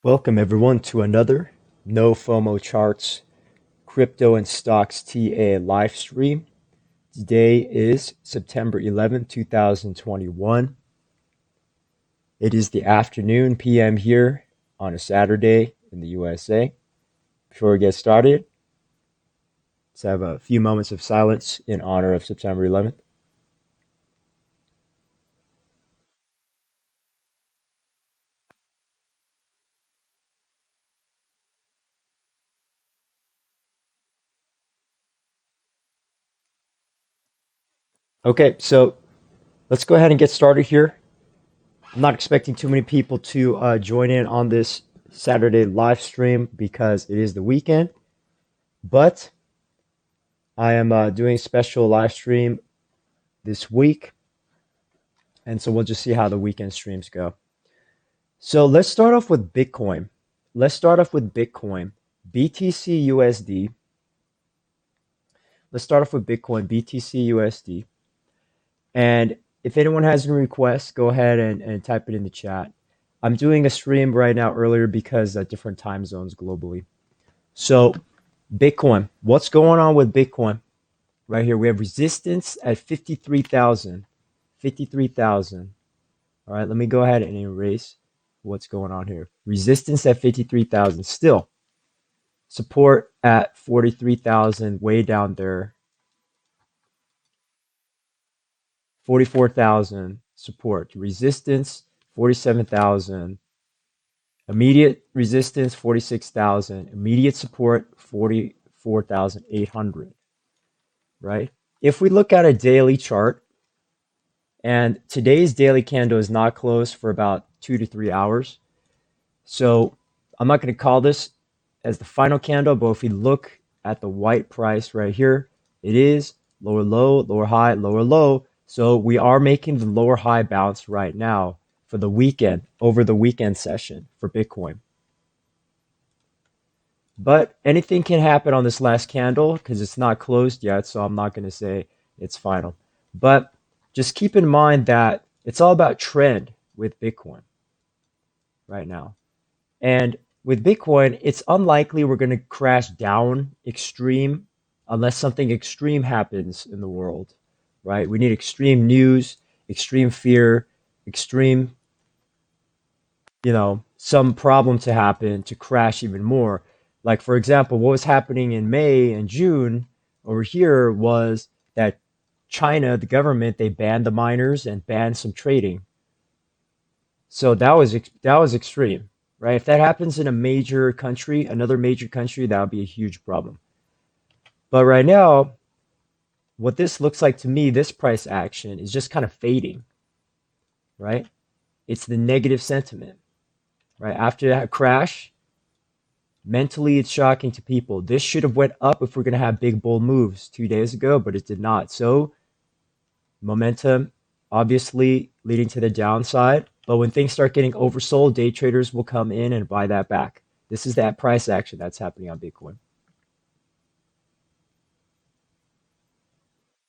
Welcome everyone to another No FOMO Charts Crypto and Stocks TA live stream. Today is September 11th, 2021. It is the afternoon PM here on a Saturday in the USA. Before we get started, let's have a few moments of silence in honor of September 11th. Okay, so let's go ahead and get started here. I'm not expecting too many people to join in on this Saturday live stream because it is the weekend, but I am doing a special live stream this week, and so we'll just see how the weekend streams go. So let's start off with Bitcoin. BTC USD. Let's start off with Bitcoin, BTC USD. And if anyone has any requests, go ahead and type it in the chat. I'm doing a stream right now earlier because different time zones globally. So Bitcoin, what's going on with Bitcoin? Right here, we have resistance at 53,000. 53,000. All right, let me go ahead and erase what's going on here. Resistance at 53,000. Still, support at 43,000, way down there. 44,000 support. Resistance 47,000. Immediate resistance 46,000. Immediate support 44,800. Right? If we look at a daily chart, and today's daily candle is not closed for about 2 to 3 hours. So I'm not going to call this as the final candle, but if we look at the white price right here, it is lower low, lower high, lower low. So we are making the lower high bounce right now for the weekend, over the weekend session for Bitcoin. But anything can happen on this last candle because it's not closed yet, so I'm not going to say it's final. But just keep in mind that it's all about trend with Bitcoin right now. And with Bitcoin, it's unlikely we're going to crash down extreme unless something extreme happens in the world, right? We need extreme news, extreme fear, extreme, some problem to happen to crash even more. Like, for example, what was happening in May and June over here was that China, the government, they banned the miners and banned some trading. So that was extreme, right? If that happens in a major country, another major country, that would be a huge problem. But right now, what this looks like to me, this price action is just kind of fading, right? It's the negative sentiment, right? After that crash, mentally it's shocking to people. This should have went up if we're going to have big bull moves 2 days ago, but it did not. So momentum obviously leading to the downside, but when things start getting oversold, day traders will come in and buy that back. This is that price action that's happening on Bitcoin.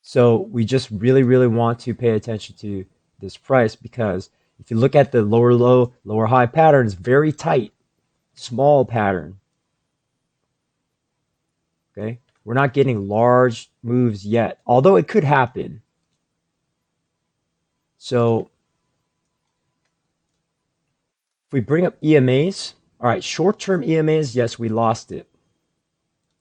So we just really, really want to pay attention to this price because if you look at the lower low, lower high pattern, it's very tight, small pattern. Okay, we're not getting large moves yet, although it could happen. So if we bring up EMAs, all right, short-term EMAs, yes, we lost it.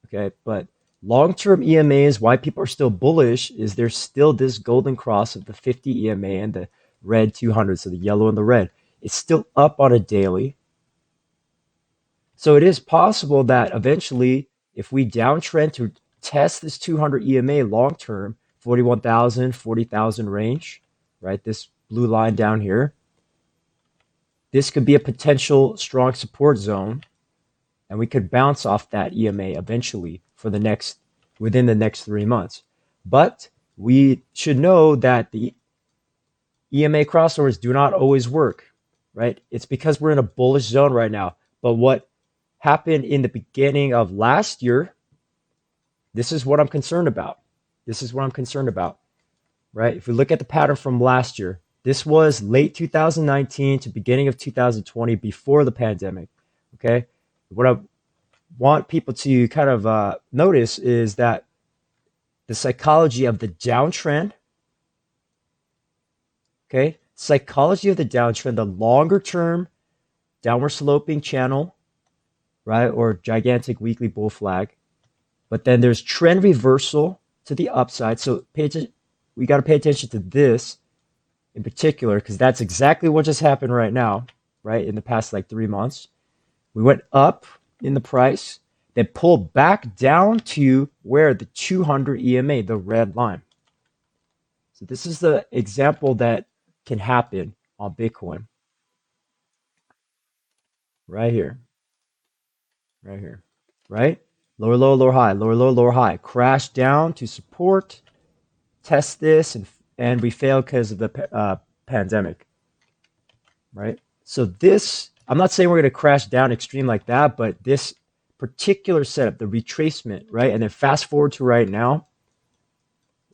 Okay, but long-term EMAs, why people are still bullish is there's still this golden cross of the 50 EMA and the red 200, so the yellow and the red. It's still up on a daily. So it is possible that eventually, if we downtrend to test this 200 EMA long-term, 41,000, 40,000 range, right? This blue line down here, this could be a potential strong support zone, and we could bounce off that EMA eventually for within the next 3 months. But we should know that the EMA crossovers do not always work, right? It's because we're in a bullish zone right now. But what happened in the beginning of last year, this is what I'm concerned about. This is what I'm concerned about, right? If we look at the pattern from last year, this was late 2019 to beginning of 2020 before the pandemic, Okay. What I want people to kind of notice is that the psychology of the downtrend, okay, psychology of the downtrend, the longer term downward sloping channel, right, or gigantic weekly bull flag. But then there's trend reversal to the upside. So we got to pay attention to this in particular because that's exactly what just happened right now, right, in the past like 3 months. We went up in the price, then pulled back down to where the 200 EMA, the red line. So this is the example that can happen on Bitcoin right here, right here, right? Lower low, lower high, lower low, lower high. Crash down to support, test this, and we failed because of the pandemic, right? So this, I'm not saying we're going to crash down extreme like that, but this particular setup, the retracement, right? And then fast forward to right now,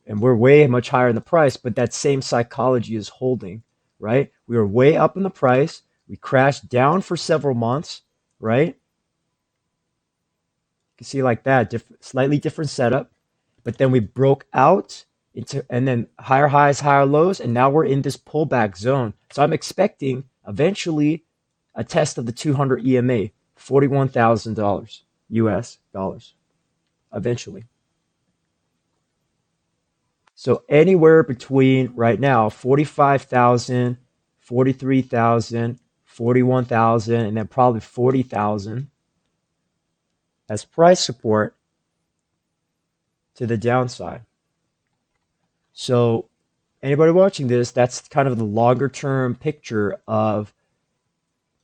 and we're way much higher in the price, but that same psychology is holding, right? We were way up in the price. We crashed down for several months, right? You can see like that, slightly different setup. But then we broke out into, and then higher highs, higher lows, and now we're in this pullback zone. So I'm expecting eventually a test of the 200 EMA, $41,000 US dollars, eventually. So anywhere between right now 45,000, 43,000, 41,000, and then probably 40,000 as price support to the downside. So anybody watching this, that's kind of the longer term picture of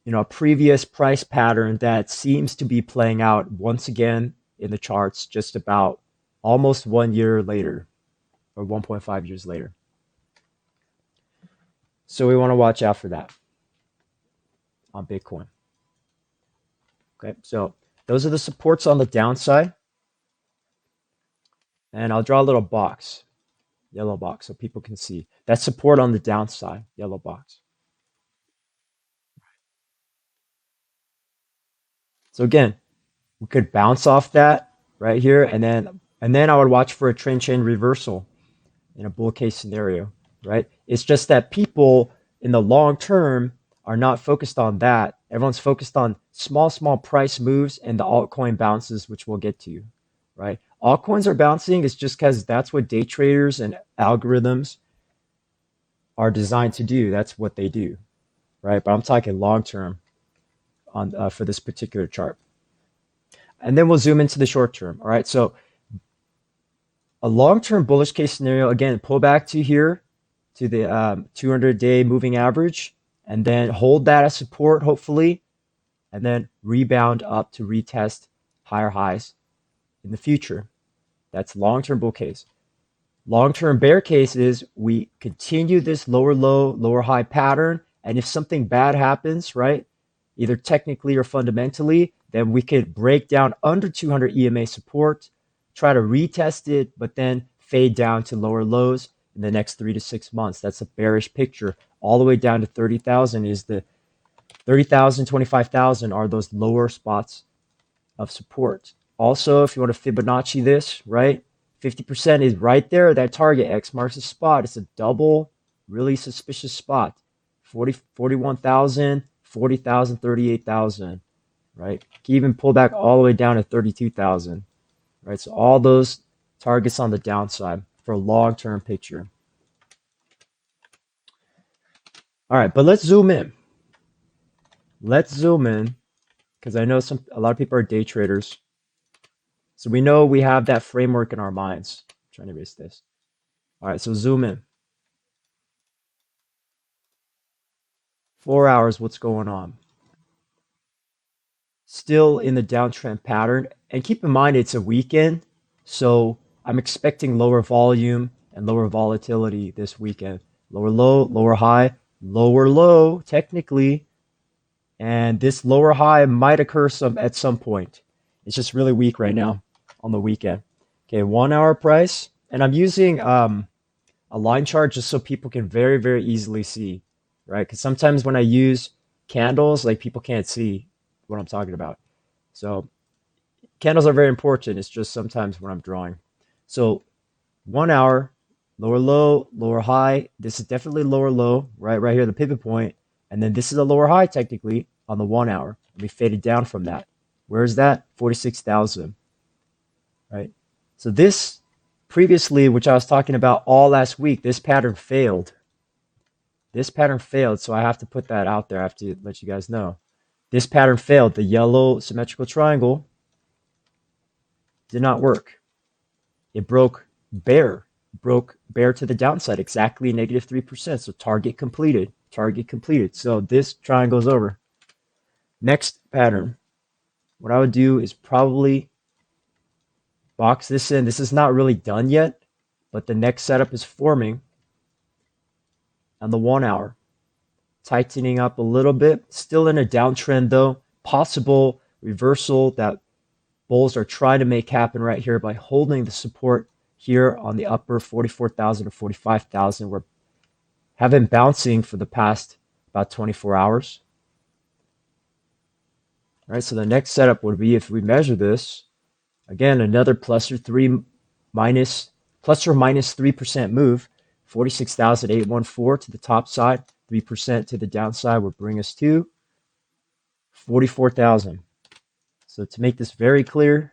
a previous price pattern that seems to be playing out once again in the charts just about almost 1 year later or 1.5 years later. So we want to watch out for that on Bitcoin. Okay, so those are the supports on the downside. And I'll draw a little box, yellow box, so people can see. That's support on the downside, yellow box. So again, we could bounce off that right here, and then I would watch for a trend chain reversal in a bull case scenario, right? It's just that people in the long term are not focused on that. Everyone's focused on small price moves and the altcoin bounces, which we'll get to, right? Altcoins are bouncing is just because that's what day traders and algorithms are designed to do. That's what they do, right? But I'm talking long term on for this particular chart. And then we'll zoom into the short term. All right. So a long-term bullish case scenario, again, pull back to here to the 200-day moving average, and then hold that as support, hopefully, and then rebound up to retest higher highs in the future. That's long-term bull case. Long-term bear case is we continue this lower low, lower high pattern, and if something bad happens, right, either technically or fundamentally, then we could break down under 200 EMA support, try to retest it, but then fade down to lower lows in the next 3 to 6 months. That's a bearish picture. All the way down to 30,000 is the 30,000, 25,000 are those lower spots of support. Also, if you want to Fibonacci this, right, 50% is right there. That target X marks the spot. It's a double, really suspicious spot. 41,000, 40,000, 38,000, right? You can even pull back all the way down to 32,000, right? So all those targets on the downside for a long-term picture. All right, but let's zoom in. Let's zoom in because I know a lot of people are day traders. So we know we have that framework in our minds. I'm trying to erase this. All right, so zoom in. 4 hours, what's going on? Still in the downtrend pattern. And keep in mind, it's a weekend. So I'm expecting lower volume and lower volatility this weekend. Lower low, lower high, lower low, technically. And this lower high might occur at some point. It's just really weak right now on the weekend. Okay, 1 hour price. And I'm using a line chart just so people can very, very easily see, right? Because sometimes when I use candles, like people can't see what I'm talking about. So candles are very important. It's just sometimes when I'm drawing. So 1 hour, lower low, lower high. This is definitely lower low, right here, the pivot point. And then this is a lower high technically on the 1 hour. And we faded down from that. Where is that? 46,000, right? So this previously, which I was talking about all last week, this pattern failed. This pattern failed, so I have to put that out there. I have to let you guys know. This pattern failed. The yellow symmetrical triangle did not work. It broke bear to the downside, exactly negative 3%. So target completed. So this triangle is over. Next pattern, what I would do is probably box this in. This is not really done yet, but the next setup is forming on the 1 hour. Tightening up a little bit, still in a downtrend though. Possible reversal that bulls are trying to make happen right here by holding the support here on the upper 44,000 to 45,000. We're having bouncing for the past about 24 hours. All right, so the next setup would be, if we measure this, again, another plus or minus 3% move, 46,814 to the top side, 3% to the downside would bring us to 44,000. So to make this very clear,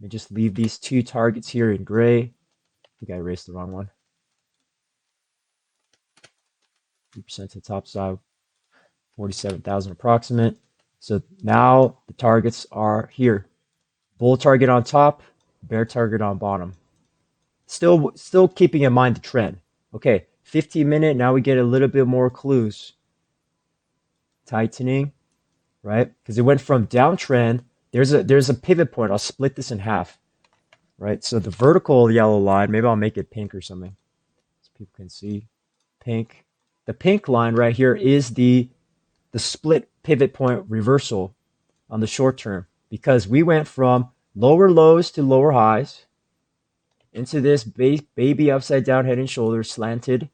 let me just leave these two targets here in gray. I think I erased the wrong one. 3% to the top side, 47,000 approximate. So now the targets are here. Bull target on top, bear target on bottom. Still keeping in mind the trend. Okay, 15-minute, now we get a little bit more clues. Tightening, right? Because it went from downtrend. There's a pivot point. I'll split this in half, right? So the vertical yellow line, maybe I'll make it pink or something so people can see. Pink. The pink line right here is the split pivot point reversal on the short term, because we went from lower lows to lower highs into this baby upside down head and shoulders slanted,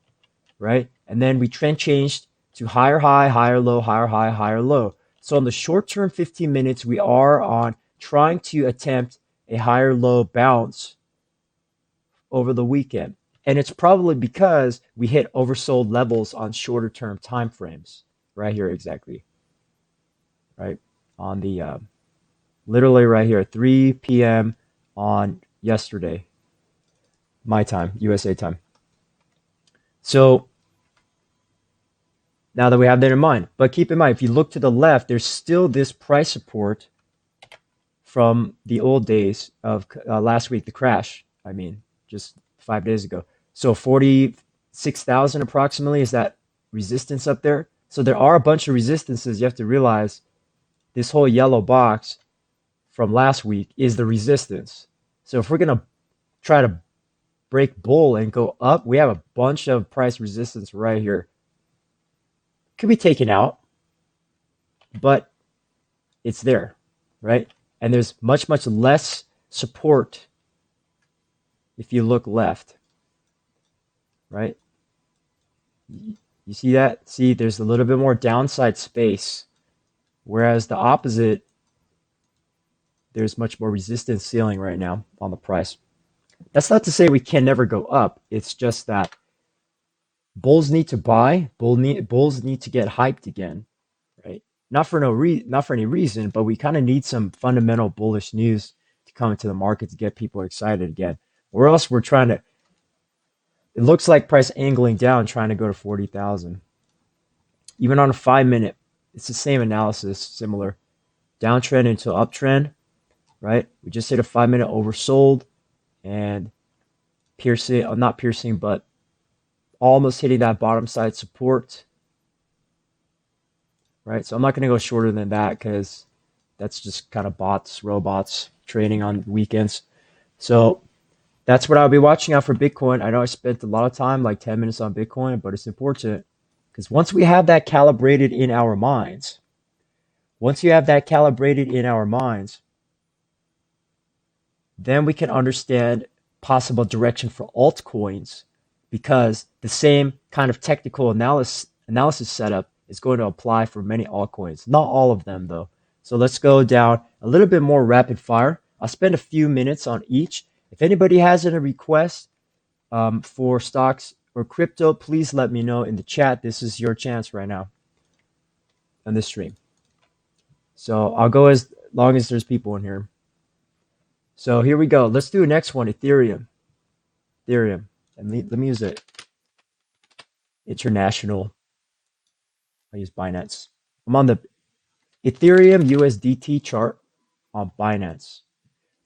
right? And then we trend changed to higher high, higher low, higher high, higher low. So on the short term 15 minutes, we are on trying to attempt a higher low bounce over the weekend. And it's probably because we hit oversold levels on shorter term time frames right here, exactly, right? On the literally right here, 3 p.m. on yesterday, my time, USA time. So now that we have that in mind, but keep in mind, if you look to the left, there's still this price support from the old days of last week, the crash. I mean, just 5 days ago. So 46,000 approximately is that resistance up there. So there are a bunch of resistances. You have to realize this whole yellow box from last week is the resistance. So if we're going to try to break bull and go up, we have a bunch of price resistance right here. Could be taken out, but it's there, right? And there's much less support if you look left, right? You see that? See, there's a little bit more downside space, whereas the opposite, there's much more resistance ceiling right now on the price. That's not to say we can never go up. It's just that bulls need to buy. Bulls need to get hyped again, right? Not for any reason, but we kind of need some fundamental bullish news to come into the market to get people excited again. Or else we're trying to. It looks like price angling down, trying to go to 40,000. Even on a 5-minute, it's the same analysis, similar downtrend into uptrend, right? We just hit a 5-minute oversold and piercing, not piercing, but almost hitting that bottom side support, right? So I'm not going to go shorter than that because that's just kind of robots trading on weekends. So that's what I'll be watching out for Bitcoin. I know I spent a lot of time, like 10 minutes on Bitcoin, but it's important because once we have that calibrated in our minds, then we can understand possible direction for altcoins, because the same kind of technical analysis setup is going to apply for many altcoins. Not all of them, though. So let's go down a little bit more rapid fire. I'll spend a few minutes on each. If anybody has any requests for stocks or crypto, please let me know in the chat. This is your chance right now on this stream. So I'll go as long as there's people in here. So here we go. Let's do the next one, Ethereum. Ethereum. Let me use it. International. I use Binance. I'm on the Ethereum USDT chart on Binance.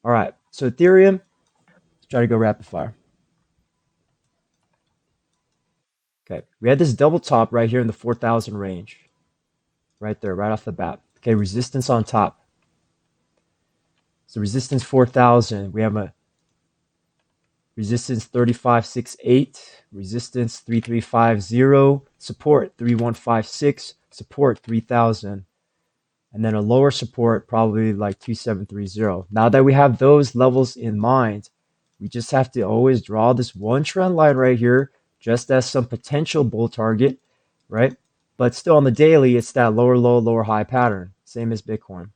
All right. So Ethereum, let's try to go rapid fire. Okay. We had this double top right here in the 4,000 range. Right there, right off the bat. Okay. Resistance on top. So resistance 4,000. We have a resistance 3568, resistance 3350, support 3156, support 3000, and then a lower support probably like 2730. Now that we have those levels in mind, we just have to always draw this one trend line right here just as some potential bull target, right? But still on the daily, it's that lower low, lower high pattern, same as Bitcoin.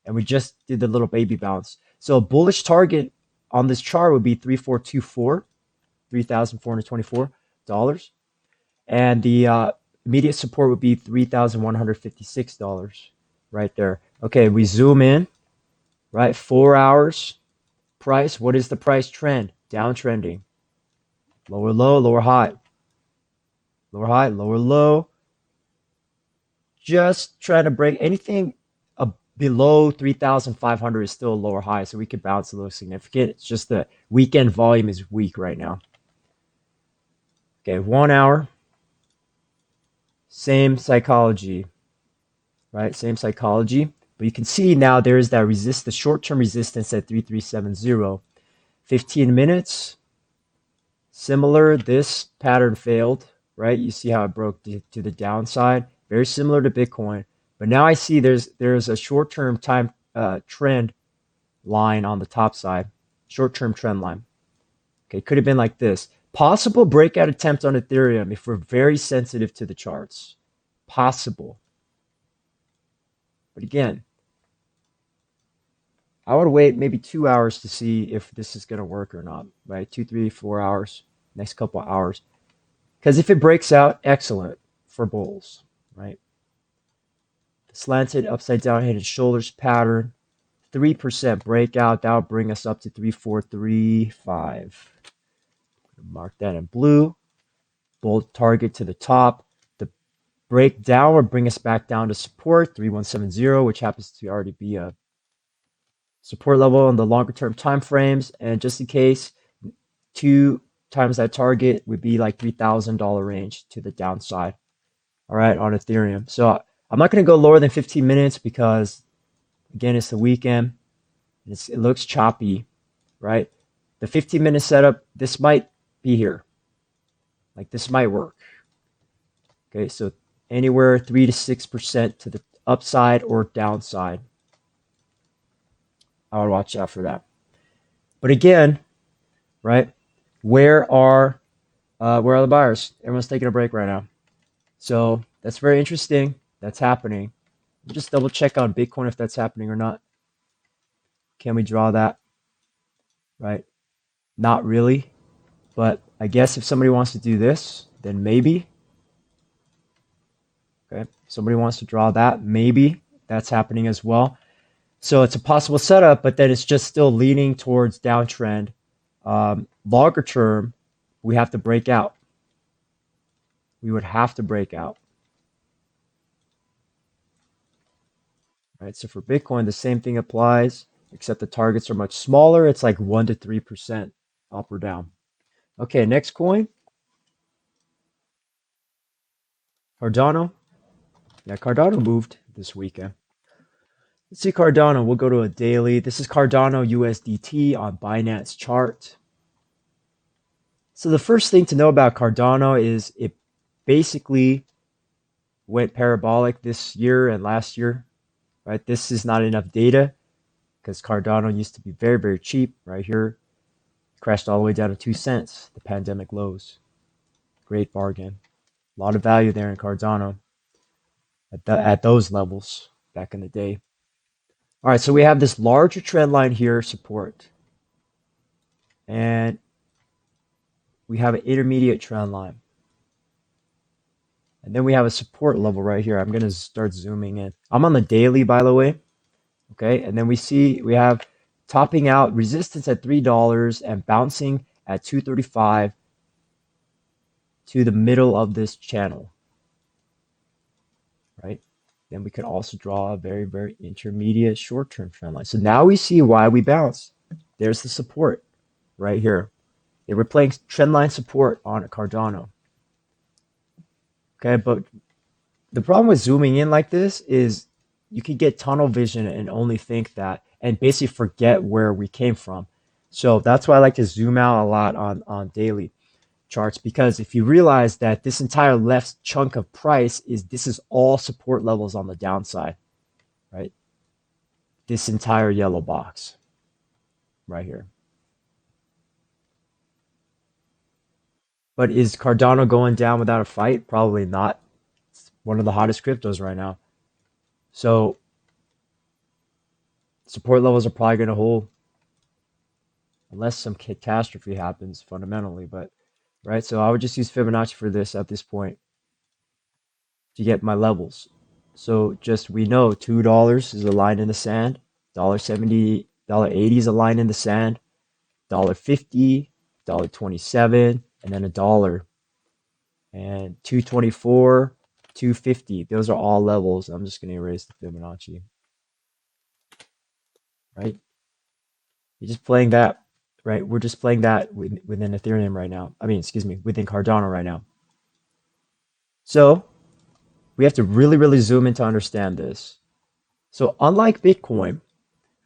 And we just did the little baby bounce. So a bullish target on this chart would be 3424, $3,424. And the immediate support would be $3,156 right there. Okay, we zoom in, right? 4 hours price. What is the price trend? Downtrending. Lower low, lower high. Lower high, lower low. Just trying to break anything below 3,500 is still a lower high, so we could bounce a little significant. It's just the weekend volume is weak right now. Okay, 1 hour. Same psychology, right? Same psychology. But you can see now there is that the short-term resistance at 3370. 15 minutes. Similar, this pattern failed, right? You see how it broke to the downside. Very similar to Bitcoin. But now I see there's a short-term time trend line on the top side. Short-term trend line. Okay, could have been like this. Possible breakout attempt on Ethereum if we're very sensitive to the charts. Possible. But again, I would wait maybe 2 hours to see if this is going to work or not, right? 2, 3, 4 hours, next couple of hours. Because if it breaks out, excellent for bulls, right? The slanted upside down head and shoulders pattern, 3% breakout, that would bring us up to 3435. Mark that in blue. Bull target to the top. The breakdown would bring us back down to support, 3170, which happens to already be a support level on the longer term time frames. And just in case, 2 times that target would be like $3,000 range to the downside. All right, on Ethereum. So I'm not going to go lower than 15 minutes because, again, it's the weekend. It looks choppy, right? The 15-minute setup, this might be here. Like this might work. Okay, so anywhere 3 to 6% to the upside or downside. I would watch out for that. But again, right? Where are the buyers? Everyone's taking a break right now. So that's very interesting. That's happening. Just double check on Bitcoin if that's happening or not. Can we draw that? Right? Not really. But I guess if somebody wants to do this, then maybe. Okay. Somebody wants to draw that, maybe that's happening as well. So it's a possible setup, but then it's just still leaning towards downtrend. Longer term, we have to break out. We would have to break out. Right? So for Bitcoin, the same thing applies, except the targets are much smaller. It's like 1 to 3% up or down. Okay, next coin. Cardano. Yeah, Cardano moved this weekend. Let's see Cardano. We'll go to a daily. This is Cardano USDT on Binance chart. So the first thing to know about Cardano is it basically went parabolic this year and last year, right? This is not enough data because Cardano used to be very, very cheap right here. Crashed all the way down to 2 cents, the pandemic lows. Great bargain. A lot of value there in Cardano at those levels back in the day. All right, so we have this larger trend line here, support, and we have an intermediate trend line. And then we have a support level right here. I'm going to start zooming in. I'm on the daily, by the way. Okay. And then we have topping out resistance at $3 and bouncing at 235 to the middle of this channel, right? Then we can also draw a very, very intermediate short-term trend line. So now we see why we bounce. There's the support right here. They were playing trend line support on Cardano. Okay, but the problem with zooming in like this is you can get tunnel vision and only think that and basically forget where we came from. So that's why I like to zoom out a lot on daily charts, because if you realize that this entire left chunk of price this is all support levels on the downside, right? This entire yellow box right here. But is Cardano going down without a fight? Probably not. It's one of the hottest cryptos right now. So support levels are probably going to hold unless some catastrophe happens fundamentally. But right, so I would just use Fibonacci for this at this point to get my levels. So just we know $2 is a line in the sand, $1.70, $1.80 is a line in the sand, $1.50, $1.27, and then a dollar. And 224, 250. Those are all levels. I'm just gonna erase the Fibonacci, right? You're just playing that, right? We're just playing that within Ethereum right now. I mean, excuse me, within Cardano right now. So we have to really, really zoom in to understand this. So unlike Bitcoin,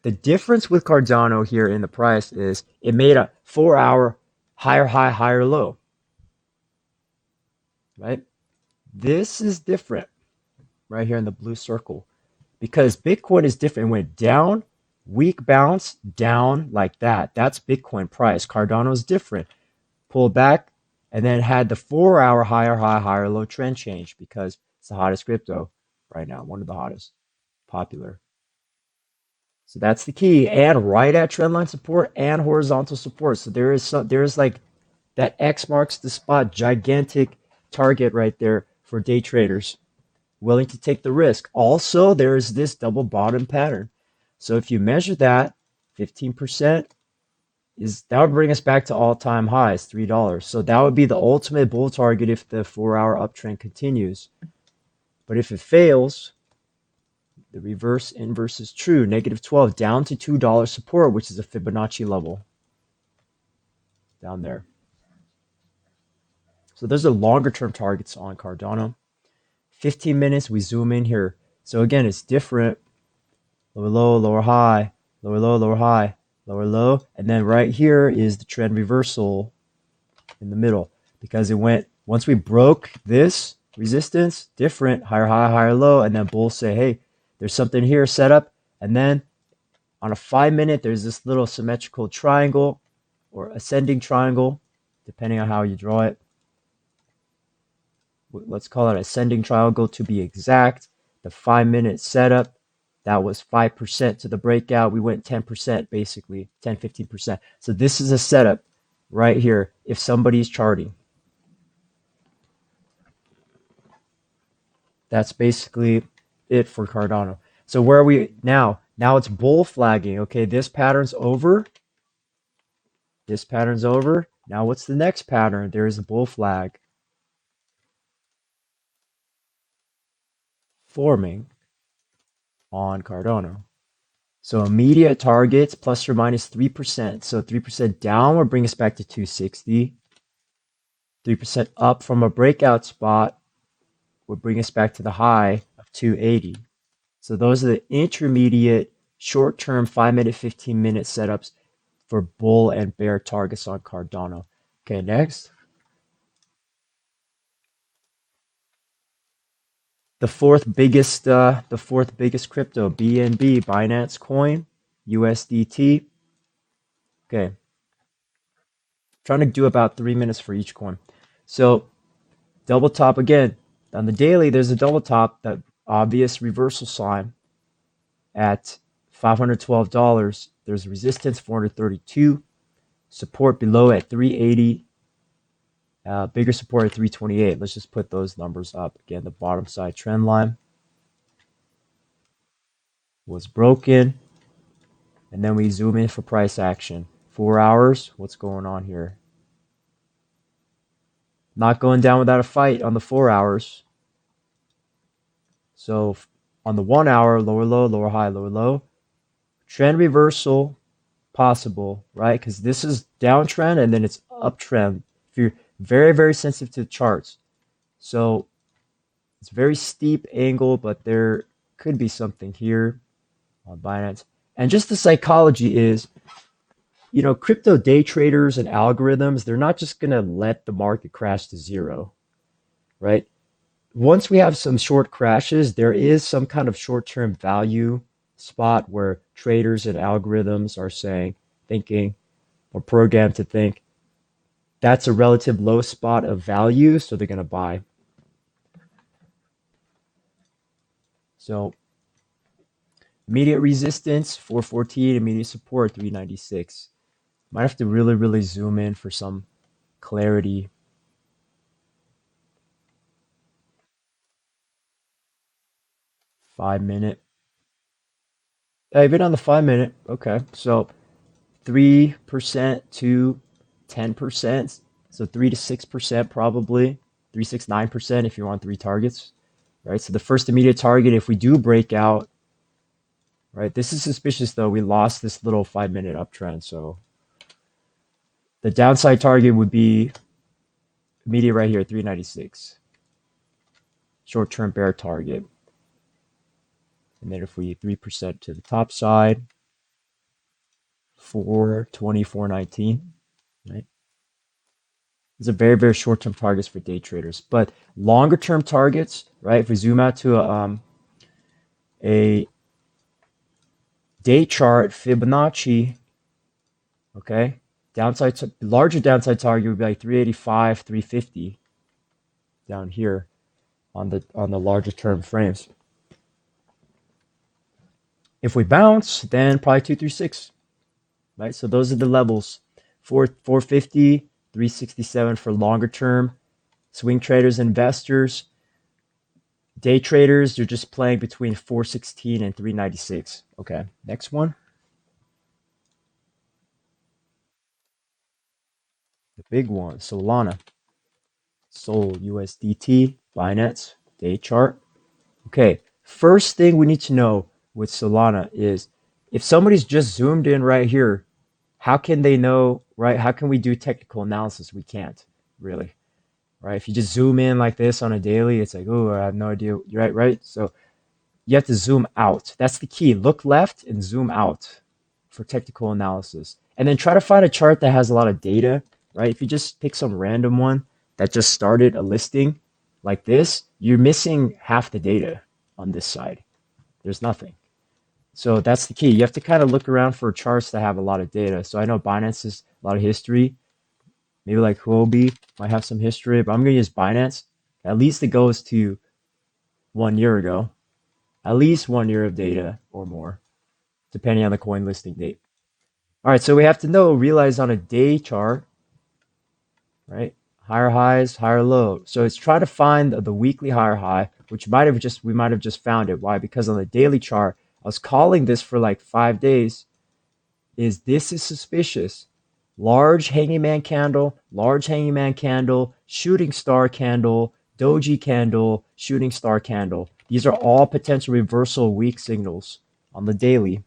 the difference with Cardano here in the price is it made a 4-hour higher high, higher low, right? This is different right here in the blue circle because Bitcoin is different. It went down, weak bounce, down like that. That's Bitcoin price. Cardano is different. Pulled back and then had the 4-hour higher high, higher low trend change because it's the hottest crypto right now, one of the hottest, popular. So that's the key, and right at trendline support and horizontal support. So there's like that X marks the spot, gigantic target right there for day traders willing to take the risk. Also, there is this double bottom pattern. So if you measure that, 15% is that would bring us back to all-time highs, $3. So that would be the ultimate bull target if the 4-hour uptrend continues. But if it fails, the reverse inverse is true. -12 down to $2 support, which is a Fibonacci level down there. So those are longer term targets on Cardano. 15 minutes, we zoom in here. So again, it's different. Lower low, lower high, lower low, lower high, lower low. And then right here is the trend reversal in the middle because it went, once we broke this resistance, different, higher high, higher low. And then bulls say, hey, there's something here set up. And then on a 5-minute, there's this little symmetrical triangle or ascending triangle, depending on how you draw it. Let's call it ascending triangle to be exact. The 5-minute setup, that was 5% to the breakout. We went 10% basically, 10, 15%. So this is a setup right here if somebody's charting. That's basically it for Cardano. So where are we now? Now it's bull flagging. Okay, this pattern's over. This pattern's over. Now what's the next pattern? There is a bull flag forming on Cardano. So immediate targets plus or minus 3%. So 3% down will bring us back to 260. 3% up from a breakout spot would bring us back to the high of 280. So those are the intermediate short-term 5-minute, 15-minute setups for bull and bear targets on Cardano. Okay, next. The fourth biggest crypto, BNB, Binance Coin, USDT. Okay, trying to do about 3 minutes for each coin. So double top again. On the daily, there's a double top, that obvious reversal sign at $512. There's resistance 432, support below at 380, bigger support at 328. Let's just put those numbers up. Again, the bottom side trend line was broken. And then we zoom in for price action. 4 hours, what's going on here? Not going down without a fight on the 4 hours. So on the 1 hour, lower low, lower high, lower low. Trend reversal possible, right? Because this is downtrend and then it's uptrend. If you're very, very sensitive to the charts. So it's very steep angle, but there could be something here on Binance. And just the psychology is, crypto day traders and algorithms, they're not just going to let the market crash to zero, right? Once we have some short crashes, there is some kind of short-term value spot where traders and algorithms are thinking, or programmed to think that's a relative low spot of value, so they're going to buy. So immediate resistance 414, immediate support 396. Might have to really, really zoom in for some clarity. Five-minute. Even on the 5-minute. Okay, so 3% to 10%. So 3 to 6% probably. 369% if you want 3 targets. Right, so the first immediate target, if we do break out, right, this is suspicious though. We lost this little 5-minute uptrend. So the downside target would be immediate right here, 396. Short-term bear target. And then if we 3% to the top side, 420, 419, right? These are very, very short-term targets for day traders. But longer-term targets, right? If we zoom out to a day chart, Fibonacci, okay? Larger downside target would be like 385, 350 down here on the larger term frames. If we bounce, then probably 236, right? So those are the levels. 450, 367 for longer term. Swing traders, investors, day traders, you're just playing between 416 and 396. Okay, next one. The big one, Solana. Sol USDT, Binance, day chart. Okay, first thing we need to know with Solana is if somebody's just zoomed in right here, how can they know, right? How can we do technical analysis? We can't really, right? If you just zoom in like this on a daily, it's like, oh, I have no idea. You're right? So you have to zoom out. That's the key. Look left and zoom out for technical analysis. And then try to find a chart that has a lot of data, right? If you just pick some random one that just started a listing like this, you're missing half the data on this side. There's nothing. So that's the key. You have to kind of look around for charts that have a lot of data. So I know Binance has a lot of history. Maybe like Huobi might have some history, but I'm going to use Binance. At least it goes to 1 year ago. At least 1 year of data or more, depending on the coin listing date. All right, so we have to realize on a day chart, right? Higher highs, higher low. So it's try to find the weekly higher high, which we might have just found it. Why? Because on the daily chart, I was calling this for like 5 days. This is suspicious. Large hanging man candle, shooting star candle, doji candle, shooting star candle. These are all potential reversal weak signals on the daily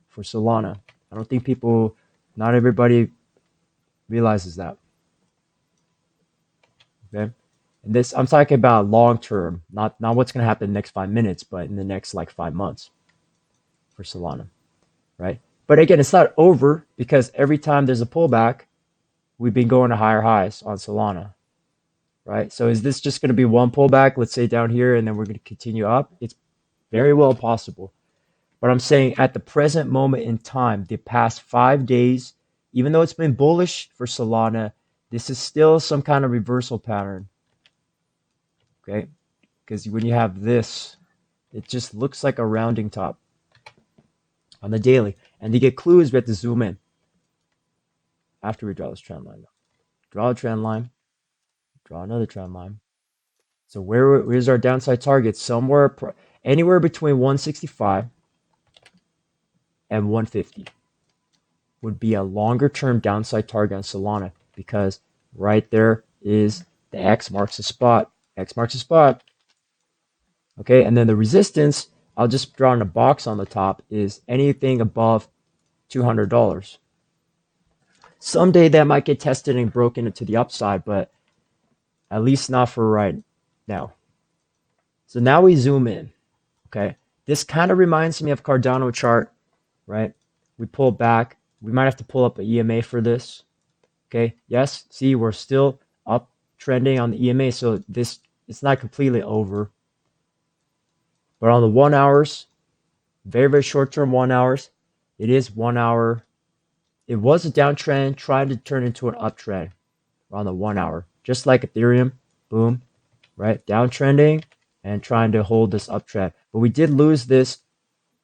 for Solana. I don't think not everybody realizes that. Okay. And this, I'm talking about long term, not what's going to happen in the next 5 minutes, but in the next like 5 months for Solana, right? But again, it's not over because every time there's a pullback, we've been going to higher highs on Solana, right? So is this just going to be one pullback, let's say down here, and then we're going to continue up? It's very well possible. But I'm saying at the present moment in time, the past 5 days, even though it's been bullish for Solana, this is still some kind of reversal pattern. Okay? Because when you have this, it just looks like a rounding top. on the daily. And to get clues, we have to zoom in after we draw this trend line. Draw a trend line, draw another trend line. So where's our downside target? Somewhere, anywhere between 165 and 150 would be a longer term downside target on Solana because right there is the X marks the spot. X marks the spot. Okay, and then the resistance, I'll just draw in a box on the top, is anything above $200. Someday that might get tested and broken to the upside, but at least not for right now. So now we zoom in. Okay, this kind of reminds me of Cardano chart, right? We pull back. We might have to pull up an EMA for this. Okay, yes, see, we're still up trending on the EMA, so this it's not completely over. But on the 1 hours, very, very short term 1 hours, it is 1 hour. It was a downtrend, trying to turn into an uptrend on the 1 hour, just like Ethereum, boom, right? Downtrending and trying to hold this uptrend. But we did lose this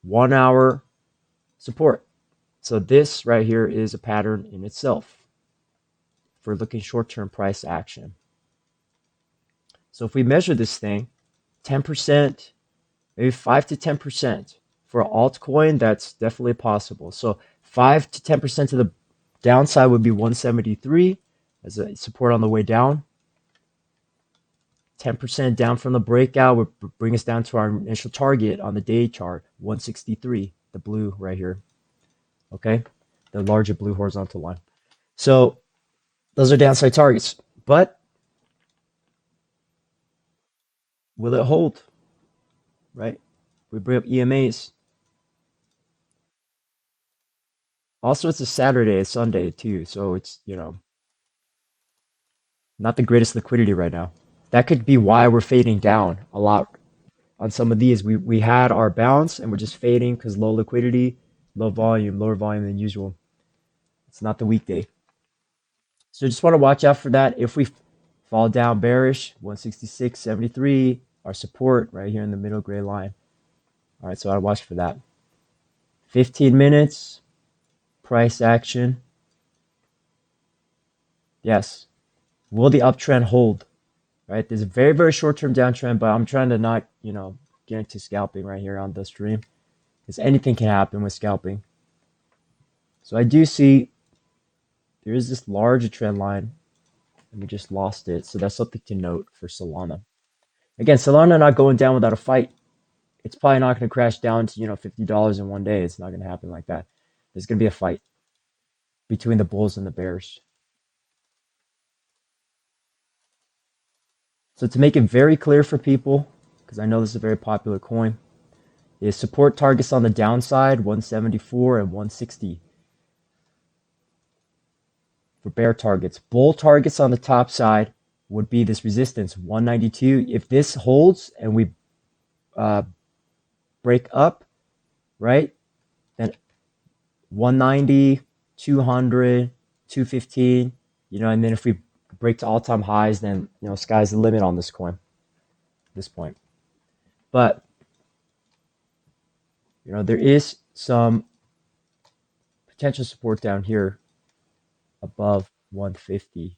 1 hour support. So this right here is a pattern in itself for looking short-term price action. So if we measure this thing, 10%, maybe 5 to 10% for an altcoin, that's definitely possible. So 5 to 10% to the downside would be 173 as a support on the way down. 10% down from the breakout would bring us down to our initial target on the day chart, 163, the blue right here. Okay, the larger blue horizontal line. So those are downside targets. But will it hold? Right? We bring up EMAs. Also, it's a Saturday, a Sunday too. So it's, not the greatest liquidity right now. That could be why we're fading down a lot on some of these. We had our bounce and we're just fading because low liquidity, low volume, lower volume than usual. It's not the weekday. So just want to watch out for that. If we fall down bearish, 166.73, our support right here in the middle gray line. All right, so I watch for that. 15 minutes, price action. Yes. Will the uptrend hold? Right? There's a very, very short-term downtrend, but I'm trying to not, get into scalping right here on the stream. Because anything can happen with scalping. So I do see there is this large trend line, and we just lost it. So that's something to note for Solana. Again, Solana not going down without a fight. It's probably not going to crash down to, $50 in one day. It's not going to happen like that. There's going to be a fight between the bulls and the bears. So to make it very clear for people, because I know this is a very popular coin, is support targets on the downside, 174 and 160 for bear targets. Bull targets on the top side would be this resistance, 192. If this holds and we break up, right, then 190, 200, 215, and then if we break to all-time highs, then, sky's the limit on this coin at this point. But, there is some potential support down here above 150,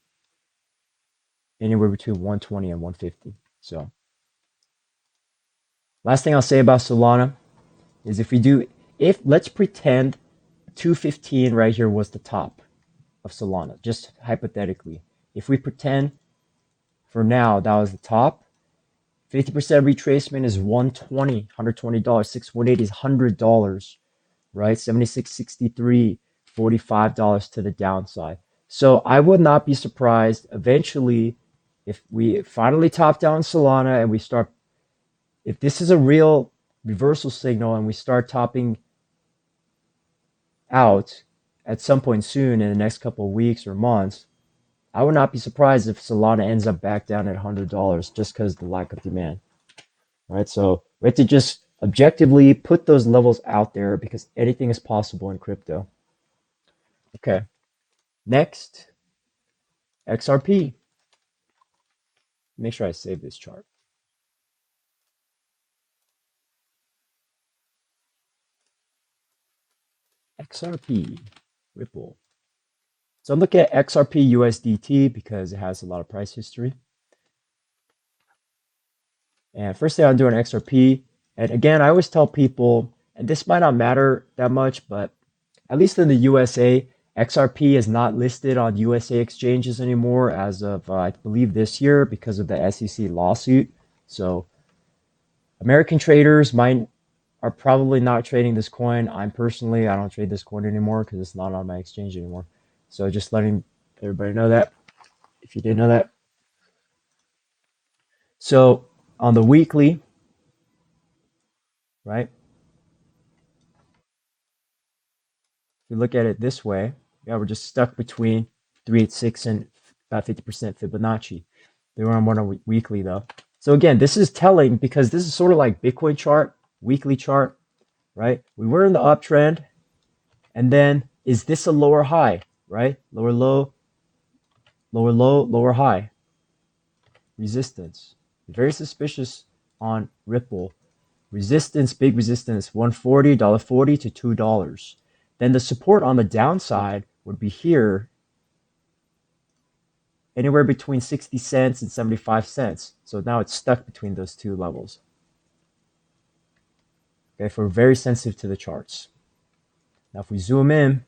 anywhere between 120 and 150. So last thing I'll say about Solana is if let's pretend 215 right here was the top of Solana, just hypothetically. If we pretend for now that was the top, 50% retracement is $120, $120. 618 is $100, right? 76.63, $45 to the downside. So I would not be surprised eventually if we finally top down Solana and if this is a real reversal signal and we start topping out at some point soon in the next couple of weeks or months, I would not be surprised if Solana ends up back down at $100 just because of the lack of demand. All right, so we have to just objectively put those levels out there because anything is possible in crypto. Okay, next, XRP. Make sure I save this chart. XRP, Ripple. So I'm looking at XRP USDT because it has a lot of price history. And first thing I'm doing XRP. And again, I always tell people, and this might not matter that much, but at least in the USA, XRP is not listed on USA exchanges anymore as of, I believe, this year because of the SEC lawsuit. So American traders might are probably not trading this coin. I don't trade this coin anymore because it's not on my exchange anymore. So just letting everybody know that if you didn't know that. So on the weekly, right? If you look at it this way, yeah, we're just stuck between 386 and about 50% Fibonacci. They were on one weekly though. So again, this is telling because this is sort of like Bitcoin chart, weekly chart, right? We were in the uptrend, and then is this a lower high, right? Lower low, lower low, lower high, resistance. Very suspicious on Ripple. Resistance, big resistance, $1.40, $1.40 to $2. Then the support on the downside would be here, anywhere between 60 cents and 75 cents. So now it's stuck between those two levels. Okay, if we're very sensitive to the charts. Now if we zoom in,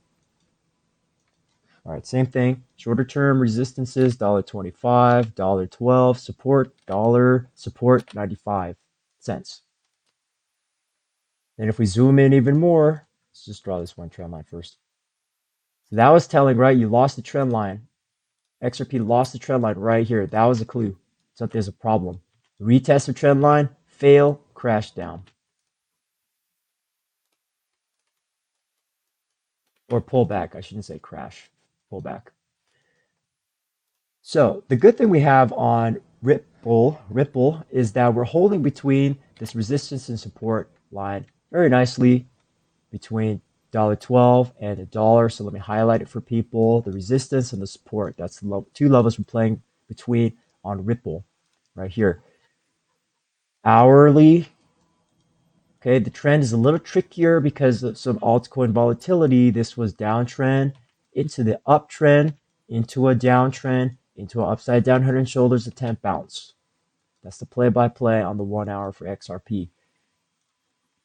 all right, same thing. Shorter term resistances, $1.25, $1.12, support, dollar, support, 95 cents. And if we zoom in even more, let's just draw this one trend line first. So that was telling, right, you lost the trend line. XRP lost the trend line right here. That was a clue. Something's a problem. Retest the trend line, fail, crash down. Or pull back. I shouldn't say crash, pull back. So the good thing we have on Ripple is that we're holding between this resistance and support line very nicely between $1.12 and $1. So let me highlight it for people. The resistance and the support. That's the two levels we're playing between on Ripple right here. Hourly. Okay, the trend is a little trickier because of some altcoin volatility. This was downtrend into the uptrend, into a downtrend, into an upside down head and shoulders attempt bounce. That's the play-by-play on the 1 hour for XRP.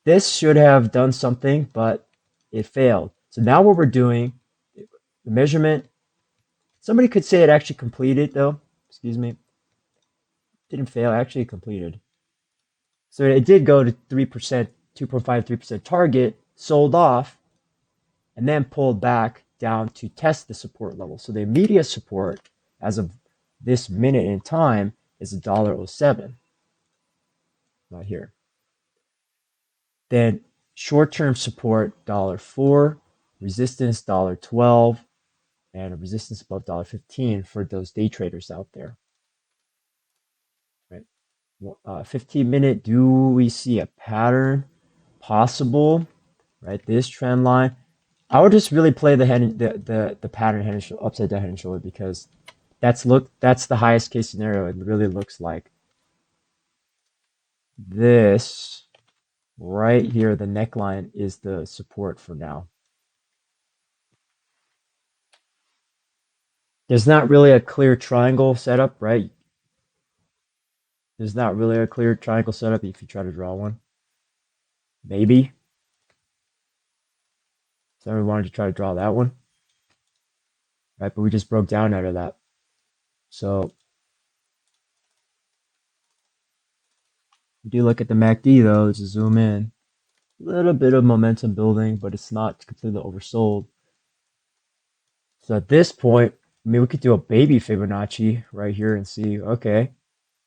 This should have done something, but it failed. So now what we're doing, the measurement, somebody could say it actually completed though. Excuse me. Didn't fail, actually completed. So it did go to 3%, 2.5, 3% target, sold off, and then pulled back down to test the support level. So the immediate support as of this minute in time is $1.07 right here. Then short-term support $1.04, resistance $1.12, and a resistance above $1.15 for those day traders out there. Right? 15-minute, do we see a pattern possible? Right, this trend line. I would just really play the pattern head and shoulder, upside down head and shoulder, because that's the highest case scenario. It really looks like this right here. The neckline is the support for now. There's not really a clear triangle setup, right? There's not really a clear triangle setup if you try to draw one. Maybe. So we wanted to try to draw that one, right? But we just broke down out of that. So we do look at the MACD though. Let's zoom in. A little bit of momentum building, but it's not completely oversold. So at this point, I mean, we could do a baby Fibonacci right here and see, okay,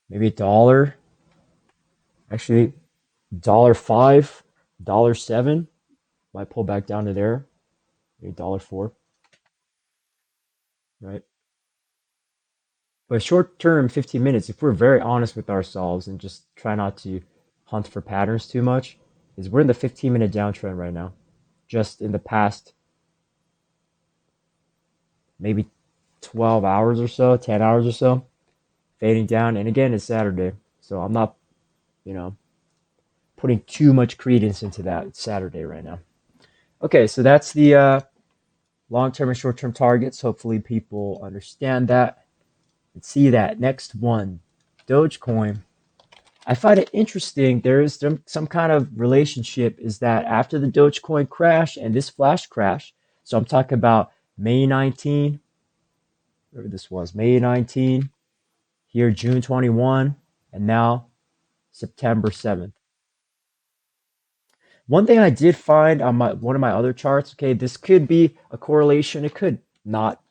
maybe $1, actually $1.05, $1.07, might pull back down to there, maybe $1.04, right? But short term, 15 minutes, if we're very honest with ourselves and just try not to hunt for patterns too much, is we're in the 15-minute downtrend right now. Just in the past maybe 12 hours or so, 10 hours or so, fading down. And again, it's Saturday, so I'm not, putting too much credence into that. It's Saturday right now. Okay, so that's the long-term and short-term targets. Hopefully people understand that and see that. Next one, Dogecoin. I find it interesting. There is some kind of relationship is that after the Dogecoin crash and this flash crash, so I'm talking about May 19, whatever this was, May 19, here June 21, and now September 7th. One thing I did find on one of my other charts, okay, this could be a correlation, it could not,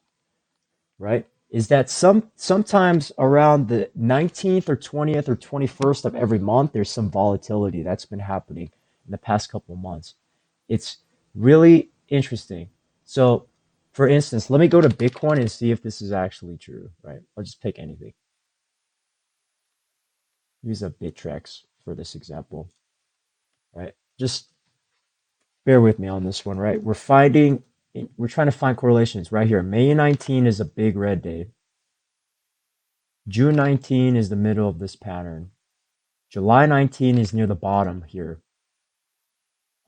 right? Is that sometimes around the 19th or 20th or 21st of every month, there's some volatility that's been happening in the past couple of months. It's really interesting. So, for instance, let me go to Bitcoin and see if this is actually true, right? I'll just pick anything. Use a Bittrex for this example, right? Just bear with me on this one, right? We're trying to find correlations right here. May 19 is a big red day. June 19 is the middle of this pattern. July 19 is near the bottom here.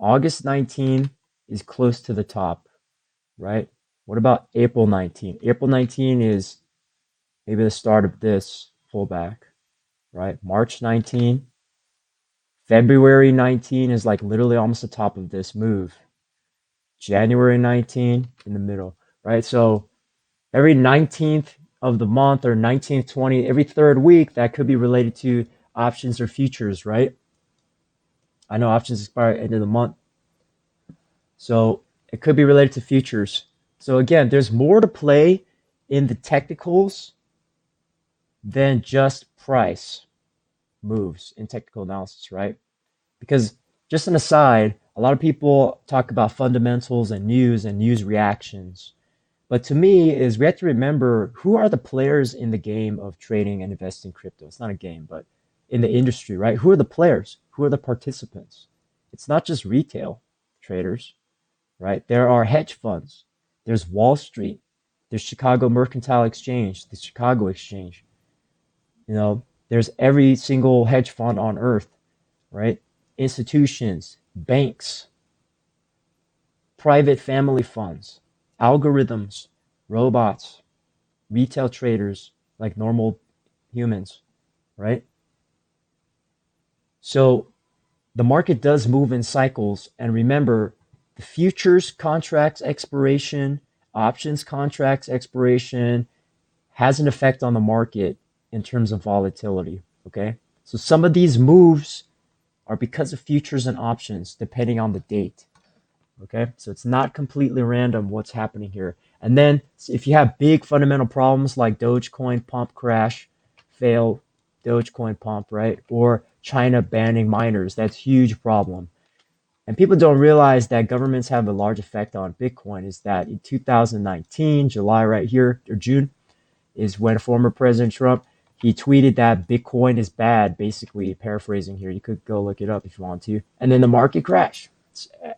August 19 is close to the top, right? What about April 19? April 19 is maybe the start of this pullback, right? March 19, February 19 is like literally almost the top of this move. January 19 in the middle, right? So every 19th of the month or 19th, 20th, every third week, that could be related to options or futures, right? I know options expire at the end of the month. So it could be related to futures. So again, there's more to play in the technicals than just price moves in technical analysis, right? Because just an aside, a lot of people talk about fundamentals and news reactions. But to me, is we have to remember who are the players in the game of trading and investing crypto. It's not a game, but in the industry, right? Who are the players? Who are the participants? It's not just retail traders, right? There are hedge funds. There's Wall Street. There's Chicago Mercantile Exchange, the Chicago Exchange. You know, there's every single hedge fund on earth, right? Institutions, banks, private family funds, algorithms, robots, retail traders, like normal humans, right? So the market does move in cycles. And remember, the futures contracts expiration, options contracts expiration has an effect on the market in terms of volatility. Okay. So some of these moves are because of futures and options, depending on the date. Okay. So it's not completely random what's happening here. And then if you have big fundamental problems like Dogecoin pump crash, fail, Dogecoin pump, right? Or China banning miners, that's a huge problem. And people don't realize that governments have a large effect on Bitcoin. Is that in 2019, July right here, or June, is when former President Trump, he tweeted that Bitcoin is bad, basically paraphrasing here. You could go look it up if you want to. And then the market crashed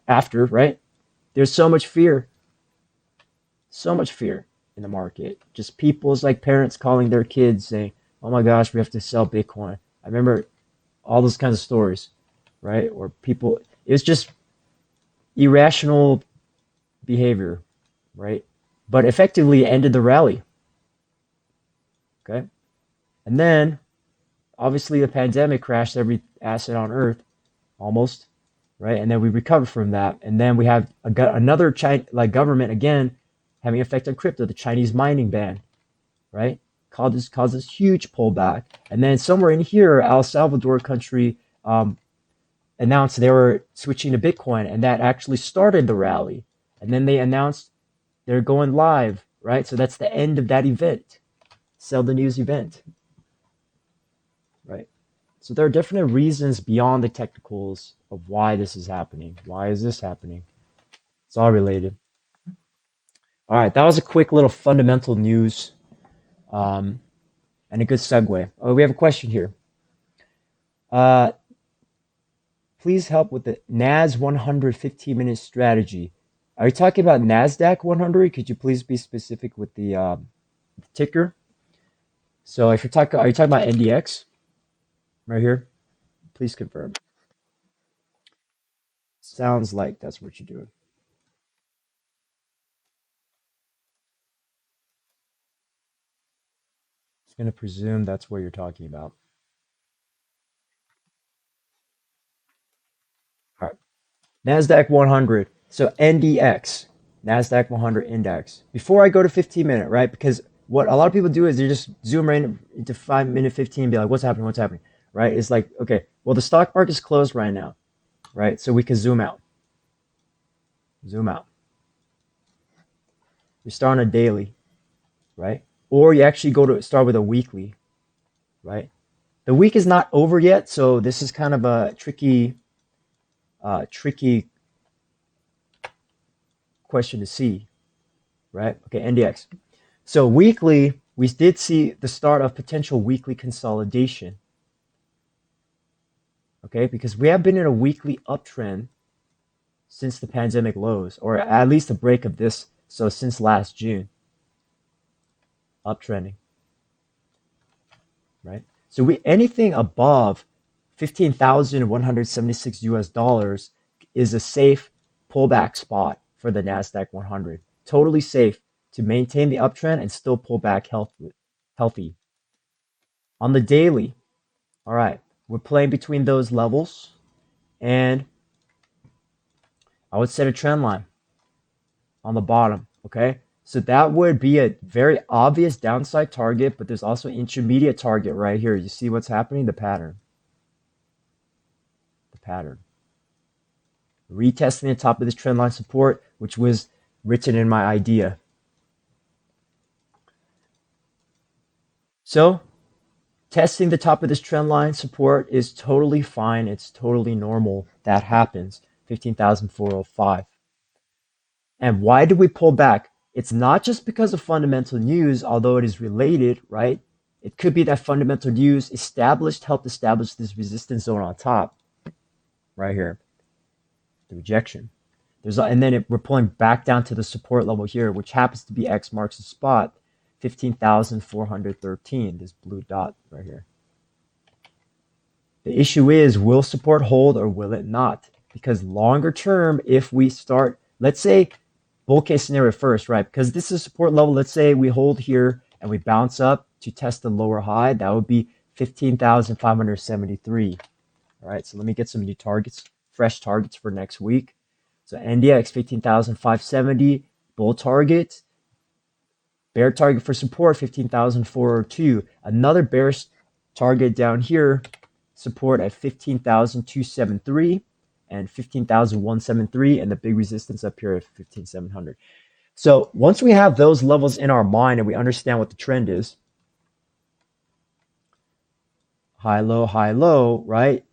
after, right? There's so much fear in the market. Just people's like parents calling their kids saying, oh my gosh, we have to sell Bitcoin. I remember all those kinds of stories, right? Or people, it was just irrational behavior, right? But effectively ended the rally, okay? And then obviously the pandemic crashed every asset on earth almost, right? And then we recovered from that. And then we have another government again having effect on crypto, the Chinese mining ban, right? Causes huge pullback. And then somewhere in here, El Salvador country announced they were switching to Bitcoin, and that actually started the rally. And then they announced they're going live, right? So that's the end of that event, sell the news event, right? So there are definite reasons beyond the technicals of why this is happening. Why is this happening? It's all related. All right, that was a quick little fundamental news um, and a good segue. Oh, we have a question here. Uh, Please help with the NAS 100 15-minute strategy. Are you talking about NASDAQ 100? Could you please be specific with the ticker? So if you're talking, are you talking about NDX right here? Please confirm. Sounds like that's what you're doing. going to presume that's what you're talking about. All right. NASDAQ 100. So NDX, NASDAQ 100 index. Before I go to 15-minute, right? Because what a lot of people do is they just zoom right into 5-minute, 15, and be like, what's happening? What's happening? Right? It's like, okay, well, the stock market is closed right now, right? So we can zoom out. Zoom out. You start on a daily, right? Or you actually go to start with a weekly, right? The week is not over yet, so this is kind of a tricky question to see, right? Okay, NDX. So weekly, we did see the start of potential weekly consolidation, okay? Because we have been in a weekly uptrend since the pandemic lows, or at least a break of this. So since last June, uptrending, right? So we anything above 15,176 US dollars is a safe pullback spot for the Nasdaq 100. Totally safe to maintain the uptrend and still pull back healthy. On the daily, all right, we're playing between those levels, and I would set a trend line on the bottom, okay? So that would be a very obvious downside target, but there's also an intermediate target right here. You see what's happening? The pattern. The pattern. Retesting the top of this trend line support, which was written in my idea. So testing the top of this trend line support is totally fine. It's totally normal. That happens. 15,405. And why do we pull back? It's not just because of fundamental news, although it is related, right? It could be that fundamental news helped establish this resistance zone on top, right here, the rejection. And then we're pulling back down to the support level here, which happens to be X marks the spot, 15,413, this blue dot right here. The issue is, will support hold or will it not? Because longer term, if we start, let's say, bull case scenario first, right? Because this is support level. Let's say we hold here and we bounce up to test the lower high. That would be 15,573. All right, so let me get some new targets, fresh targets for next week. So NDX 15,570, bull target. Bear target for support 15,402. Another bearish target down here, support at 15,273 and 15,173, and the big resistance up here at 15,700. So once we have those levels in our mind and we understand what the trend is, high, low, right?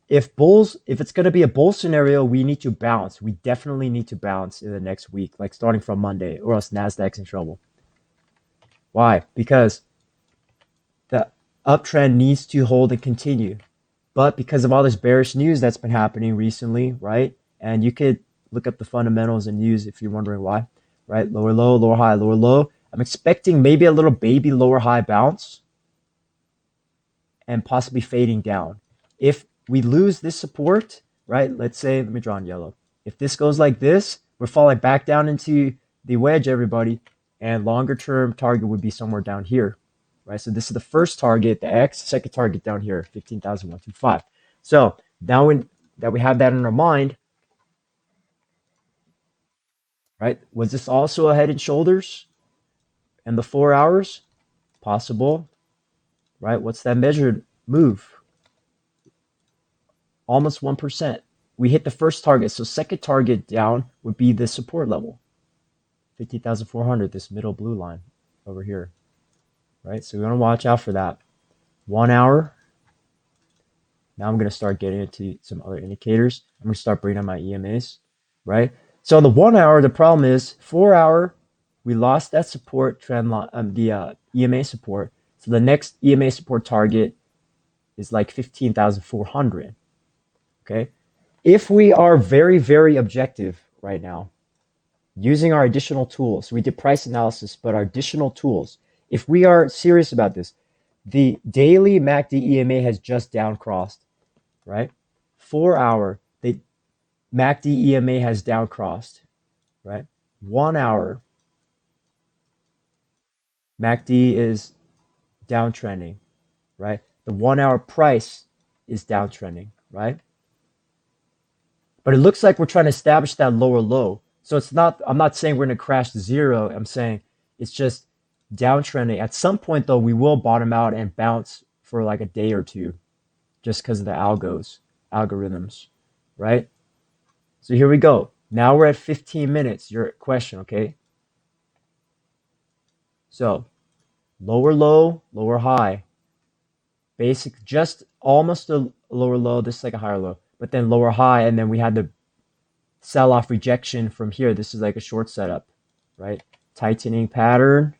If it's going to be a bull scenario, we need to bounce. We definitely need to bounce in the next week, like starting from Monday, or else Nasdaq's in trouble. Why? Because the uptrend needs to hold and continue. But because of all this bearish news that's been happening recently, right? And you could look up the fundamentals and news if you're wondering why, right? Lower low, lower high, lower low. I'm expecting maybe a little baby lower high bounce and possibly fading down. If we lose this support, right? Let's say, let me draw in yellow. If this goes like this, we're falling back down into the wedge, everybody, and longer term target would be somewhere down here, right? So this is the first target, the X, second target down here, 15,125. So now that we have that in our mind, right? Was this also a head and shoulders in the 4 hours? Possible, right? What's that measured move? Almost 1%. We hit the first target. So second target down would be the support level, 50,400, this middle blue line over here, right? So we want to watch out for that. 1 hour. Now I'm going to start getting into some other indicators. I'm going to start bringing on my EMAs, right? So the 1 hour, the problem is 4 hour, we lost that support trend line, the EMA support. So the next EMA support target is like 15,400. Okay. If we are very, very objective right now, using our additional tools, we did price analysis, but our additional tools, if we are serious about this, the daily MACD EMA has just down crossed, right? 4 hour, the MACD EMA has down crossed, right? 1 hour, MACD is downtrending, right? The 1 hour price is downtrending, right? But it looks like we're trying to establish that lower low. So it's not, I'm not saying we're going to crash to zero. I'm saying it's just downtrending. At some point, though, we will bottom out and bounce for like a day or two just because of the algorithms, right? So here we go. Now we're at 15 minutes. Your question, okay? So lower low, lower high. Basic, just almost a lower low. This is like a higher low, but then lower high. And then we had the sell off rejection from here. This is like a short setup, right? Tightening pattern,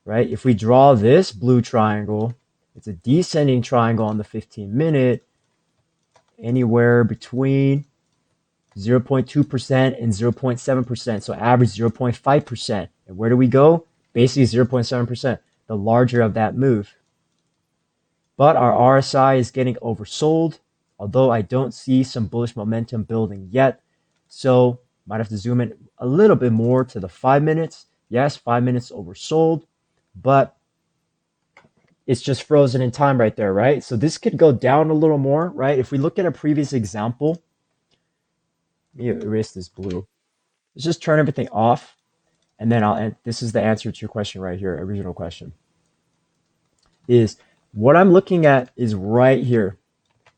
right? If we draw this blue triangle, it's a descending triangle on the 15-minute, anywhere between 0.2% and 0.7%. So average 0.5%. And where do we go? Basically 0.7%, the larger of that move. But our RSI is getting oversold, although I don't see some bullish momentum building yet. So might have to zoom in a little bit more to the 5 minutes. Yes, 5 minutes oversold, but it's just frozen in time right there, right? So this could go down a little more, right? If we look at a previous example, let me erase this blue. Let's just turn everything off. And then and this is the answer to your question right here, original question. Is what I'm looking at is right here.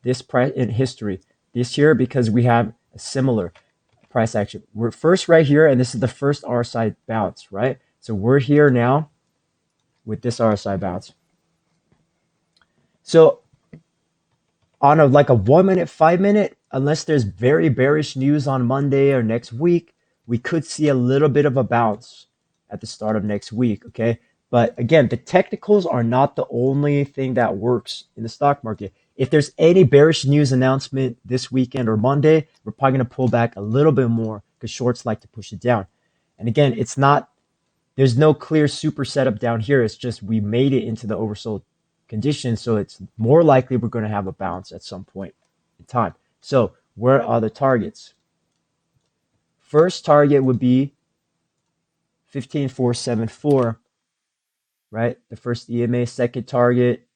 This price in history this year, because we have a similar price action. We're first right here, and this is the first RSI bounce, right? So we're here now with this RSI bounce. So on like a 1 minute, 5 minute, unless there's very bearish news on Monday or next week, we could see a little bit of a bounce at the start of next week, okay? But again, the technicals are not the only thing that works in the stock market. If there's any bearish news announcement this weekend or Monday, we're probably going to pull back a little bit more because shorts like to push it down. And again, it's not, there's no clear super setup down here. It's just we made it into the oversold condition. So it's more likely we're going to have a bounce at some point in time. So where are the targets? First target would be 15,474, right? The first EMA. Second target,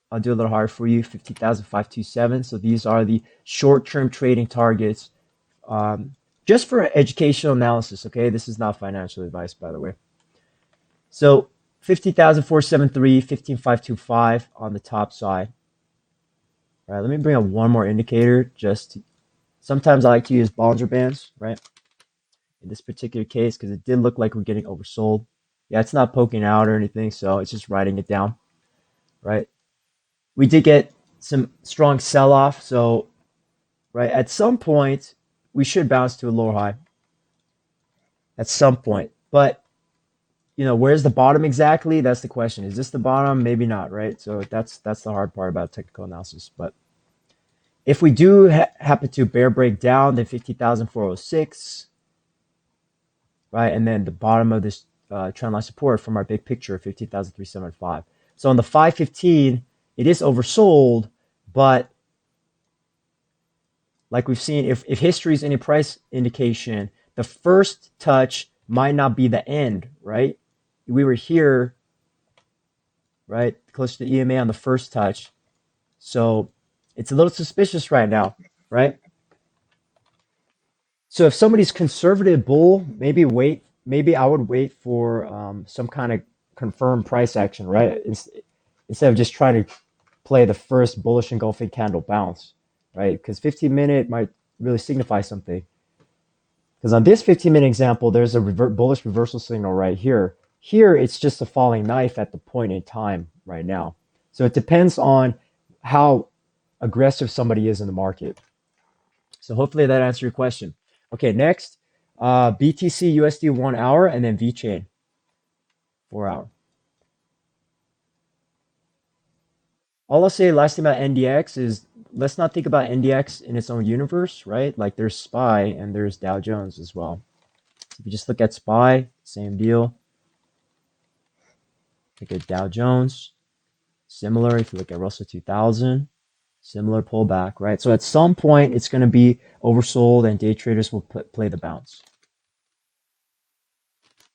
I'll do a little harder for you, 15,527. So these are the short-term trading targets, just for educational analysis, okay? This is not financial advice, by the way. So 15,473, 15,525 on the top side. All right, let me bring up one more indicator. Sometimes I like to use Bollinger Bands, right? In this particular case, because it did look like we're getting oversold. Yeah, it's not poking out or anything, so it's just writing it down, right? We did get some strong sell-off, so right at some point we should bounce to a lower high at some point. But where's the bottom exactly? That's the question. Is this the bottom? Maybe not, right? So that's the hard part about technical analysis. But if we do happen to bear break down, then 50,406, right, and then the bottom of this trend line support from our big picture, 50,375. So on the 515, it is oversold, but like we've seen, if history is any price indication, the first touch might not be the end, right? We were here, right, close to the EMA on the first touch. So it's a little suspicious right now, right? So if somebody's conservative bull, maybe I would wait for some kind of confirmed price action, right? Instead of just trying to play the first bullish engulfing candle bounce, right? Because 15-minute might really signify something. Because on this 15-minute example, there's a bullish reversal signal right here. Here, it's just a falling knife at the point in time right now. So it depends on how aggressive somebody is in the market. So hopefully that answers your question. Okay, next, BTC USD 1 hour and then VChain 4 hour. All I'll say last thing about NDX is let's not think about NDX in its own universe, right? Like there's SPY and there's Dow Jones as well. If you just look at SPY, same deal. Look at Dow Jones, similar. If you look at Russell 2000, similar pullback, right? So at some point, it's going to be oversold and day traders will play the bounce.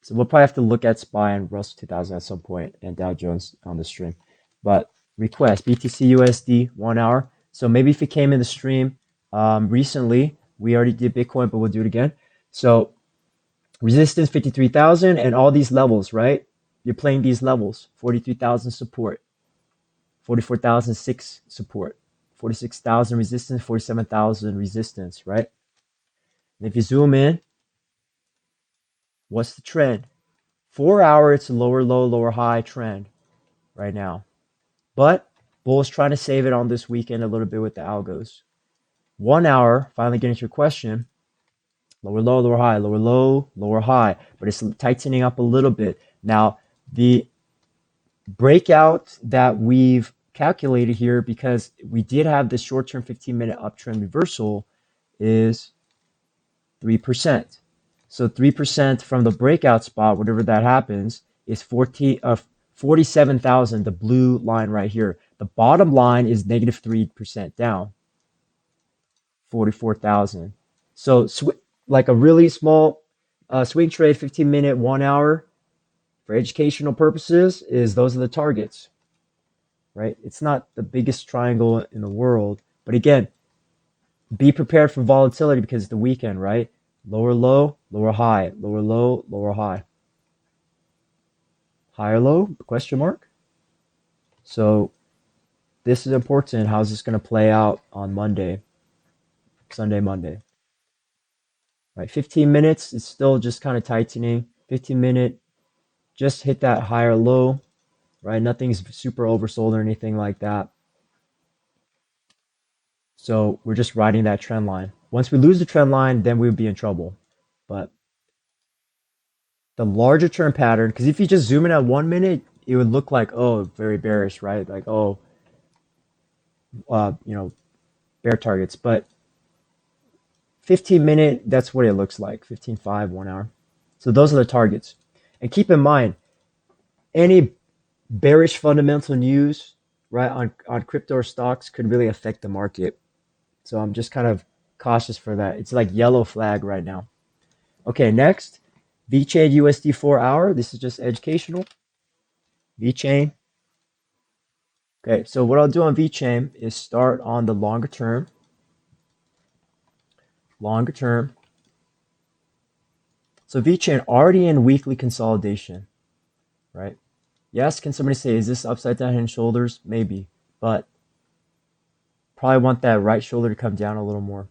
So we'll probably have to look at SPY and Russell 2000 at some point and Dow Jones on the stream. But request BTC USD 1 hour. So maybe if it came in the stream recently, we already did Bitcoin, but we'll do it again. So resistance 53,000 and all these levels, right? You're playing these levels 43,000 support, 44,006 support, 46,000 resistance, 47,000 resistance, right? And if you zoom in, what's the trend? 4 hour, it's a lower low, lower high trend right now. But Bull's trying to save it on this weekend a little bit with the algos. 1 hour, finally getting to your question, lower low, lower high, lower low, lower high, but it's tightening up a little bit. Now, the breakout that we've calculated here, because we did have this short-term 15-minute uptrend reversal, is 3%. So 3% from the breakout spot, whatever that happens, is 47,000, the blue line right here. The bottom line is negative 3% down, 44,000. So like a really small swing trade, 15-minute, 1 hour, for educational purposes, is those are the targets, right? It's not the biggest triangle in the world, but again, be prepared for volatility because it's the weekend, right? Lower low, lower high, lower low, lower high, higher low, question mark. So this is important. How's this going to play out on Monday, Sunday, Monday, right? 15 minutes, it's still just kind of tightening. 15-minute, just hit that higher low, right? Nothing's super oversold or anything like that. So we're just riding that trend line. Once we lose the trend line, then we would be in trouble. But the larger term pattern, because if you just zoom in at 1 minute, it would look like, oh, very bearish, right? Like, oh, bear targets. But 15-minute, that's what it looks like. 15.5, 1 hour. So those are the targets. And keep in mind, any bearish fundamental news, right, on crypto or stocks could really affect the market. So I'm just kind of cautious for that. It's like yellow flag right now. Okay, next, VeChain USD 4 hour. This is just educational. VeChain. Okay, so what I'll do on VeChain is start on the longer term. Longer term. So VeChain already in weekly consolidation, right? Yes, can somebody say, is this upside down head and shoulders? Maybe, but probably want that right shoulder to come down a little more.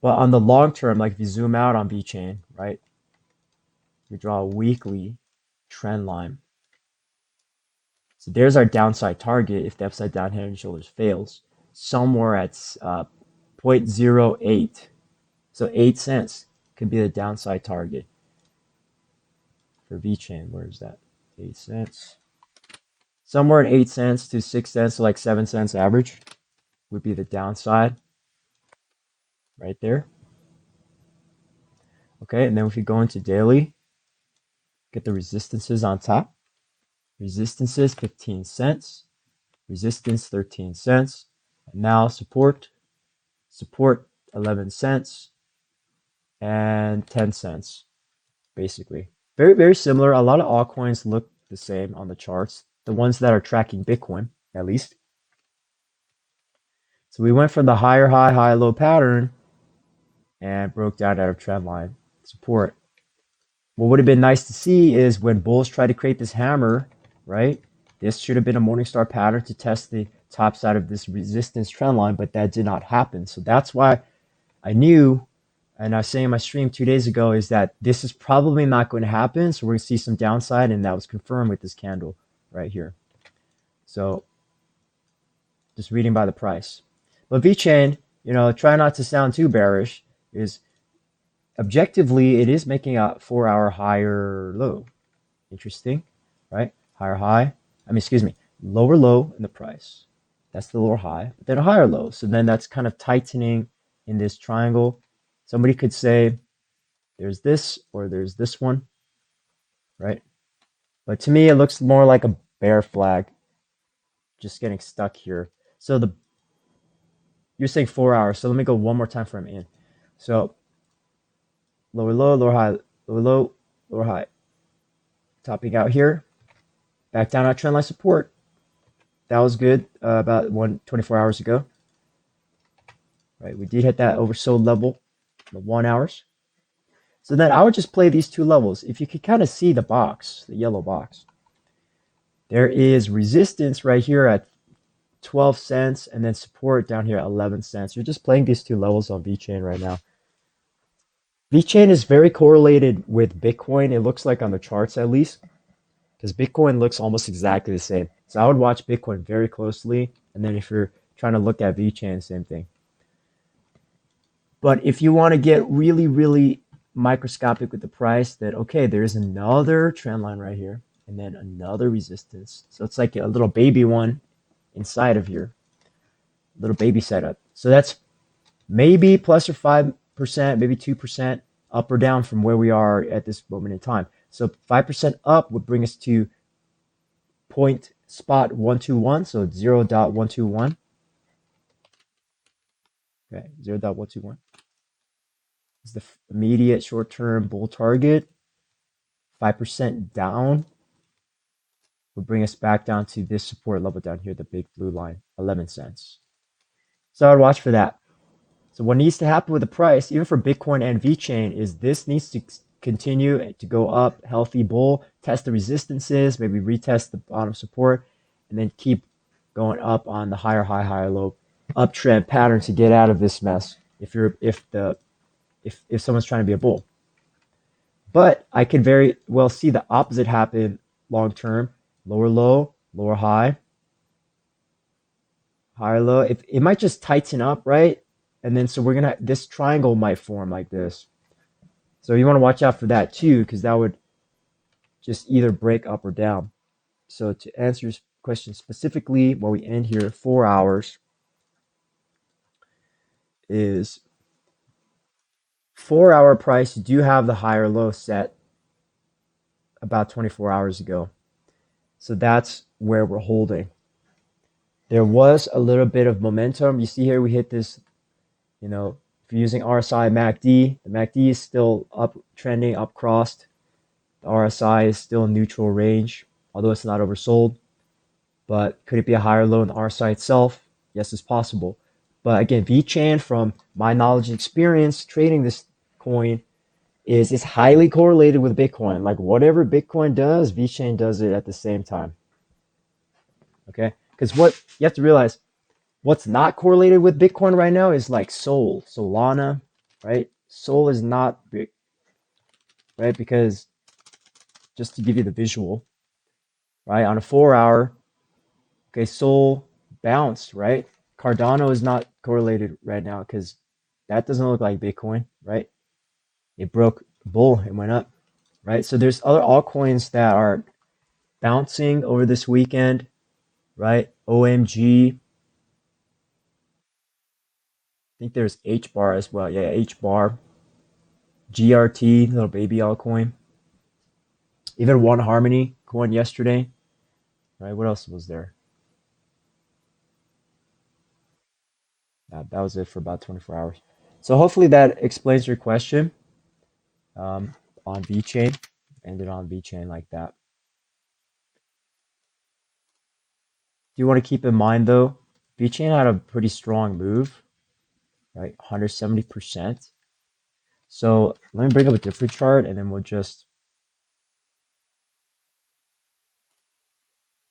But on the long term, like if you zoom out on VeChain, right? We draw a weekly trend line. So there's our downside target if the upside down head and shoulders fails, somewhere at 0.08. So 8 cents could be the downside target for VeChain. Where is that? 8 cents. Somewhere at 8 cents to 6 cents, so like 7 cents average would be the downside right there. Okay, and then if we go into daily, get the resistances on top. Resistances 15 cents, resistance 13 cents. And now support 11 cents and 10 cents basically. Very, very similar. A lot of altcoins look the same on the charts, the ones that are tracking Bitcoin at least. So we went from the higher high, high low pattern and broke down out of trend line support. What would have been nice to see is when bulls try to create this hammer, right? This should have been a Morningstar pattern to test the top side of this resistance trend line, but that did not happen. So that's why I knew, and I was saying in my stream 2 days ago, is that this is probably not going to happen. So we're going to see some downside, and that was confirmed with this candle right here. So just reading by the price. But VeChain, try not to sound too bearish, is objectively, it is making a 4 hour higher low. Interesting, right? Higher high. Lower low in the price. That's the lower high, but then a higher low. So then that's kind of tightening in this triangle. Somebody could say there's this or there's this one, right? But to me, it looks more like a bear flag just getting stuck here. So you're saying 4 hours. So let me go one more time for him in. So lower low, lower high, lower low, lower high. Topping out here, back down at trendline support. That was good about 24 hours ago. Right, we did hit that oversold level, the 1 hours. So then I would just play these two levels. If you could kind of see the box, the yellow box, there is resistance right here at 12 cents and then support down here at 11 cents. You're just playing these two levels on VeChain right now. VeChain is very correlated with Bitcoin. It looks like on the charts at least, because Bitcoin looks almost exactly the same. So I would watch Bitcoin very closely. And then if you're trying to look at VeChain, same thing. But if you want to get really, really microscopic with the price, that okay, there's another trend line right here, and then another resistance. So it's like a little baby one inside of here, little baby setup. So that's maybe plus or 5%, maybe 2% up or down from where we are at this moment in time. So 5% up would bring us to point spot 121, so 0.121. Okay, 0.121 is the immediate short-term bull target. 5% down would bring us back down to this support level down here, the big blue line, 11 cents. So I'd watch for that. So what needs to happen with the price, even for Bitcoin and VeChain, is this needs to continue to go up, healthy bull, test the resistances, maybe retest the bottom support, and then keep going up on the higher high, higher low uptrend pattern to get out of this mess. If someone's trying to be a bull. But I could very well see the opposite happen long term. Lower low, lower high, higher low. It might just tighten up, right? And then so we're gonna this triangle might form like this. So you want to watch out for that too, because that would just either break up or down. So to answer your question specifically, where we end here, 4 hours is 4 hour price. You do have the higher low set about 24 hours ago. So that's where we're holding. There was a little bit of momentum. You see here we hit this, if you're using RSI MACD, the MACD is still up trending, up crossed. The RSI is still in neutral range, although it's not oversold. But could it be a higher low in the RSI itself? Yes, it's possible. But again, VeChain, from my knowledge and experience trading this coin, is highly correlated with Bitcoin. Like whatever Bitcoin does, VeChain does it at the same time. Okay? Because what you have to realize, what's not correlated with Bitcoin right now is like Sol, Solana, right? Sol is not big, right? Because just to give you the visual, right? On a 4 hour, okay, Sol bounced, right? Cardano is not correlated right now because that doesn't look like Bitcoin, right? It broke bull and went up, right? So there's other altcoins that are bouncing over this weekend, right? OMG. I think there's H bar as well. Yeah, H bar. GRT, little baby altcoin. Even One Harmony coin yesterday, right? What else was there? That was it for about 24 hours. So hopefully that explains your question on VeChain. Ended on VeChain like that. Do you want to keep in mind though, VeChain had a pretty strong move, right? 170%. So let me bring up a different chart and then we'll just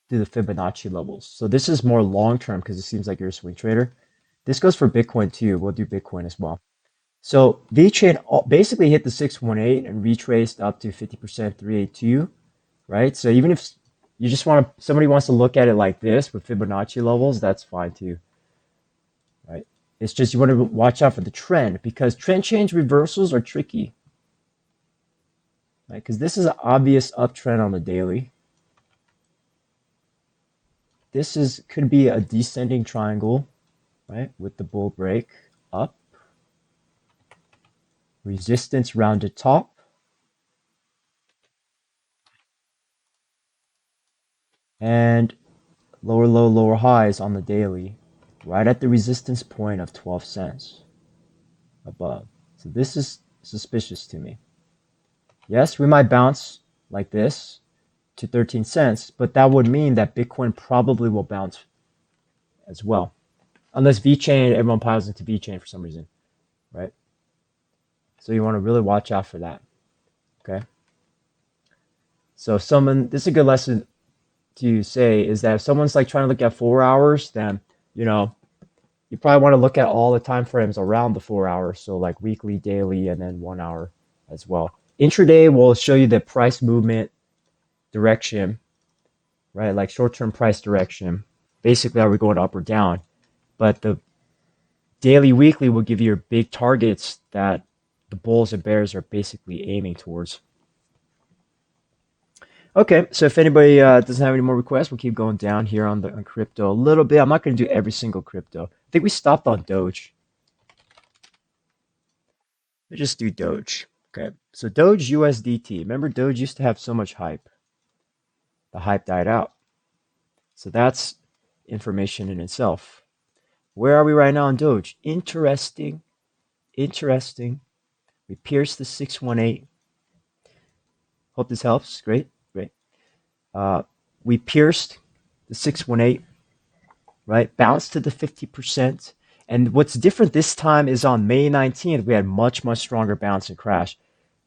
do the Fibonacci levels. So this is more long term because it seems like you're a swing trader. This goes for Bitcoin too. We'll do Bitcoin as well. So VeChain basically hit the 618 and retraced up to 50% 382, right? So even if you just somebody wants to look at it like this with Fibonacci levels, that's fine too, right? It's just you want to watch out for the trend because trend change reversals are tricky, right? Because this is an obvious uptrend on the daily. This could be a descending triangle, right? With the bull break up, resistance rounded top, and lower low, lower highs on the daily, right at the resistance point of 12 cents above. So this is suspicious to me. Yes, we might bounce like this, to 13 cents, but that would mean that Bitcoin probably will bounce as well. Unless VeChain, everyone piles into VeChain for some reason, right? So you want to really watch out for that, okay? So this is a good lesson to say is that if someone's like trying to look at 4 hours, then, you know, you probably want to look at all the time frames around the 4 hours. So like weekly, daily, and then 1 hour as well. Intraday will show you the price movement direction, right? Like short-term price direction. Basically, are we going up or down? But the daily, weekly will give you your big targets that the bulls and bears are basically aiming towards. Okay, so if anybody doesn't have any more requests, we'll keep going down here on crypto a little bit. I'm not going to do every single crypto. I think we stopped on Doge. Let's just do Doge. Okay, so Doge USDT. Remember, Doge used to have so much hype. The hype died out. So that's information in itself. Where are we right now on Doge? Interesting. Interesting. We pierced the 618. Hope this helps. Great. Great. We pierced the 618, right? Bounced to the 50%. And what's different this time is on May 19th, we had much, much stronger bounce and crash.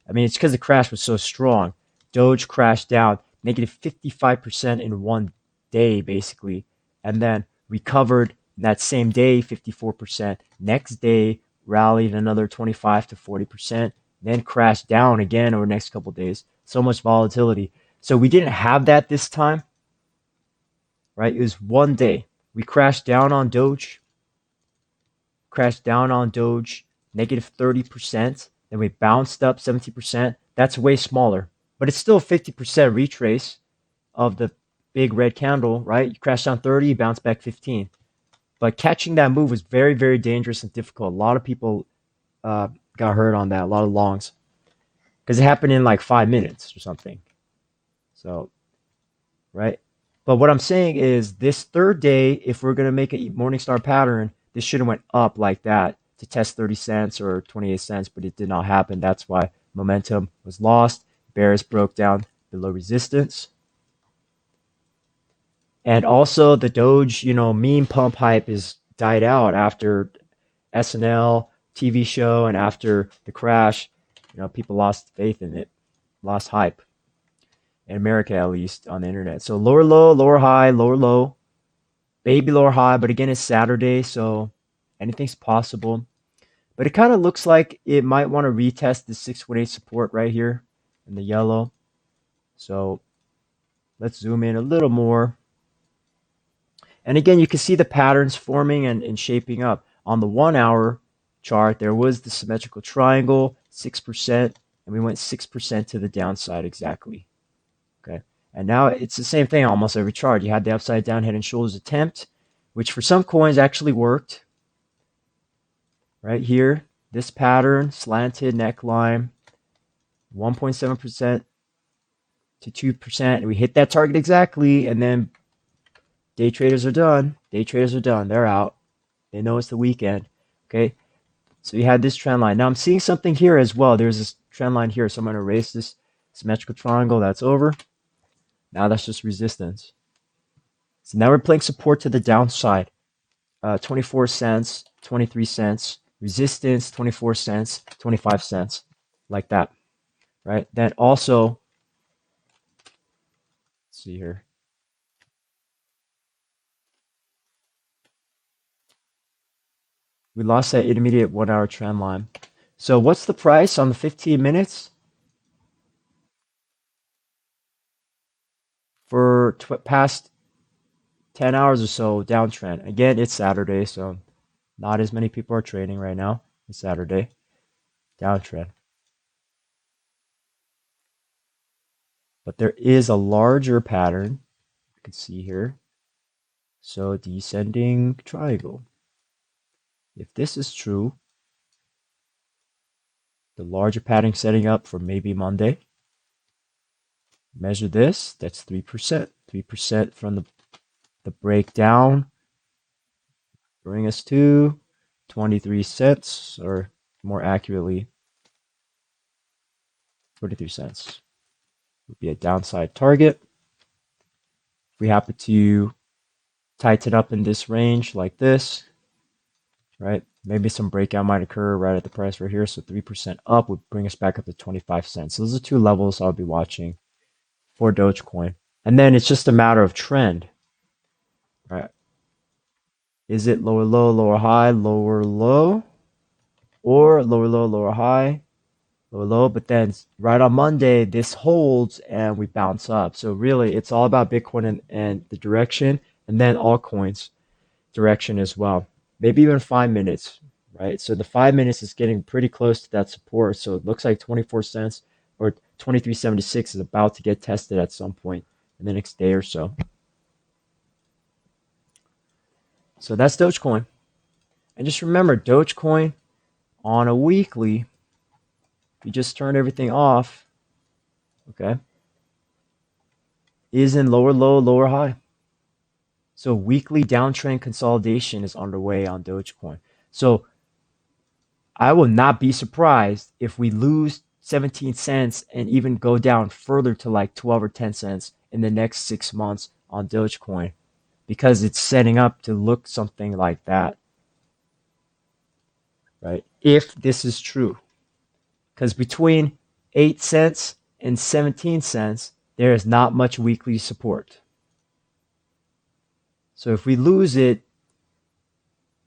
I mean, it's because the crash was so strong. Doge crashed down negative 55% in one day, basically, and then recovered that same day 54%. Next day, rallied another 25 to 40%, then crashed down again over the next couple of days. So much volatility. So we didn't have that this time, right? It was one day. We crashed down on Doge, negative 30%. Then we bounced up 70%. That's way smaller, but it's still a 50% retrace of the big red candle, right? You crash down 30, you bounce back 15. But catching that move was very, very dangerous and difficult. A lot of people got hurt on that, a lot of longs, because it happened in like 5 minutes or something. So, right? But what I'm saying is this third day, if we're going to make a Morningstar pattern, this should have went up like that to test 30 cents or 28 cents, but it did not happen. That's why momentum was lost. Bears broke down below resistance. And also the Doge, meme pump hype is died out after SNL TV show and after the crash. People lost faith in it, lost hype. In America, at least, on the internet. So lower low, lower high, lower low, baby lower high. But again, it's Saturday, so anything's possible. But it kind of looks like it might want to retest the 618 support right here in the yellow. So let's zoom in a little more. And again, you can see the patterns forming and shaping up. On the 1 hour chart, there was the symmetrical triangle, 6%, and we went 6% to the downside exactly. Okay, and now it's the same thing almost every chart. You had the upside down head and shoulders attempt, which for some coins actually worked. Right here, this pattern, slanted neckline, 1.7% to 2%, and we hit that target exactly, and then day traders are done. Day traders are done. They're out. They know it's the weekend. Okay, so you had this trend line. Now I'm seeing something here as well. There's this trend line here, so I'm going to erase this symmetrical triangle. That's over. Now that's just resistance. So now we're playing support to the downside. 24 cents, 23 cents, resistance, 24 cents, 25 cents, like that, right? Then also, let's see here. We lost that intermediate 1 hour trend line. So what's the price on the 15 minutes? For past 10 hours or so, downtrend. Again, it's Saturday, so not as many people are trading right now. It's Saturday. Downtrend. But there is a larger pattern you can see here. So descending triangle. If this is true, the larger pattern setting up for maybe Monday. Measure this, that's 3%. 3% from the breakdown. Bring us to 23 cents, or more accurately, 23 cents would be a downside target. we happen to tighten up in this range like this, right? Maybe some breakout might occur right at the price right here. So 3% up would bring us back up to 25 cents. So those are two levels I'll be watching for Dogecoin. And then it's just a matter of trend, right? Is it lower low, lower high, lower low, or lower low, lower high, lower low? But then right on Monday, this holds and we bounce up. So really, it's all about Bitcoin and the direction, and then altcoins direction as well. Maybe even 5 minutes, right? So the 5 minutes is getting pretty close to that support. So it looks like 24 cents or 23.76 is about to get tested at some point in the next day or so. So that's Dogecoin. And just remember, Dogecoin on a weekly, if you just turn everything off, okay, is in lower low, lower high. So weekly downtrend consolidation is underway on Dogecoin. So I will not be surprised if we lose 17 cents and even go down further to like 12 or 10 cents in the next 6 months on Dogecoin because it's setting up to look something like that, right? If this is true. Because between 8 cents and 17 cents, there is not much weekly support. So if we lose it,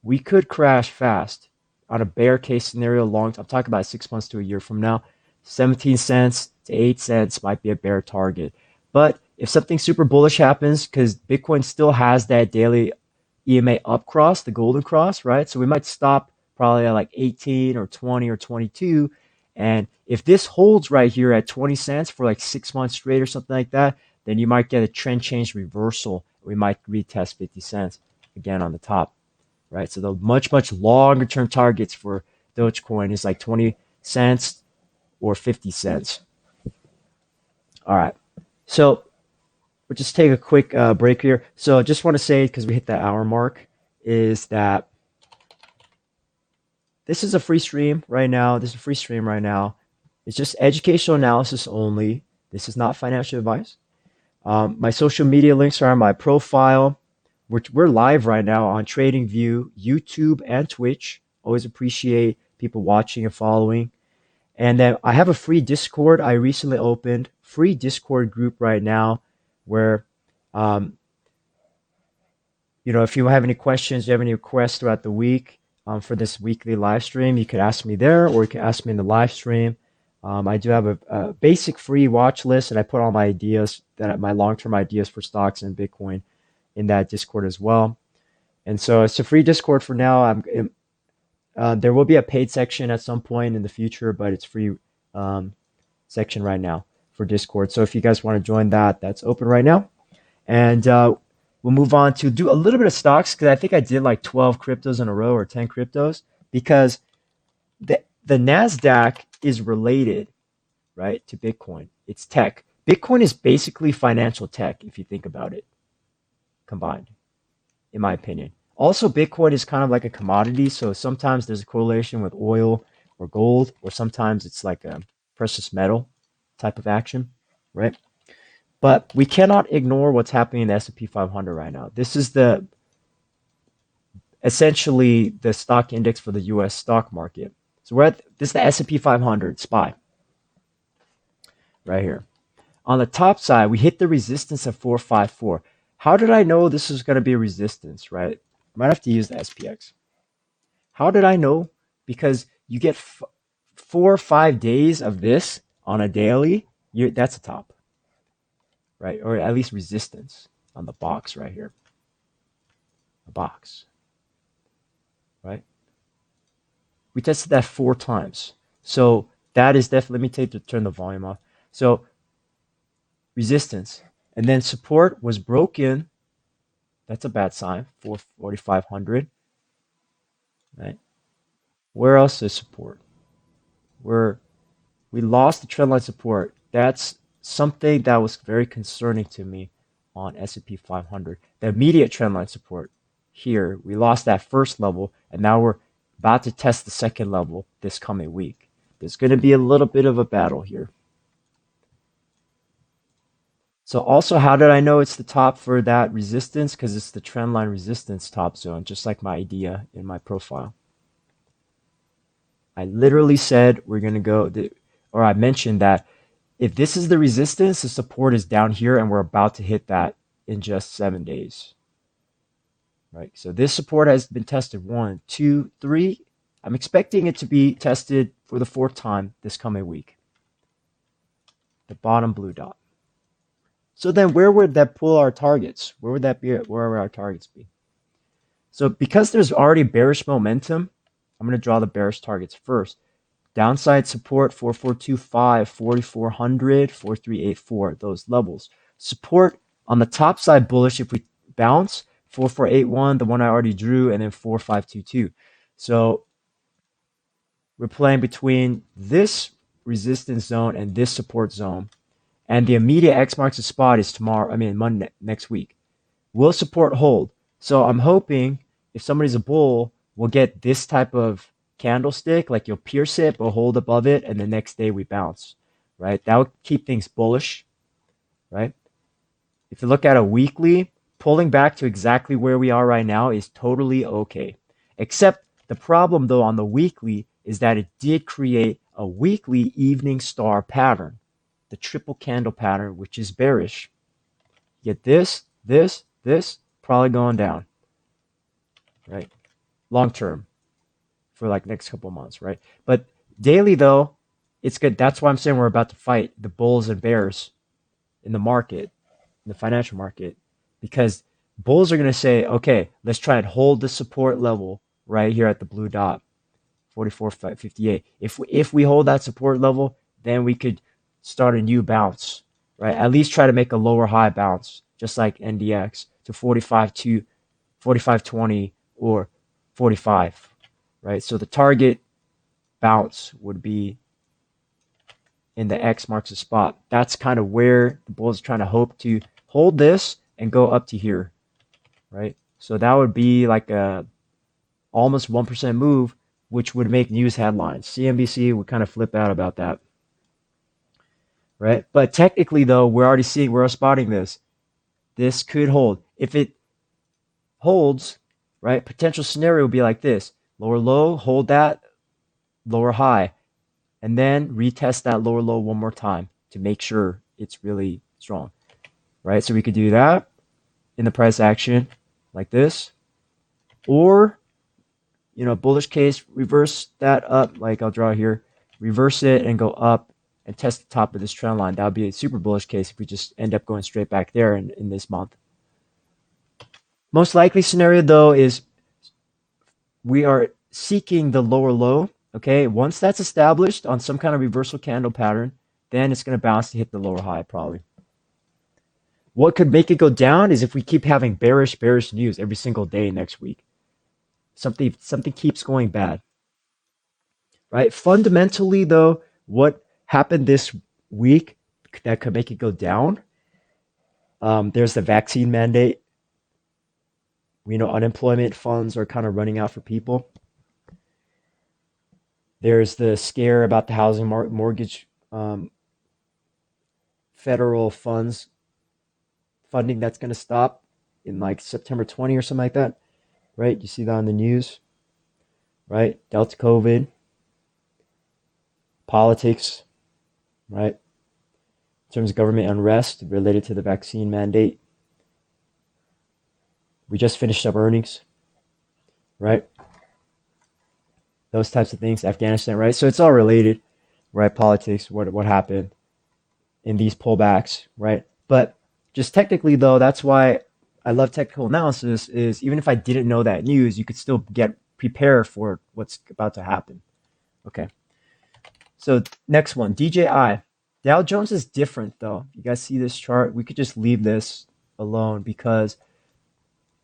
we could crash fast on a bear case scenario. I'm talking about 6 months to a year from now. 17 cents to 8 cents might be a bear target. But if something super bullish happens, because Bitcoin still has that daily EMA up cross, the golden cross, right? So we might stop probably at like 18 or 20 or 22. And if this holds right here at 20 cents for like 6 months straight or something like that, then you might get a trend change reversal. We might retest 50 cents again on the top, right? So the much, much longer term targets for Dogecoin is like 20 cents or 50 cents. All right. So we'll just take a quick break here. So I just want to say, because we hit that hour mark, is that this is a free stream right now. This is a free stream right now. It's just educational analysis only. This is not financial advice. My social media links are on my profile. We're live right now on TradingView, YouTube, and Twitch. Always appreciate people watching and following. And then I have a free Discord I recently opened, free Discord group right now where, um, if you have any questions, you have any requests throughout the week for this weekly live stream, you could ask me there or you can ask me in the live stream. I do have a basic free watch list and I put all my ideas, my long-term ideas for stocks and Bitcoin in that Discord as well. And so it's a free Discord for now. There will be a paid section at some point in the future, but it's free section right now for Discord. So if you guys want to join that, that's open right now. And we'll move on to do a little bit of stocks because I think I did like 12 cryptos in a row or 10 cryptos because the NASDAQ is related, right, to Bitcoin. It's tech. Bitcoin is basically financial tech if you think about it combined, in my opinion. Also, Bitcoin is kind of like a commodity. So sometimes there's a correlation with oil or gold, or sometimes it's like a precious metal type of action, right? But we cannot ignore what's happening in the S&P 500 right now. This is essentially the stock index for the U.S. stock market. So this is the S&P 500 SPY right here. On the top side, we hit the resistance of 454. How did I know this was going to be a resistance, right? I might have to use the SPX. How did I know? Because you get 4 or 5 days of this on a daily, that's a top, right? Or at least resistance on the box right here. A box, right? We tested that 4 times. So that is definitely, let me turn the volume off. So resistance. And then support was broken. That's a bad sign, 4,500, right? Where else is support? We lost the trendline support. That's something that was very concerning to me on S&P 500. The immediate trendline support here, we lost that first level, and now we're about to test the second level this coming week. There's going to be a little bit of a battle here. So also, how did I know it's the top for that resistance? Because it's the trend line resistance top zone, just like my idea in my profile. I literally said we're going to go, or I mentioned that if this is the resistance, the support is down here and we're about to hit that in just 7 days, right? So this support has been tested 1, 2, 3. I'm expecting it to be tested for the fourth time this coming week. The bottom blue dot. So then where would that pull our targets? Where would that be? Where would our targets be? So because there's already bearish momentum, I'm going to draw the bearish targets first. Downside support 4425, 4400, 4384, those levels. Support on the top side bullish if we bounce 4481, the one I already drew, and then 4522. So we're playing between this resistance zone and this support zone. And the immediate X marks the spot is tomorrow, Monday, next week. Will support hold? So I'm hoping if somebody's a bull, we'll get this type of candlestick, like you'll pierce it, but hold above it, and the next day we bounce, right? That would keep things bullish, right? If you look at a weekly, pulling back to exactly where we are right now is totally okay. Except the problem though on the weekly is that it did create a weekly evening star pattern, the triple candle pattern, which is bearish. Get this, probably going down, right? Long term for like next couple months, right? But daily though, it's good. That's why I'm saying we're about to fight the bulls and bears in the market, in the financial market, because bulls are going to say, okay, let's try and hold the support level right here at the blue dot, 44.58. If we hold that support level, then we could start a new bounce, right? At least try to make a lower high bounce, just like NDX to 45.20 or 45, right? So the target bounce would be in the X marks the spot. That's kind of where the bulls are trying to hope to hold this and go up to here, right? So that would be like a almost 1% move, which would make news headlines. CNBC would kind of flip out about that, right? But technically, though, we're spotting this. This could hold. If it holds, right, potential scenario would be like this: lower low, hold that, lower high, and then retest that lower low one more time to make sure it's really strong, right? So we could do that in the price action like this, or bullish case, reverse that up, like I'll draw here, reverse it and go up and test the top of this trend line. That would be a super bullish case if we just end up going straight back there in this month. Most likely scenario though is we are seeking the lower low. Okay, once that's established on some kind of reversal candle pattern, then it's going to bounce to hit the lower high probably. What could make it go down is if we keep having bearish news every single day next week. Something keeps going bad, right? Fundamentally though, what happened this week that could make it go down? There's the vaccine mandate. We know unemployment funds are kind of running out for people. There's the scare about the housing mortgage federal funds funding that's going to stop in like September 20 or something like that, right? You see that on the news, right? Delta COVID, politics, right? In terms of government unrest related to the vaccine mandate. We just finished up earnings, right? Those types of things, Afghanistan, right? So it's all related, right? Politics, what happened in these pullbacks, right? But just technically though, that's why I love technical analysis is even if I didn't know that news, you could still get prepared for what's about to happen. Okay. So next one, DJI. Dow Jones is different though. You guys see this chart? We could just leave this alone because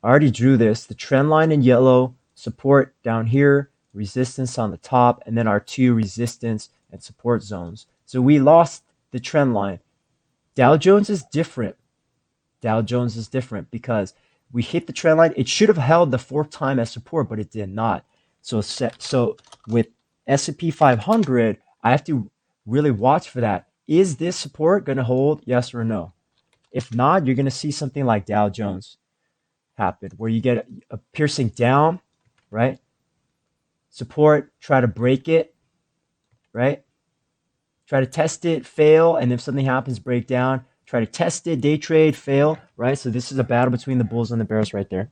I already drew this. The trend line in yellow, support down here, resistance on the top, and then our two resistance and support zones. So we lost the trend line. Dow Jones is different. Dow Jones is different because we hit the trend line. It should have held the fourth time as support, but it did not. So with S&P 500, I have to really watch for that. Is this support going to hold? Yes or no? If not, you're going to see something like Dow Jones happen, where you get a piercing down, right? Support, try to break it, right? Try to test it, fail, and if something happens, break down. Try to test it, day trade, fail, right? So this is a battle between the bulls and the bears right there.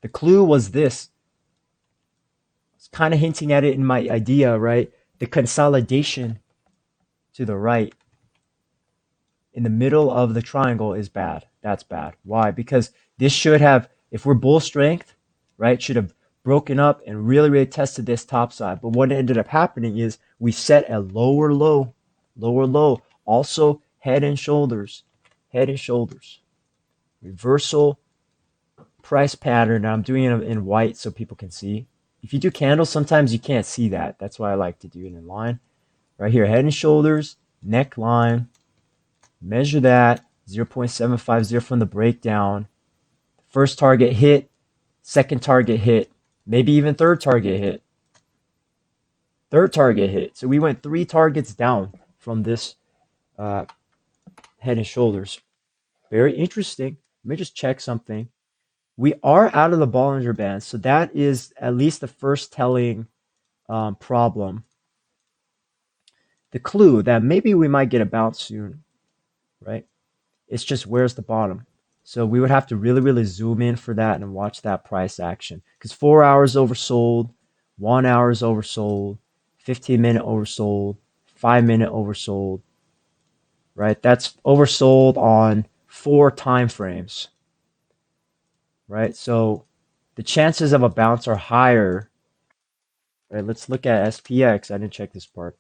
The clue was this. It's kind of hinting at it in my idea, right? The consolidation to the right in the middle of the triangle is bad. That's bad. Why? Because this should have, if we're bull strength, right, should have broken up and really, really tested this top side. But what ended up happening is we set a lower low, also head and shoulders, reversal price pattern. Now I'm doing it in white so people can see. If you do candles, sometimes you can't see that. That's why I like to do it in line. Right here, head and shoulders, neckline, measure that 0.750 from the breakdown. First target hit, second target hit, maybe even third target hit. Third target hit. So we went 3 targets down from this uh, head and shoulders. Very interesting. Let me just check something. We are out of the Bollinger Band, so that is at least the first telling problem. The clue that maybe we might get a bounce soon, right? It's just where's the bottom. So we would have to really, really zoom in for that and watch that price action. Because 4 hours oversold, 1 hour is oversold, 15-minute oversold, 5 minute oversold, right? That's oversold on 4 time frames, right? So the chances of a bounce are higher. Right, let's look at SPX. I didn't check this part.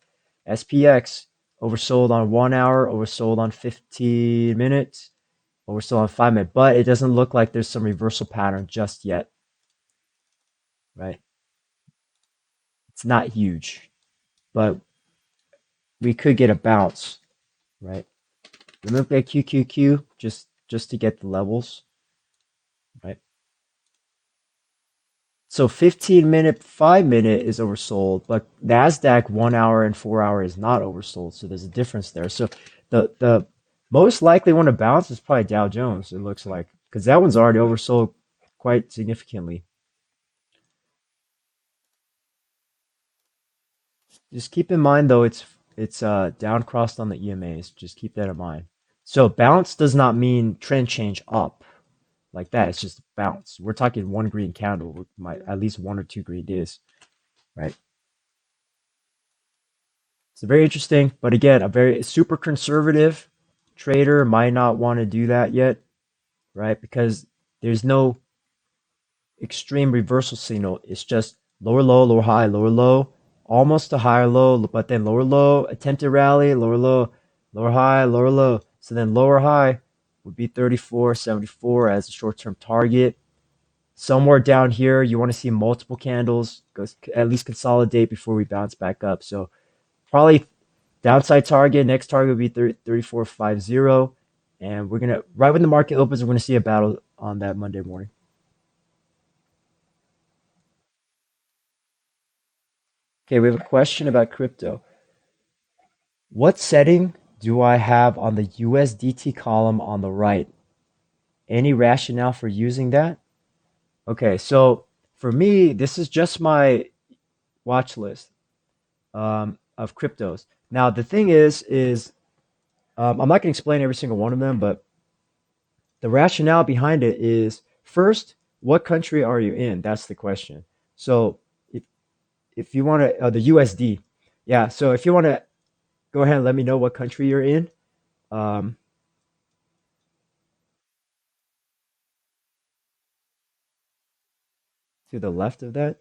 SPX oversold on 1 hour, oversold on 15 minutes, oversold on 5 minutes, but it doesn't look like there's some reversal pattern just yet, right? It's not huge, but we could get a bounce, right? Let me look at QQQ just to get the levels, right? So 15-minute, 5 minute is oversold, but Nasdaq 1 hour and 4 hour is not oversold. So there's a difference there. So the most likely one to bounce is probably Dow Jones. It looks like because that one's already oversold quite significantly. Just keep in mind though, it's down crossed on the EMAs. Just keep that in mind. So bounce does not mean trend change up like that. It's just bounce. We're talking one green candle, might at least 1 or 2 green days, right? It's very interesting, but again, a very super conservative trader might not want to do that yet, right? Because there's no extreme reversal signal. It's just lower low, almost a higher low, but then lower low, attempted rally, lower high, lower low. So then lower high would be 34.74 as a short-term target. Somewhere down here, you want to see multiple candles, go at least consolidate before we bounce back up. So probably downside target, next target would be 34.50. And we're going to, right when the market opens, we're going to see a battle on that Monday morning. Okay, we have a question about crypto. What setting do I have on the USDT column on the right? Any rationale for using that? Okay, so for me, this is just my watch list of cryptos. Now, the thing is I'm not going to explain every single one of them, but the rationale behind it is first, what country are you in? That's the question. So if if you want to the USD, yeah. So if you want to go ahead and let me know what country you're in. Um, to the left of that,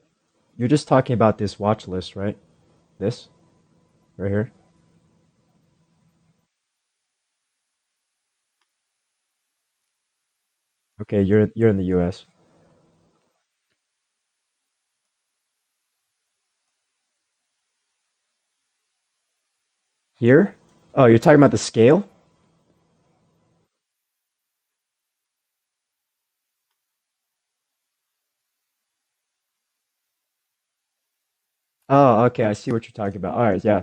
you're just talking about this watch list, right? This right here. Okay, you're in the U.S. Here. Oh, you're talking about the scale. Oh, okay. I see what you're talking about. All right, yeah,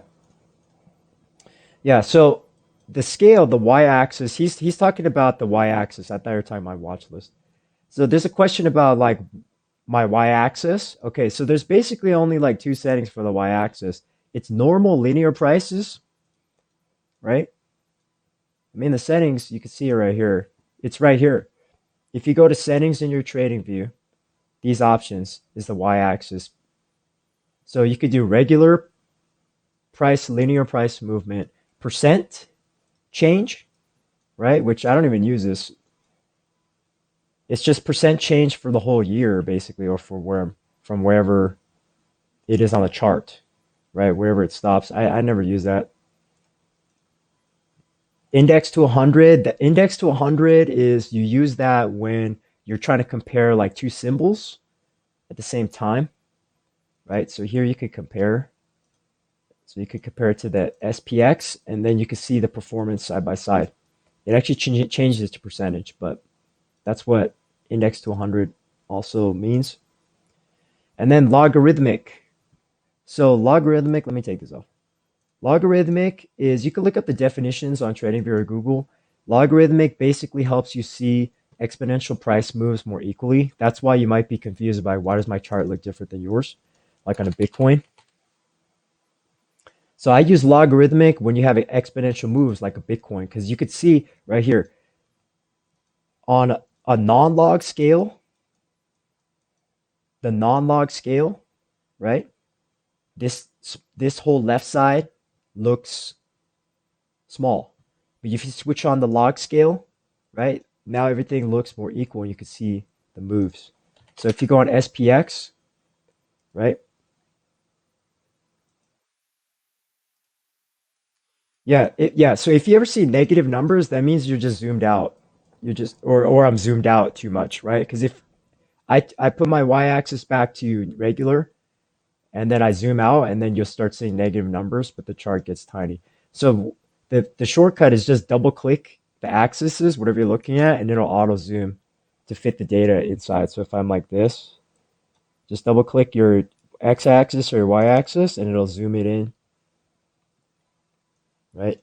yeah. So the scale, the y-axis, he's talking about the y-axis. I thought you were talking about my watch list. So there's a question about like my y-axis. Okay, so there's basically only like two settings for the y-axis. It's normal linear prices, right? I mean the settings, you can see it right here. It's right here. If you go to settings in your trading view, these options is the y-axis. So you could do regular price, linear price movement, percent change, right? Which I don't even use this. It's just percent change for the whole year, basically, or for where from wherever it is on the chart, right? Wherever it stops. I never use that. Index to 100. The index to 100 is you use that when you're trying to compare like two symbols at the same time, right? So here you could compare. So you could compare it to the SPX, and then you can see the performance side by side. It actually changes it to percentage, but that's what index to 100 also means. And then logarithmic. So logarithmic, let me take this off. Logarithmic is, you can look up the definitions on TradingView or Google. Logarithmic basically helps you see exponential price moves more equally. That's why you might be confused by why does my chart look different than yours, like on a Bitcoin. So I use logarithmic when you have exponential moves like a Bitcoin, because you could see right here on a non-log scale, the non-log scale, right? This this whole left side looks small. But if you switch on the log scale, right, now everything looks more equal and you can see the moves. So if you go on SPX, right? Yeah. So if you ever see negative numbers, that means you're just zoomed out. You're just or I'm zoomed out too much, right? Because if I put my y-axis back to regular and then I zoom out and then you'll start seeing negative numbers, but the chart gets tiny. So the shortcut is just double click the axes, whatever you're looking at, and it'll auto zoom to fit the data inside. So if I'm like this, just double click your x-axis or your y-axis and it'll zoom it in, right?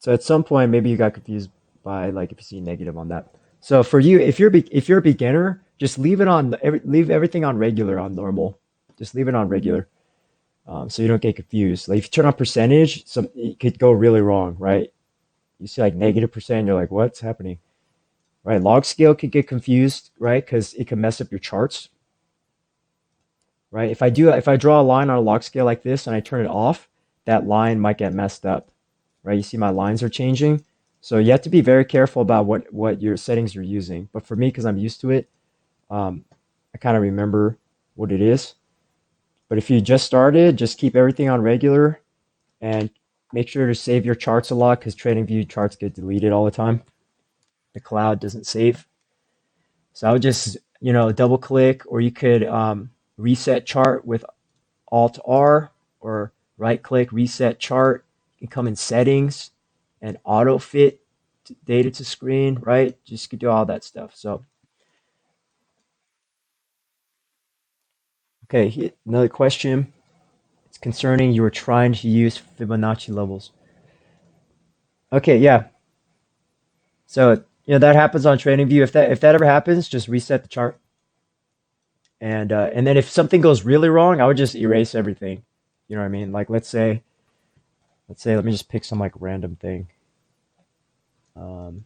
So at some point, maybe you got confused by like if you see negative on that. So for you, if you're a beginner, just leave it on leave everything on regular on normal. Just leave it on regular, so you don't get confused. Like if you turn on percentage, some it could go really wrong, right? You see like negative percent, you're like, what's happening, right? Log scale could get confused, right? Because it can mess up your charts, right? If I draw a line on a log scale like this and I turn it off, that line might get messed up, right? You see my lines are changing. So you have to be very careful about what your settings you're using. But for me, because I'm used to it, um, I kind of remember what it is. But if you just started, just keep everything on regular and make sure to save your charts a lot because TradingView charts get deleted all the time. The cloud doesn't save. So I would just, double click, or you could reset chart with Alt R, or right click, reset chart. You can come in settings and auto fit data to screen, right? Just could do all that stuff. So, okay, another question. It's concerning you were trying to use Fibonacci levels. Okay, yeah. So, that happens on TradingView. If that ever happens, just reset the chart. And then if something goes really wrong, I would just erase everything. You know what I mean? Like let's say let me just pick some like random thing. Um,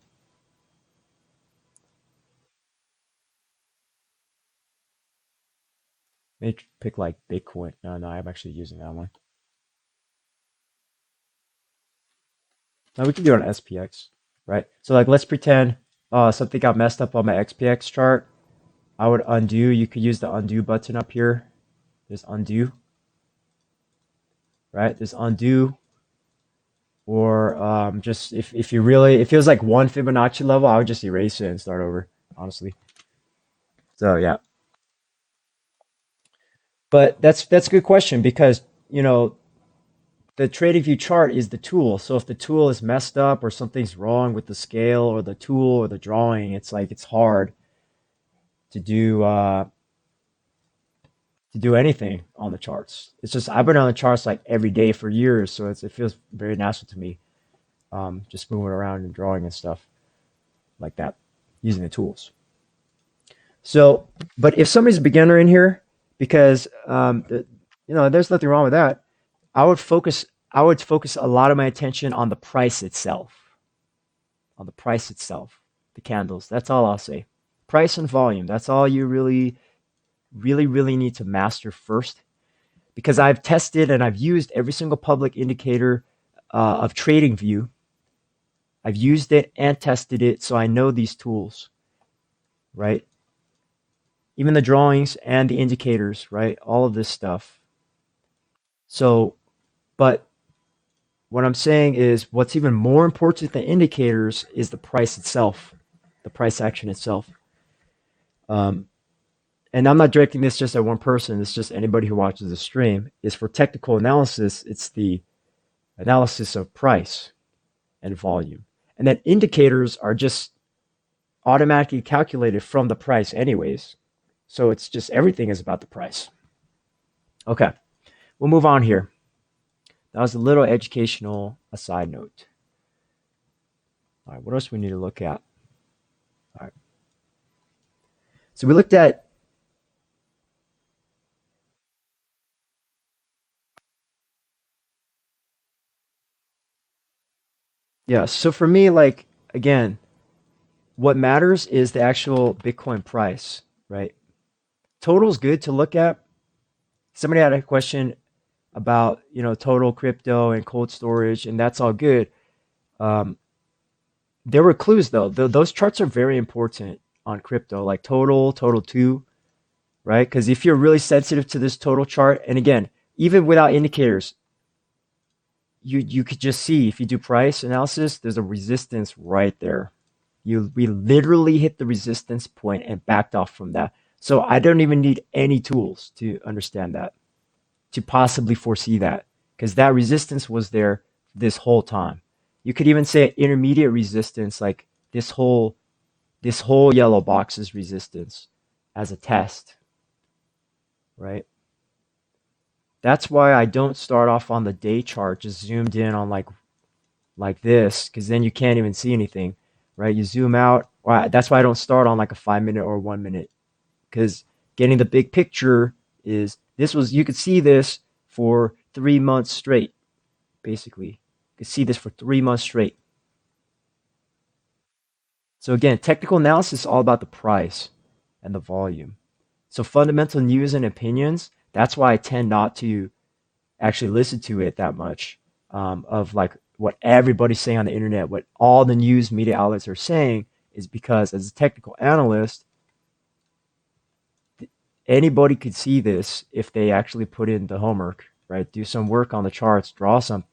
Maybe pick like Bitcoin. No, I'm actually using that one. Now we can do it on SPX, right? So like let's pretend something got messed up on my XPX chart. I would undo. You could use the undo button up here. There's undo, right? There's undo, or just if you really, if it was like one Fibonacci level, I would just erase it and start over, honestly. So yeah, but that's a good question because the TradingView chart is the tool. So if the tool is messed up or something's wrong with the scale or the tool or the drawing, it's like it's hard to do to do anything on the charts. It's just I've been on the charts like every day for years, so it feels very natural to me. Just moving around and drawing and stuff like that, using the tools. So, but if somebody's a beginner in here, because there's nothing wrong with that. I would focus. I would focus a lot of my attention on the price itself. On the price itself, the candles. That's all I'll say. Price and volume. That's all you really need to master first. Because I've tested and I've used every single public indicator of TradingView. I've used it and tested it, so I know these tools, right? Even the drawings and the indicators, right? All of this stuff. So, but what I'm saying is what's even more important than indicators is the price itself, the price action itself. Um, and I'm not directing this just at one person, it's just anybody who watches the stream, is for technical analysis, it's the analysis of price and volume. And then indicators are just automatically calculated from the price anyways. So it's just everything is about the price. Okay, we'll move on here. That was a little educational aside note. All right, what else we need to look at? All right. So we looked at yeah, so for me, like again, what matters is the actual Bitcoin price, right? Total's good to look at. Somebody had a question about, total crypto and cold storage, and that's all good. Um, there were clues though. Those charts are very important on crypto, like total two, right? Because if you're really sensitive to this total chart, and again, even without indicators, you could just see if you do price analysis, there's a resistance right there. We literally hit the resistance point and backed off from that. So I don't even need any tools to understand that, to possibly foresee that, because that resistance was there this whole time. You could even say intermediate resistance, like this whole yellow box is resistance as a test, right? That's why I don't start off on the day chart just zoomed in on like this, because then you can't even see anything, right? You zoom out. That's why I don't start on like a 5 minute or 1 minute, because getting the big picture is you could see this for 3 months straight, basically. You could see this for 3 months straight. So again, technical analysis is all about the price and the volume. So fundamental news and opinions, that's why I tend not to actually listen to it that much, of like what everybody's saying on the internet, what all the news media outlets are saying, is because as a technical analyst, anybody could see this if they actually put in the homework, right? Do some work on the charts, draw some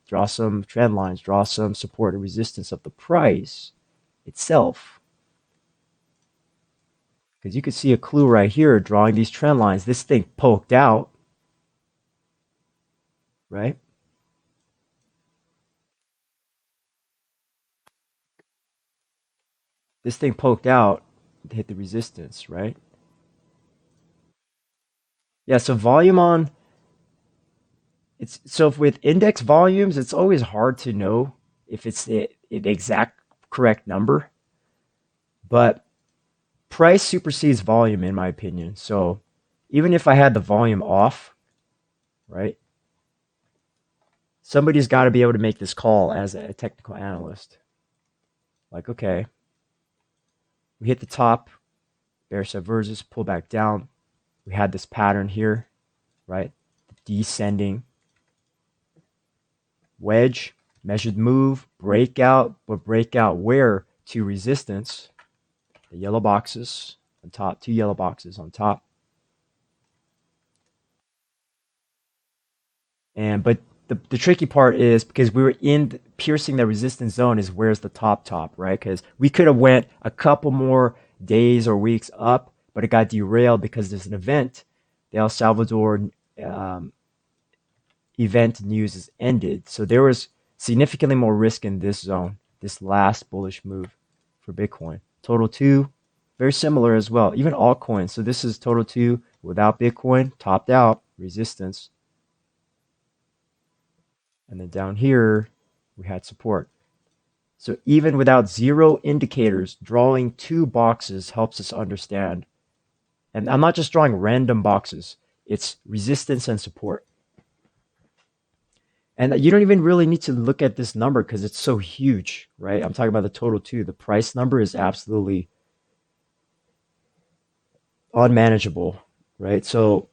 trend lines, draw some support and resistance of the price itself. Because you could see a clue right here drawing these trend lines. This thing poked out, right? This thing poked out to hit the resistance, right? Yeah, so volume on it's so with index volumes, it's always hard to know if it's the exact correct number, but price supersedes volume in my opinion. So even if I had the volume off, right? Somebody's got to be able to make this call as a technical analyst. Like, okay, we hit the top, bearish divergence, pull back down. We had this pattern here, right? Descending wedge, measured move, breakout, but breakout where? To resistance, the yellow boxes on top, two yellow boxes on top. But the tricky part is because we were piercing the resistance zone is where's the top, right? Because we could have went a couple more days or weeks up, but it got derailed because there's an event. The El Salvador event news is ended. So there was significantly more risk in this zone, this last bullish move for Bitcoin. Total two, very similar as well. Even altcoins. So this is total two without Bitcoin, topped out, resistance. And then down here, we had support. So even without zero indicators, drawing two boxes helps us understand. And I'm not just drawing random boxes, it's resistance and support. And you don't even really need to look at this number because it's so huge, right? I'm talking about the total two. The price number is absolutely unmanageable, right? So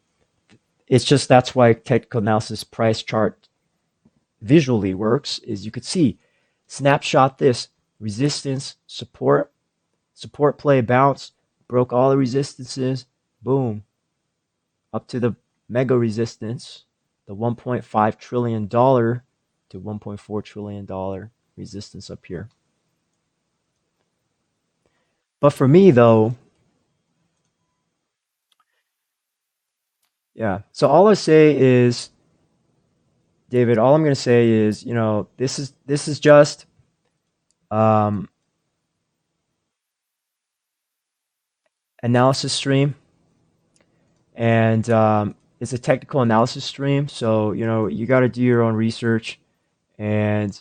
it's just that's why technical analysis price chart visually works is you could see snapshot this resistance, support play bounce, broke all the resistances, boom, up to the mega resistance, the $1.5 trillion to $1.4 trillion resistance up here. But for me though, yeah. So all I say is, David, all I'm going to say is, this is just um, analysis stream, and it's a technical analysis stream. So you got to do your own research. And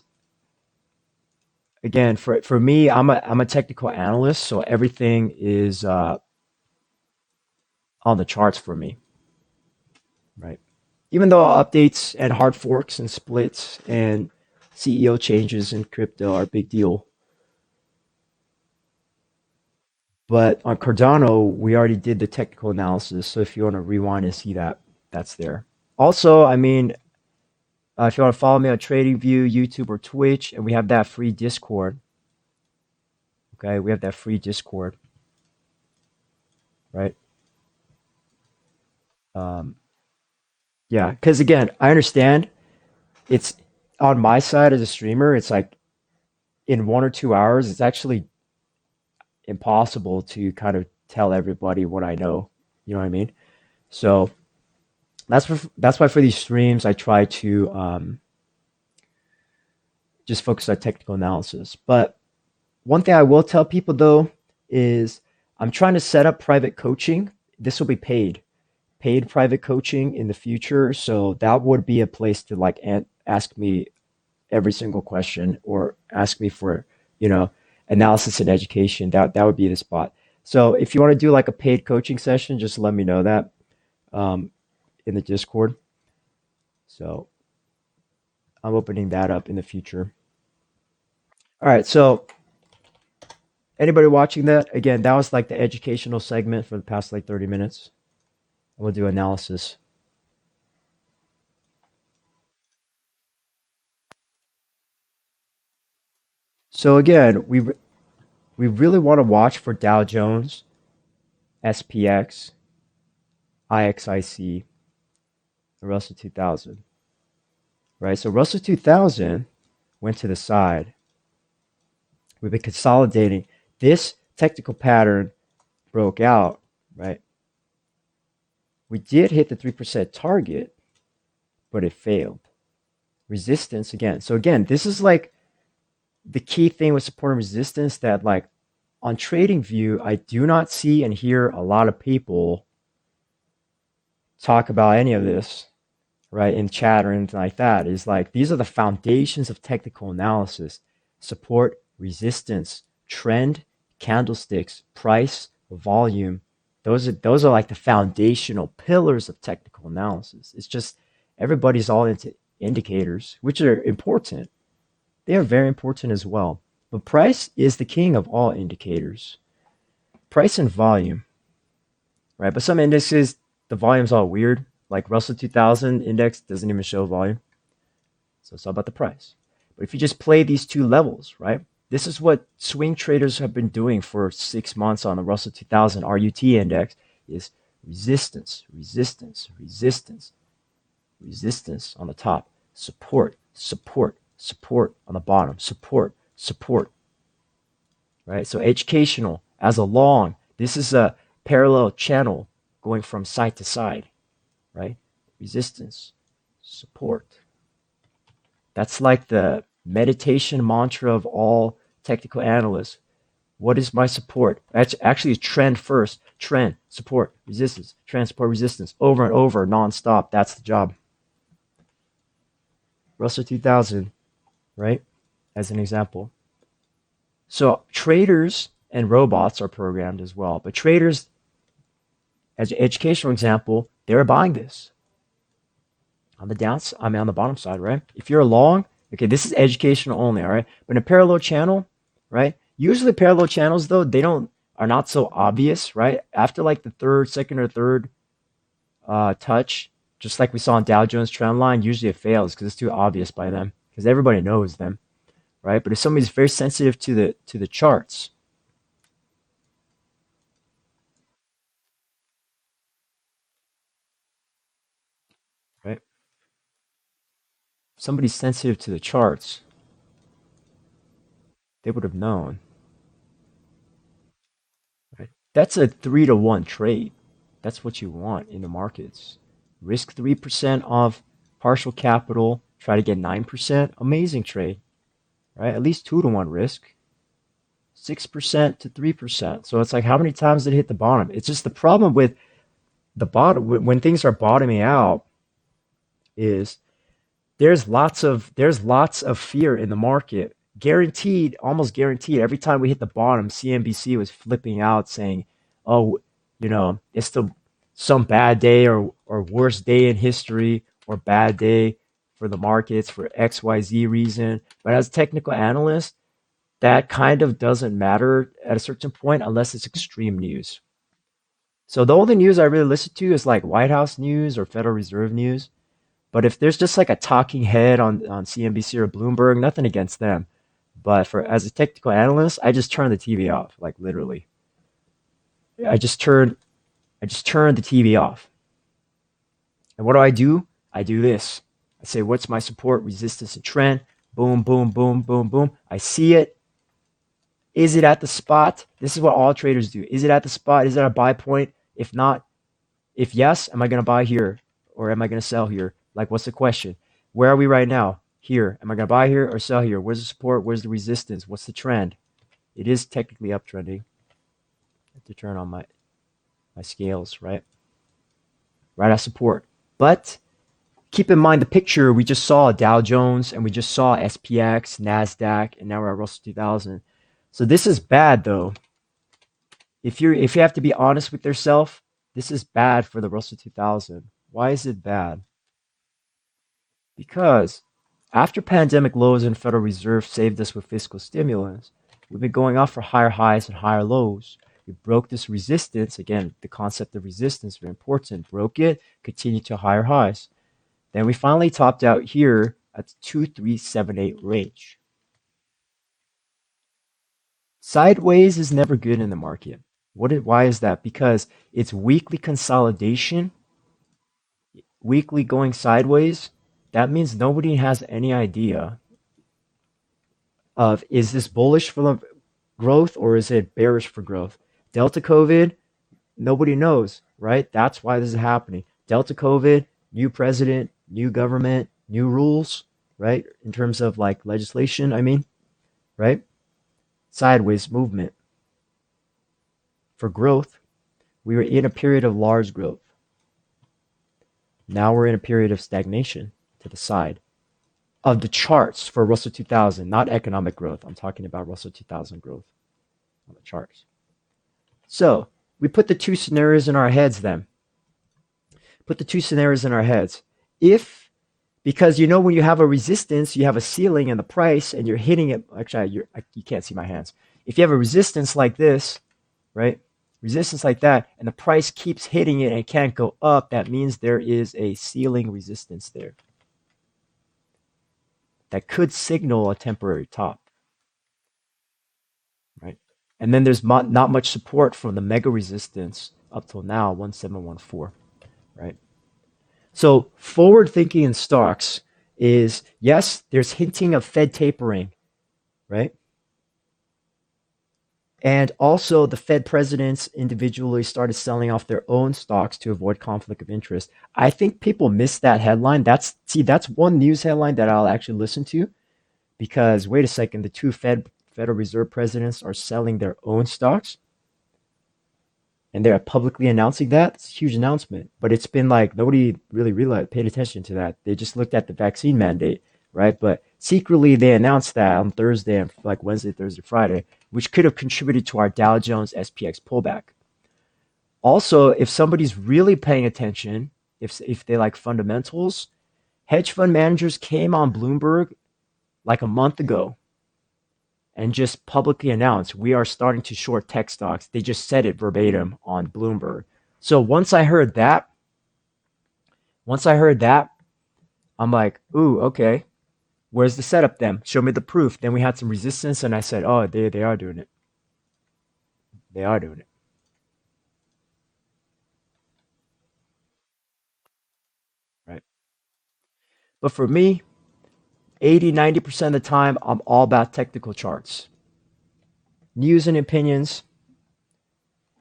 again, for me, I'm a technical analyst, so everything is on the charts for me, right? Even though updates and hard forks and splits and CEO changes in crypto are a big deal. But on Cardano, we already did the technical analysis. So if you want to rewind and see that, that's there. Also, I mean, if you want to follow me on TradingView, YouTube, or Twitch, and we have that free Discord. Okay, we have that free Discord, right? Um, yeah, because again, I understand it's on my side as a streamer. It's like in 1 or 2 hours, it's actually impossible to kind of tell everybody what I know. You know what I mean? So that's why for these streams I try to just focus on technical analysis. But one thing I will tell people though is I'm trying to set up private coaching. This will be paid private coaching in the future. So that would be a place to like ask me every single question or ask me for, you know, analysis and education. That would be the spot. So if you want to do like a paid coaching session, just let me know that um, in the Discord. So I'm opening that up in the future. All right. So anybody watching that, again, that was like the educational segment for the past like 30 minutes. We'll do analysis. So again, we really want to watch for Dow Jones, SPX, IXIC, the Russell 2000, right? So Russell 2000 went to the side. We've been consolidating. This technical pattern broke out, right? We did hit the 3% target, but it failed. Resistance again. So again, this is like the key thing with support and resistance that like on TradingView, I do not see and hear a lot of people talk about any of this, right, in chat or anything like that. Is like these are the foundations of technical analysis: support, resistance, trend, candlesticks, price, volume. Those are like the foundational pillars of technical analysis. It's just everybody's all into indicators, which are important. They are very important as well. But price is the king of all indicators. Price and volume, right? But some indexes, the volume's all weird. Like Russell 2000 index doesn't even show volume. So it's all about the price. But if you just play these two levels, right? This is what swing traders have been doing for 6 months on the Russell 2000 RUT index is resistance, resistance, resistance, resistance on the top, support, support, support on the bottom, support, support, right? So educational as a long, this is a parallel channel going from side to side, right? Resistance, support. That's like the meditation mantra of all technical analysts. What is my support? That's actually trend first. Trend, support, resistance, trend, support, resistance, over and over, nonstop. That's the job. Russell 2000, right? As an example. So traders and robots are programmed as well. But traders, as an educational example, they're buying this on the downside. I mean, on the bottom side, right? If you're long, okay, this is educational only, all right. But in a parallel channel, right? Usually parallel channels though, they don't are not so obvious, right? After like the third, second or third touch, just like we saw in Dow Jones trend line, usually it fails because it's too obvious by them because everybody knows them, right? But if somebody's very sensitive to the charts, right? If somebody's sensitive to the charts, they would have known, right? That's a 3-to-1 trade. That's what you want in the markets. Risk 3% of partial capital, try to get 9%. Amazing trade, right? At least 2-to-1 risk. 6% to 3%. So it's like, how many times did it hit the bottom? It's just the problem with the bottom when things are bottoming out is there's lots of fear in the market. Guaranteed, almost guaranteed. Every time we hit the bottom, CNBC was flipping out saying, "Oh, it's the some bad day or worst day in history or bad day for the markets for XYZ reason." But as a technical analyst, that kind of doesn't matter at a certain point unless it's extreme news. So the only news I really listen to is like White House news or Federal Reserve news. But if there's just like a talking head on CNBC or Bloomberg, nothing against them. But for as a technical analyst, I just turn the TV off, like literally. I just turn I just turn the TV off. And what do? I do this. I say, what's my support, resistance, and trend? Boom, boom, boom, boom, boom. I see it. Is it at the spot? This is what all traders do. Is it at the spot? Is it a buy point? If not, if yes, am I going to buy here or am I going to sell here? Like, what's the question? Where are we right now? Here. Am I going to buy here or sell here? Where's the support? Where's the resistance? What's the trend? It is technically uptrending. I have to turn on my scales, right? Right at support. But keep in mind the picture we just saw Dow Jones and we just saw SPX, NASDAQ, and now we're at Russell 2000. So this is bad though. If you have to be honest with yourself, this is bad for the Russell 2000. Why is it bad? Because after pandemic lows and Federal Reserve saved us with fiscal stimulus, we've been going off for higher highs and higher lows. We broke this resistance. Again, the concept of resistance is very important. Broke it, continued to higher highs. Then we finally topped out here at the 2378 range. Sideways is never good in the market. Why is that? Because it's weekly consolidation, weekly going sideways. That means nobody has any idea of is this bullish for the growth or is it bearish for growth? Delta COVID, nobody knows, right? That's why this is happening. Delta COVID, new president, new government, new rules, right? In terms of like legislation, I mean, right? Sideways movement. For growth, we were in a period of large growth. Now we're in a period of stagnation to the side of the charts for Russell 2000, not economic growth. I'm talking about Russell 2000 growth on the charts. So we put the two scenarios in our heads then. Put the two scenarios in our heads. If, because when you have a resistance, you have a ceiling in the price and you're hitting it. Actually, you can't see my hands. If you have a resistance like this, right? Resistance like that, and the price keeps hitting it and it can't go up, that means there is a ceiling resistance there. That could signal a temporary top, right? And then there's not much support from the mega resistance up till now, 1714, right? So forward thinking in stocks is yes, there's hinting of Fed tapering, right? And also the Fed presidents individually started selling off their own stocks to avoid conflict of interest. I think people miss that headline. That's one news headline that I'll actually listen to because wait a second, the two Federal Reserve presidents are selling their own stocks and they're publicly announcing that. It's a huge announcement, but it's been like nobody really realized, paid attention to that. They just looked at the vaccine mandate, right? But secretly, they announced that on Thursday and like Wednesday, Thursday, Friday, which could have contributed to our Dow Jones SPX pullback. Also, if somebody's really paying attention, if they like fundamentals, hedge fund managers came on Bloomberg like a month ago and just publicly announced we are starting to short tech stocks. They just said it verbatim on Bloomberg. So once I heard that, I'm like, ooh, okay. Where's the setup then? Show me the proof. Then we had some resistance, and I said, oh, they are doing it. They are doing it, right? But for me, 80, 90% of the time, I'm all about technical charts. News and opinions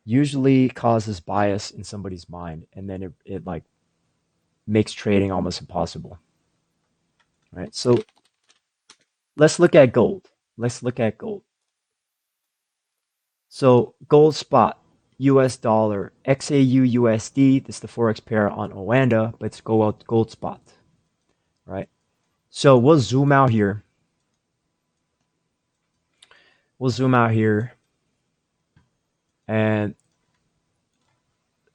usually causes bias in somebody's mind, and then it like makes trading almost impossible, right? So let's look at gold. Let's look at gold. So gold spot, US dollar, XAU USD. This is the Forex pair on Oanda, but it's gold spot, right? So we'll zoom out here. We'll zoom out here and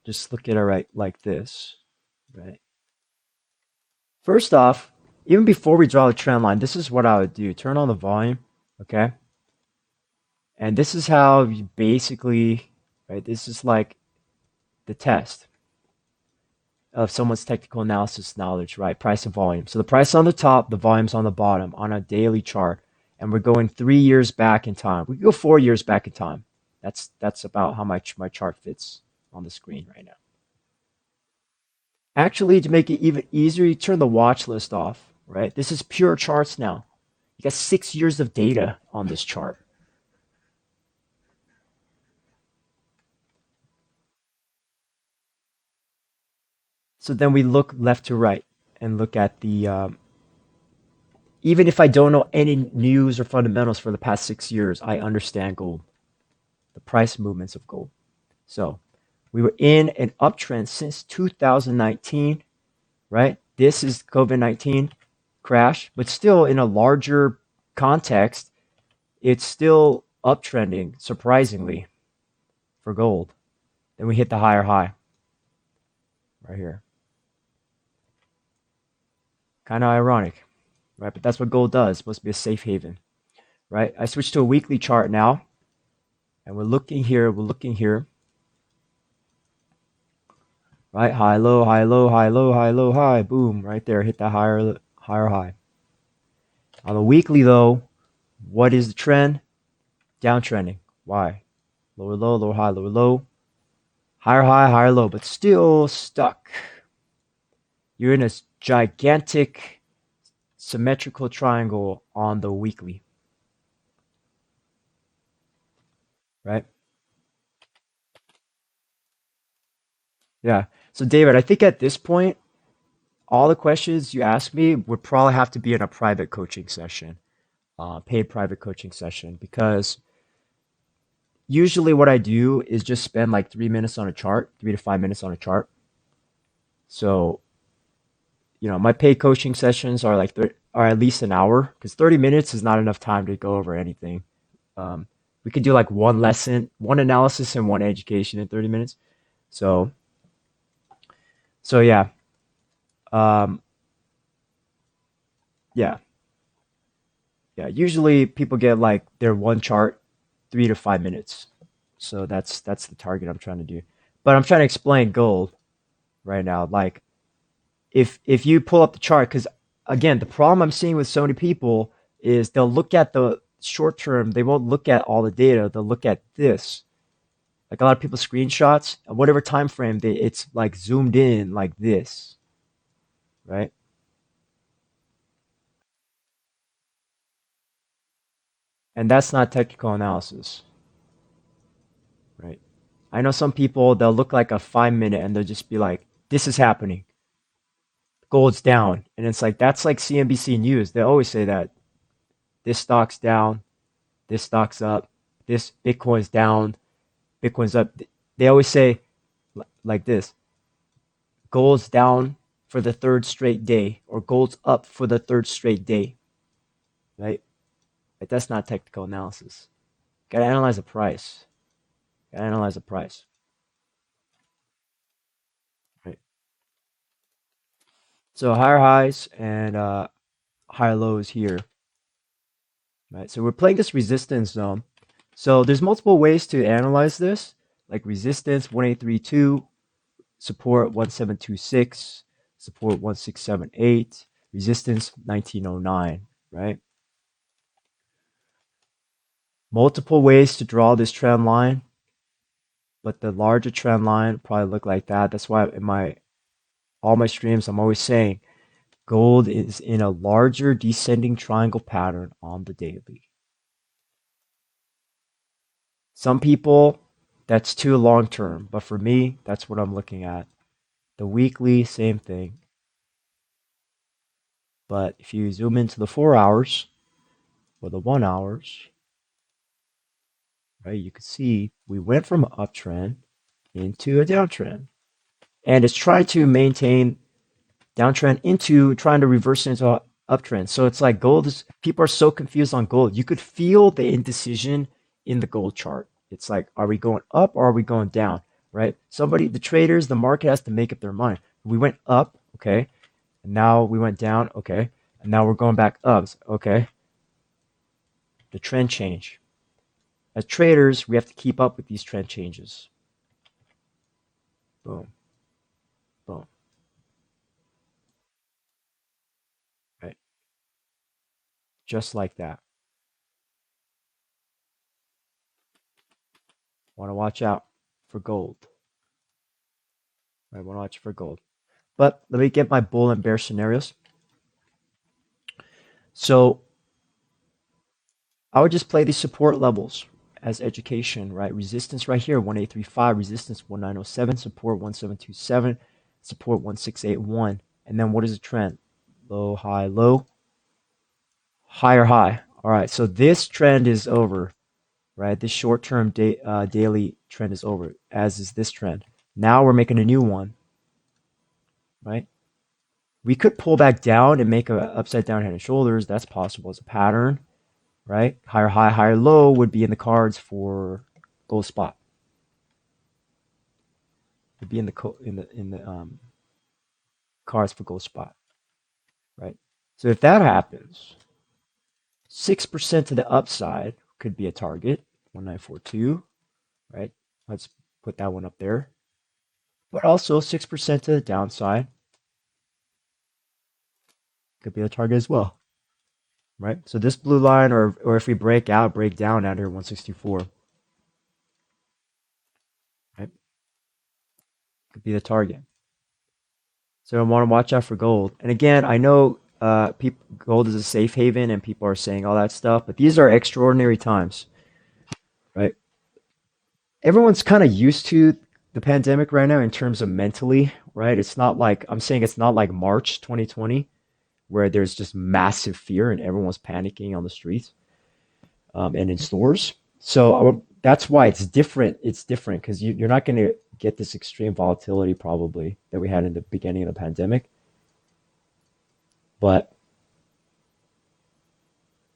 just look at it right like this, right? First off, even before we draw the trend line, this is what I would do. Turn on the volume, okay? And this is how you basically, right? This is like the test of someone's technical analysis knowledge, right? Price and volume. So the price on the top, the volume's on the bottom on a daily chart. And we're going 3 years back in time. We can go 4 years back in time. That's about how much my chart fits on the screen right now. Actually, to make it even easier, you turn the watch list off, right? This is pure charts now. You got 6 years of data on this chart. So then we look left to right and look at even if I don't know any news or fundamentals for the past 6 years, I understand gold, the price movements of gold. So we were in an uptrend since 2019, right? This is COVID-19 crash, but still in a larger context, it's still uptrending, surprisingly, for gold. Then we hit the higher high right here. Kind of ironic, right? But that's what gold does. It's supposed to be a safe haven, right? I switched to a weekly chart now, and we're looking here, right? High, low, high, low, high, low, high, low, high. Boom, right there. Hit that higher high. On the weekly, though, what is the trend? Downtrending. Why? Lower low, lower high, lower low. Higher high, higher low, but still stuck. You're in a gigantic symmetrical triangle on the weekly, right? Yeah. So, David, I think at this point, all the questions you ask me would probably have to be in a private coaching session, paid private coaching session, because usually what I do is just spend like 3 minutes on a chart, 3 to 5 minutes on a chart. So, my paid coaching sessions are are at least an hour because 30 minutes is not enough time to go over anything. Um, we could do like one lesson, one analysis, and one education in 30 minutes. So, so yeah, um, yeah, yeah. Usually people get like their one chart, 3 to 5 minutes. So that's the target I'm trying to do. But I'm trying to explain gold right now. Like if you pull up the chart, because again, the problem I'm seeing with so many people is they'll look at the short term, they won't look at all the data, they'll look at this. Like a lot of people screenshots at whatever time frame it's like zoomed in like this, right? And that's not technical analysis, right? I know some people they'll look like a 5 minute and they'll just be like, this is happening. Gold's down. And it's like that's like CNBC News. They always say that this stock's down. this stock's up, this Bitcoin's down, Bitcoin's up. They always say like this: gold's down for the third straight day, or gold's up for the third straight day, right? But that's not technical analysis. Got to analyze the price. Got to analyze the price, right? So higher highs and higher lows here, right? So we're playing this resistance zone. So there's multiple ways to analyze this, like resistance 1832, support 1726, support 1678, resistance 1909, right? Multiple ways to draw this trend line, but the larger trend line probably look like that. That's why in my all my streams I'm always saying gold is in a larger descending triangle pattern on the daily. Some people that's too long term, but for me that's what I'm looking at. The weekly, same thing. But if you zoom into the 4 hours or the 1 hours, right, you can see we went from an uptrend into a downtrend. And it's trying to maintain downtrend into trying to reverse it into an uptrend. So it's like gold is, people are so confused on gold. You could feel the indecision in the gold chart. It's like, are we going up or are we going down? Right? Somebody, the traders, the market has to make up their mind. We went up, okay. And now we went down, okay. And now we're going back up, okay. The trend change. As traders, we have to keep up with these trend changes. Boom, boom, right? Just like that. Want to watch out for gold. I want to watch for gold. But let me get my bull and bear scenarios. So I would just play these support levels as education, right? Resistance right here, 1835, resistance 1907, support 1727, support 1681. And then what is the trend? Low, high, low, higher, high. All right, so this trend is over, right? This short-term daily trend is over, as is this trend. Now we're making a new one, right? We could pull back down and make a upside down head and shoulders. That's possible as a pattern, right? Higher high, higher low would be in the cards for gold spot. Would be in the cards for gold spot, right? So if that happens, 6% to the upside could be a target, 1942, right? Let's put that one up there. But also 6% to the downside could be a target as well, right? So this blue line, or if we break down under 164, right? Could be the target. So I want to watch out for gold. And again, I know gold is a safe haven and people are saying all that stuff, but these are extraordinary times, right? Everyone's kind of used to the pandemic right now in terms of mentally, right? It's not like, I'm saying it's not like March 2020 where there's just massive fear and everyone's panicking on the streets and in stores. So that's why it's different. It's different because you're not going to get this extreme volatility probably that we had in the beginning of the pandemic. But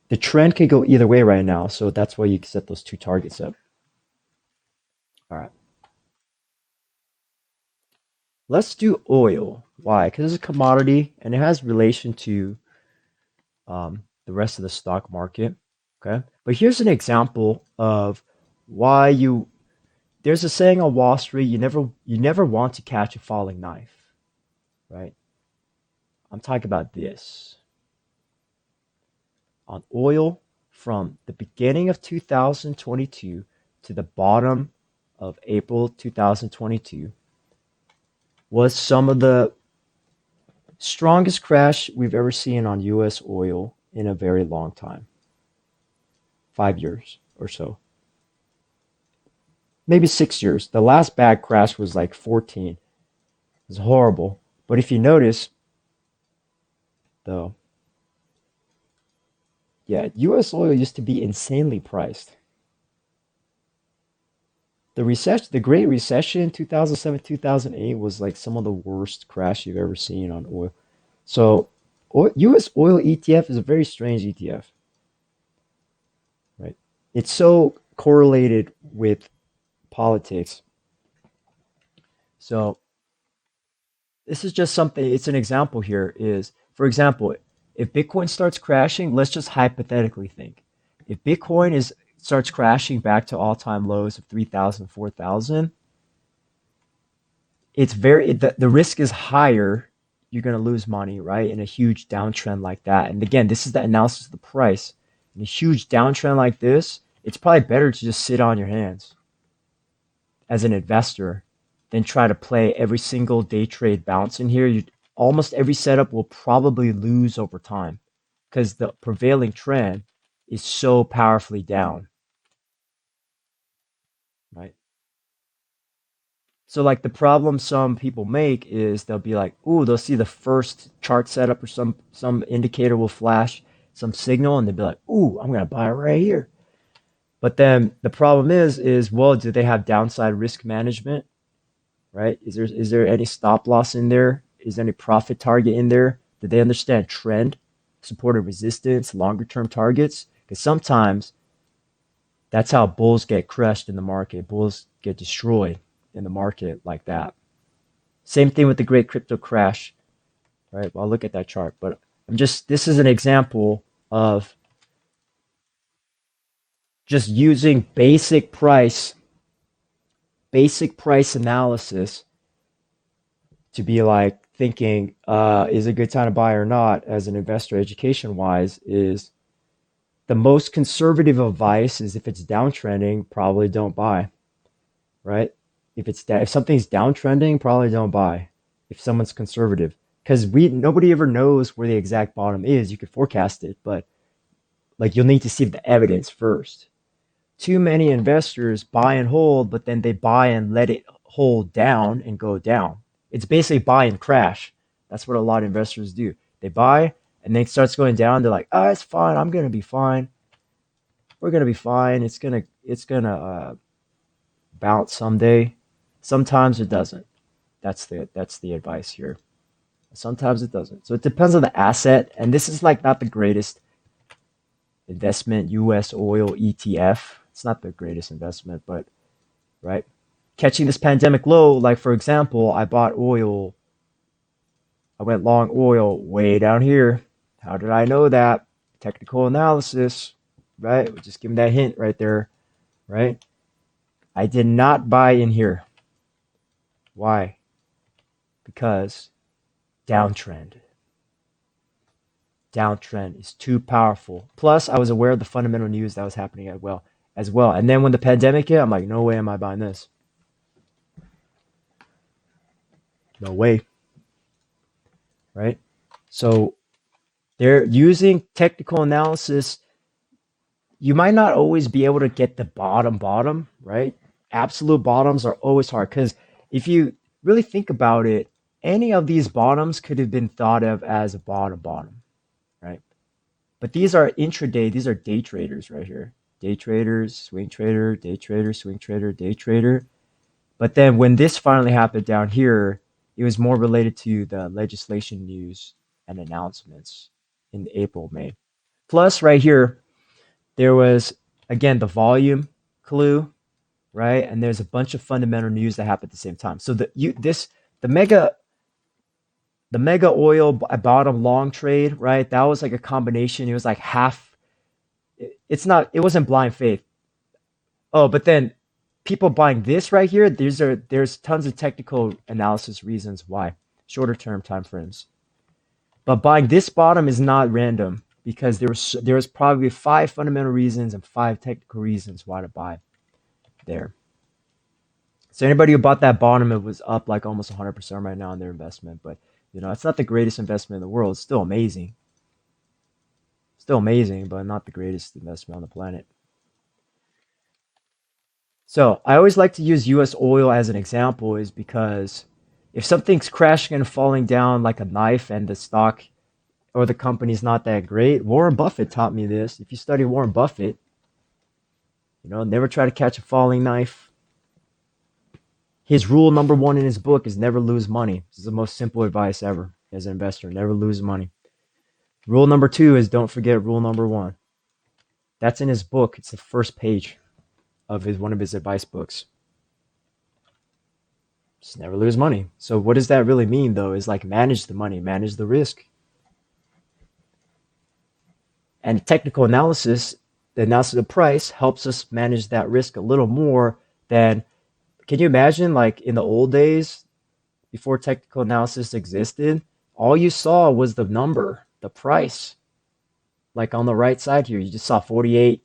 the trend can go either way right now. So that's why you set those two targets up. All right. Let's do oil. Why? Because it's a commodity and it has relation to the rest of the stock market. Okay. But here's an example of why there's a saying on Wall Street, you never want to catch a falling knife, right? I'm talking about this. On oil from the beginning of 2022 to the bottom of April 2022 was some of the strongest crash we've ever seen on US oil in a very long time. 5 years or so. Maybe 6 years. The last bad crash was like 14. It was horrible. But if you notice, though, Yeah, US oil used to be insanely priced. The Great Recession, 2007, 2008 was like some of the worst crash you've ever seen on oil. So, US oil ETF is a very strange ETF, right? It's so correlated with politics. So, this is just something, it's an example here is, for example, if Bitcoin starts crashing, let's just hypothetically think. If Bitcoin is starts crashing back to all-time lows of 3,000, 4,000, it's the risk is higher. You're going to lose money, right? In a huge downtrend like that. And again, this is the analysis of the price. In a huge downtrend like this, it's probably better to just sit on your hands as an investor than try to play every single day trade bounce in here. Almost every setup will probably lose over time because the prevailing trend is so powerfully down, right? So like the problem some people make is they'll be like, ooh, they'll see the first chart setup or some indicator will flash some signal and they'll be like, ooh, I'm gonna buy it right here. But then the problem is well, do they have downside risk management? Right? Is there any stop loss in there? Is there any profit target in there? Did they understand trend, support and resistance, longer term targets? Because sometimes that's how bulls get crushed in the market. Bulls get destroyed in the market like that. Same thing with the great crypto crash, right? Well, I'll look at that chart, but this is an example of just using basic price analysis to be like thinking, is it a good time to buy or not as an investor education wise is the most conservative advice is if it's downtrending, probably don't buy, right? If something's downtrending, probably don't buy. If someone's conservative, because we nobody ever knows where the exact bottom is. You could forecast it, but like you'll need to see the evidence first. Too many investors buy and hold, but then they buy and let it hold down and go down. It's basically buy and crash. That's what a lot of investors do. They buy and then it starts going down. They're like, oh, it's fine. I'm gonna be fine. We're gonna be fine. It's gonna bounce someday. Sometimes it doesn't. That's the advice here. Sometimes it doesn't. So it depends on the asset, and this is like not the greatest investment. U.S. oil ETF. It's not the greatest investment, but right, catching this pandemic low. Like for example, I bought oil. I went long oil way down here. How did I know that? Technical analysis, right? Just give me that hint right there, right? I did not buy in here. Why? Because downtrend. Downtrend is too powerful. Plus, I was aware of the fundamental news that was happening as well. And then when the pandemic hit, I'm like, no way am I buying this. No way, right? So they're using technical analysis. You might not always be able to get the bottom, right? Absolute bottoms are always hard because if you really think about it, any of these bottoms could have been thought of as a bottom, right? But these are intraday, these are day traders right here. Day traders, swing trader, day trader, swing trader, day trader. But then when this finally happened down here, it was more related to the legislation news and announcements in April, May. Plus, right here, there was again the volume clue, right? And there's a bunch of fundamental news that happened at the same time. So the mega oil bottom long trade, right? That was like a combination. It was like half. It wasn't blind faith. Oh, but then people buying this right here, there's tons of technical analysis reasons why shorter term time frames. But buying this bottom is not random because there was probably five fundamental reasons and five technical reasons why to buy there. So anybody who bought that bottom, it was up like almost 100% right now on their investment. But it's not the greatest investment in the world. It's still amazing, but not the greatest investment on the planet. So I always like to use U.S. oil as an example, is because if something's crashing and falling down like a knife, and the stock or the company's not that great. Warren Buffett taught me this. If you study Warren Buffett, never try to catch a falling knife. His rule number one in his book is never lose money. This is the most simple advice ever as an investor. Never lose money. Rule number two is don't forget rule number one. That's in his book. It's the first page of one of his advice books. Just never lose money. So what does that really mean though? Is like manage the money, manage the risk. And technical analysis, the analysis of the price helps us manage that risk a little more than, can you imagine like in the old days before technical analysis existed, all you saw was the number, the price. Like on the right side here, you just saw 48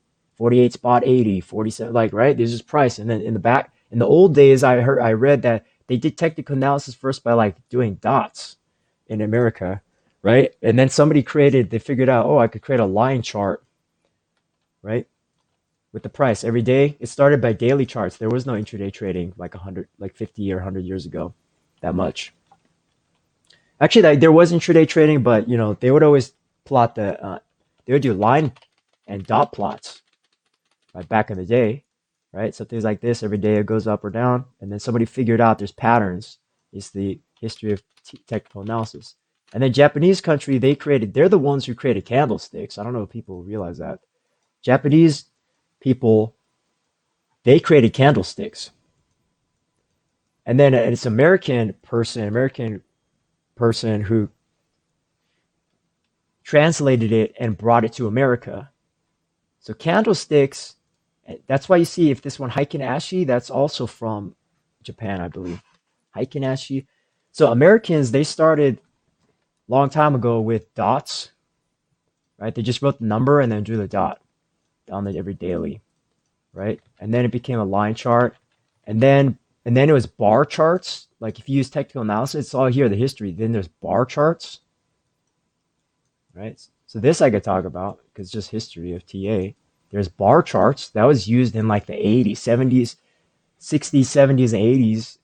spot 80, 47, like, right? There's just price. And then in the back, in the old days, I read that they did technical analysis first by like doing dots in America, right? And then they figured out, oh, I could create a line chart, right? With the price every day. It started by daily charts. There was no intraday trading like 50 or 100 years ago, that much. Actually, there was intraday trading, but they would always plot they would do line and dot plots, right, back in the day, right? So things like this, every day it goes up or down, and then somebody figured out there's patterns. It's the history of technical analysis. And then Japanese country, they're the ones who created candlesticks. I don't know if people realize that. Japanese people, they created candlesticks. And then it's American person who translated it and brought it to America. So candlesticks, that's why you see if this one Heikin Ashi, that's also from Japan, I believe. Heikin Ashi. So Americans, they started a long time ago with dots, right? They just wrote the number and then drew the dot on it every daily, right? And then it became a line chart. And then it was bar charts. Like if you use technical analysis, it's all here, the history. Then there's bar charts, right? So this I could talk about because it's just history of TA. There's bar charts that was used in like the 80s, 70s, 60s, 70s, and 80s,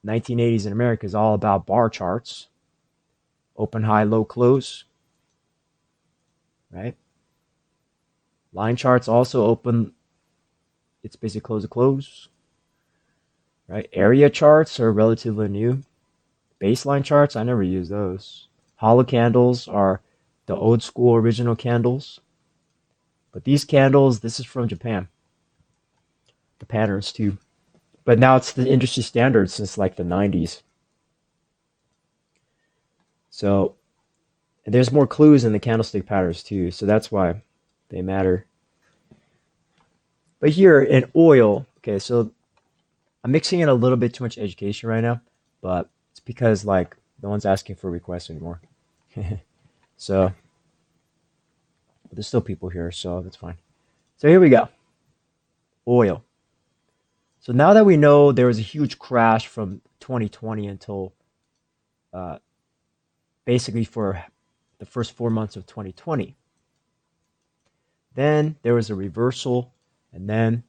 1980s in America is all about bar charts. Open, high, low, close, right? Line charts also open, it's basically close to close, right? Area charts are relatively new. Baseline charts, I never use those. Hollow candles are the old school original candles. But these candles, this is from Japan. The patterns too. But now it's the industry standard since like the 90s. So and there's more clues in the candlestick patterns too. So that's why they matter. But here in oil, okay, so I'm mixing in a little bit too much education right now, but it's because like no one's asking for requests anymore. So but there's still people here, so that's fine. So here we go. Oil. So now that we know there was a huge crash from 2020 until basically for the first 4 months of 2020, then there was a reversal, and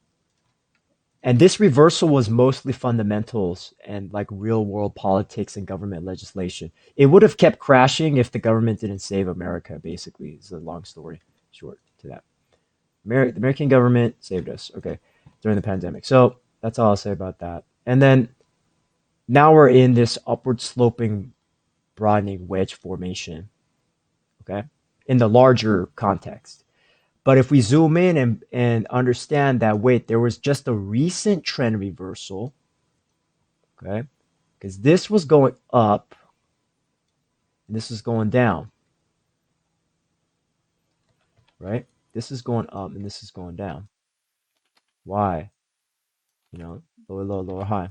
this reversal was mostly fundamentals and like real world politics and government legislation. It would have kept crashing if the government didn't save America, basically. It's a long story short to that. The American government saved us, okay, during the pandemic. So that's all I'll say about that. And then now we're in this upward sloping broadening wedge formation, okay, in the larger context. But if we zoom in and understand that, wait, there was just a recent trend reversal, okay, because this was going up and this is going down, right? This is going up and this is going down. Why? Lower, lower, lower, high,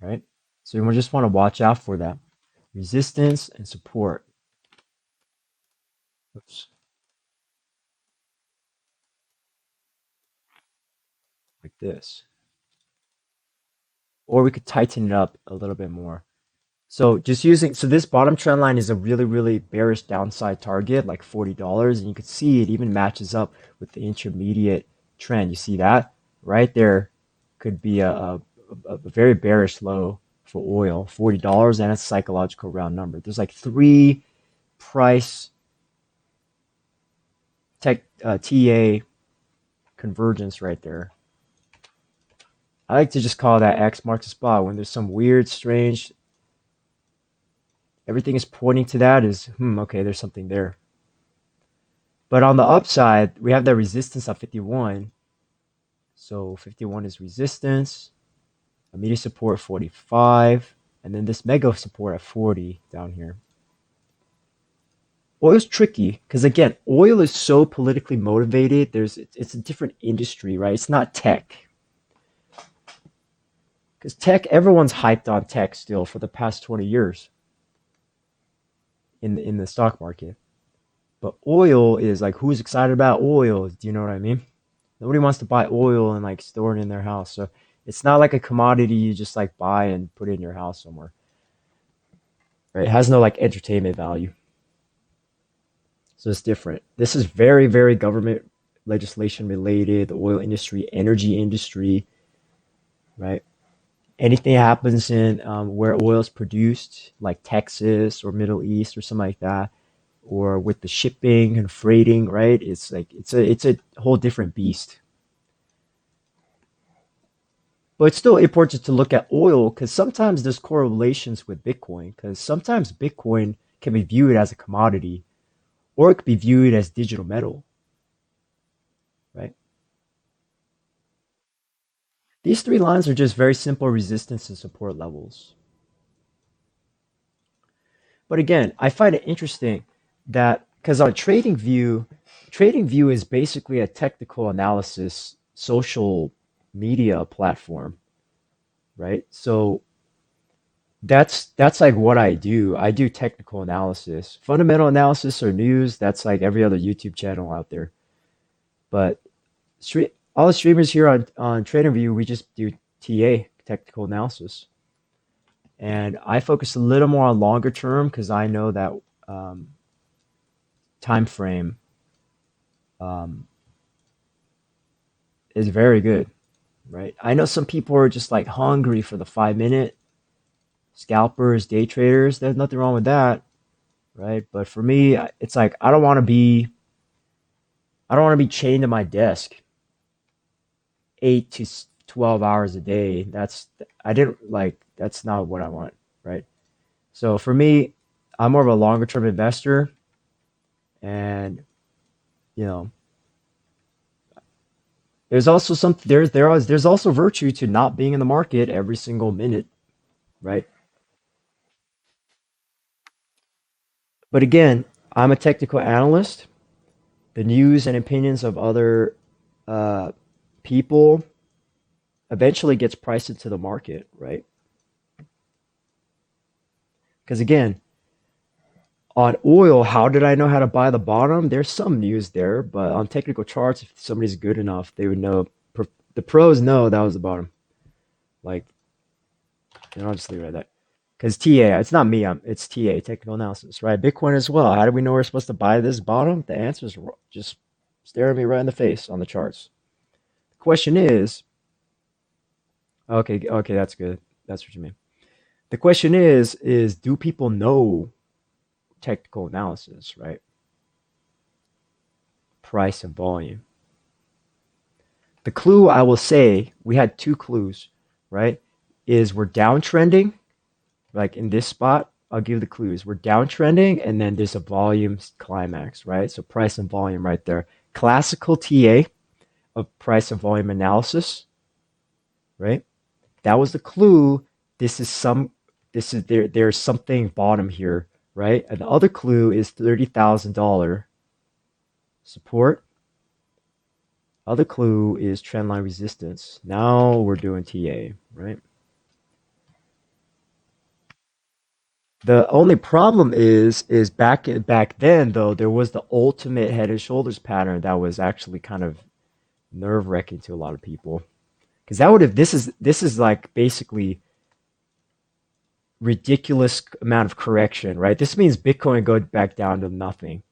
right? So you just want to watch out for that. Resistance and support. Oops. Like this. Or we could tighten it up a little bit more. So this bottom trend line is a really, really bearish downside target, like $40. And you could see it even matches up with the intermediate trend. You see that right there could be a very bearish low, for oil, $40, and it's a psychological round number. There's like three price TA convergence right there. I like to just call that X marks the spot when there's some weird, strange, everything is pointing to that is, okay, there's something there. But on the upside, we have that resistance at 51. So 51 is resistance, immediate support 45, and then this mega support at 40 down here. Oil's tricky because again, oil is so politically motivated. It's a different industry, right? It's not tech. Because tech, everyone's hyped on tech still for the past 20 years in the stock market. But oil is like, who's excited about oil? Do you know what I mean? Nobody wants to buy oil and like store it in their house. So it's not like a commodity you just like buy and put it in your house somewhere. Right? It has no like entertainment value. So it's different. This is very, very government legislation related, the oil industry, energy industry, right? Anything happens in where oil is produced, like Texas or Middle East or something like that, or with the shipping and freighting, right? It's like it's a whole different beast. But it's still important to look at oil because sometimes there's correlations with Bitcoin because sometimes Bitcoin can be viewed as a commodity or it could be viewed as digital metal, right? These three lines are just very simple resistance and support levels. But again, I find it interesting that because on trading view is basically a technical analysis social media platform, right? So that's like what I do. I do technical analysis. Fundamental analysis or news, that's like every other YouTube channel out there. But all the streamers here on TradingView, we just do TA, technical analysis. And I focus a little more on longer term because I know that um, time frame um, is very good, right? I know some people are just like hungry for the 5 minute scalpers, day traders. There's nothing wrong with that, right? But for me, it's like I don't want to be chained to my desk 8 to 12 hours a day. I didn't like that's not what I want, right? So for me, I'm more of a longer term investor, and you know, there's also virtue to not being in the market every single minute, right? But again, I'm a technical analyst. The news and opinions of other uh, people eventually gets priced into the market, right? Because again, on oil, how did I know how to buy the bottom? There's some news there, but on technical charts, if somebody's good enough, they would know. The pros know that was the bottom. Like, I'll just leave it at that. Because TA, it's not me, it's TA, technical analysis, right? Bitcoin as well. How do we know we're supposed to buy this bottom? The answer is just staring me right in the face on the charts. The question is, okay, that's good. That's what you mean. The question is do people know technical analysis, right? Price and volume. The clue I will say, we had two clues, right? Is we're downtrending, like in this spot. I'll give the clues. We're downtrending, and then there's a volume climax, right? So price and volume right there. Classical TA of price and volume analysis, right? That was the clue. This is there's something bottom here, right? And the other clue is $30,000 support. Other clue is trendline resistance. Now we're doing TA, right? The only problem is back then though there was the ultimate head and shoulders pattern that was actually kind of nerve wracking to a lot of people because that would have this is like basically ridiculous amount of correction, right? This means Bitcoin go back down to nothing,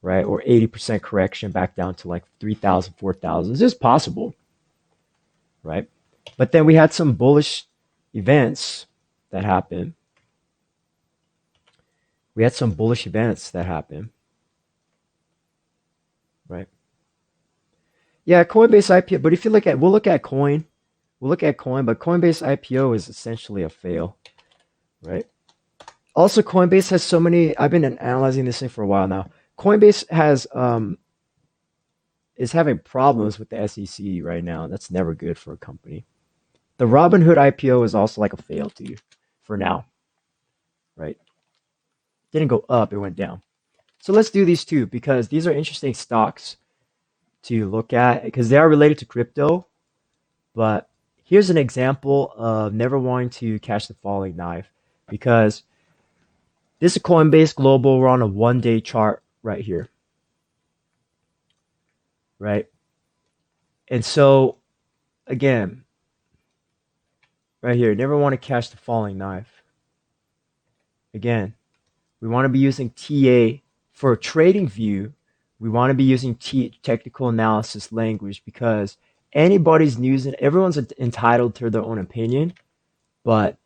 right? Or 80% correction back down to like 3,000, 4,000. This is possible, right? But then we had some bullish events that happened. We had some bullish events that happened, right? Yeah, Coinbase IPO. But if you look at, we'll look at Coin, but Coinbase IPO is essentially a fail, right? Also, Coinbase has so many. I've been analyzing this thing for a while now. Coinbase has is having problems with the SEC right now. That's never good for a company. The Robinhood IPO is also like a fail too, for now, right? Didn't go up, it went down. So let's do these two because these are interesting stocks to look at because they are related to crypto. But here's an example of never wanting to catch the falling knife because this is Coinbase Global. We're on a 1 day chart right here, right? And so again, right here, never want to catch the falling knife. Again, we want to be using TA for a trading view. We want to be using technical analysis language because anybody's news and everyone's entitled to their own opinion, but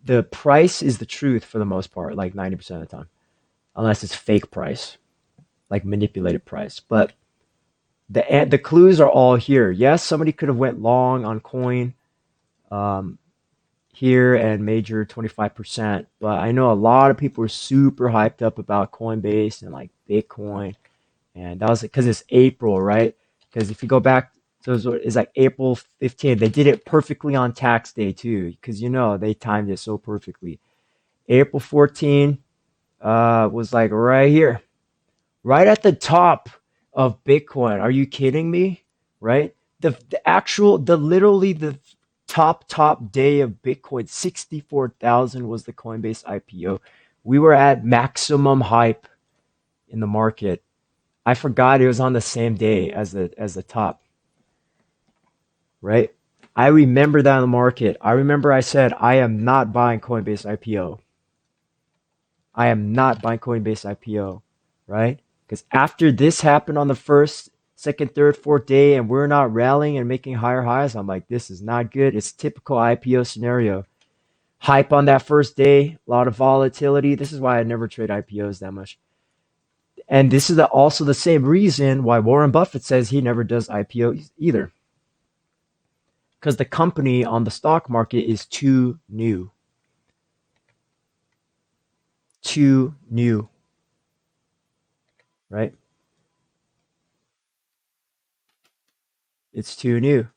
the price is the truth for the most part, like 90% of the time, unless it's fake price, like manipulated price. But the clues are all here. Yes, somebody could have went long on coin um, here and major 25%, but I know a lot of people are super hyped up about Coinbase and like Bitcoin, and that was because it's April, right? Because if you go back, so it's like April 15th. They did it perfectly on tax day too, because they timed it so perfectly. April 14 was like right here, right at the top of Bitcoin. Are you kidding me? Right? The literally the top day of Bitcoin, 64,000 was the Coinbase IPO. We were at maximum hype in the market. I forgot it was on the same day as the top, right? I remember that in the market. I remember I said I am not buying Coinbase IPO. I am not buying Coinbase IPO, right? Because after this happened on the first, second, third, fourth day, and we're not rallying and making higher highs, I'm like, this is not good. It's typical IPO scenario. Hype on that first day, a lot of volatility. This is why I never trade IPOs that much. And this is also the same reason why Warren Buffett says he never does IPOs either. Because the company on the stock market is too new. Too new, right? It's too new.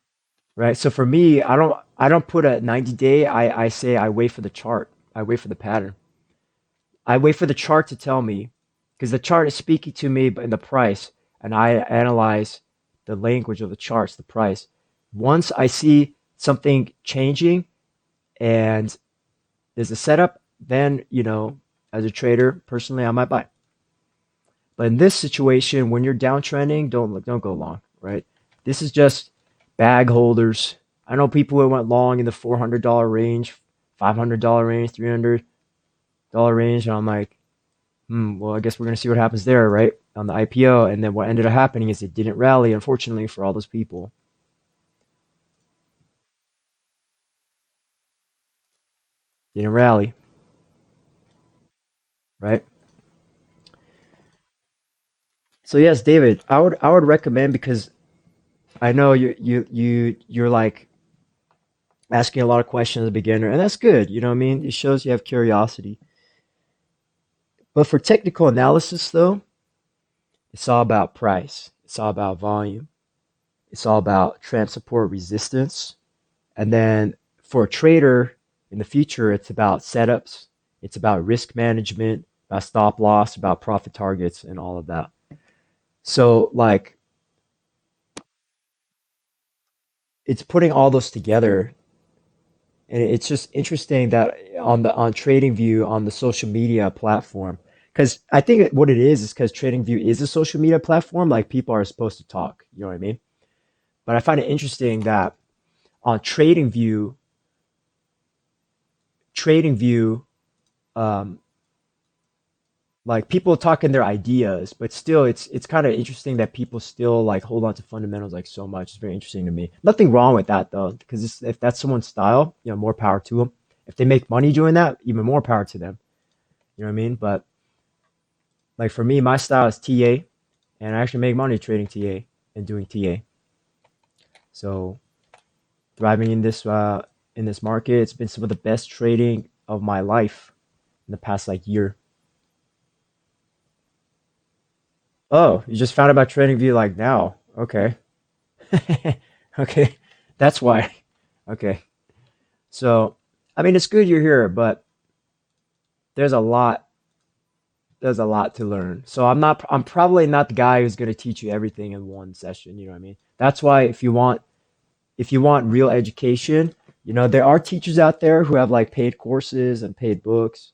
Right. So for me, I don't put a 90 day. I say I wait for the chart. I wait for the pattern. I wait for the chart to tell me because the chart is speaking to me in the price, and I analyze the language of the charts, the price. Once I see something changing and there's a setup, then as a trader, personally, I might buy. But in this situation, when you're downtrending, don't go long, right? This is just bag holders. I know people who went long in the $400 range, $500 range, $300 range, and I'm like, well, I guess we're gonna see what happens there, right? On the IPO, and then what ended up happening is it didn't rally, unfortunately, for all those people. Didn't rally, right? So yes, David, I would recommend because I know you're like asking a lot of questions as a beginner, and that's good. You know what I mean? It shows you have curiosity. But for technical analysis, though, it's all about price. It's all about volume. It's all about trend support resistance. And then for a trader in the future, it's about setups. It's about risk management, about stop loss, about profit targets, and all of that. So, like, it's putting all those together. And it's just interesting that on TradingView on the social media platform, because I think what it is because TradingView is a social media platform. Like people are supposed to talk, you know what I mean? But I find it interesting that on TradingView, um, like people talking their ideas, but still, it's kind of interesting that people still like hold on to fundamentals like so much. It's very interesting to me. Nothing wrong with that though, because if that's someone's style, more power to them. If they make money doing that, even more power to them. You know what I mean? But like for me, my style is TA, and I actually make money trading TA and doing TA. So thriving in this market, it's been some of the best trading of my life in the past like year. Oh, you just found out about TradingView like now? Okay, okay, that's why. Okay, so I mean it's good you're here, but there's a lot there's a lot to learn. So I'm probably not the guy who's going to teach you everything in one session, you know what I mean? That's why if you want real education, you know, there are teachers out there who have like paid courses and paid books.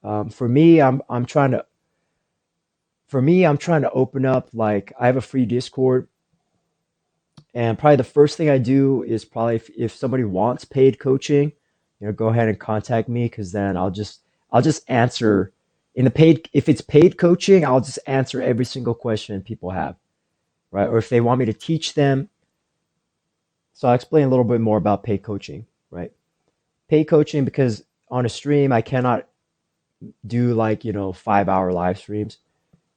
For me, I'm trying to open up like I have a free Discord, and probably the first thing I do is probably if somebody wants paid coaching, you know, go ahead and contact me because then I'll just answer in the paid if it's paid coaching, I'll just answer every single question people have, right? Or if they want me to teach them, so I'll explain a little bit more about paid coaching, right? Paid coaching because on a stream I cannot do like, you know, 5 hour live streams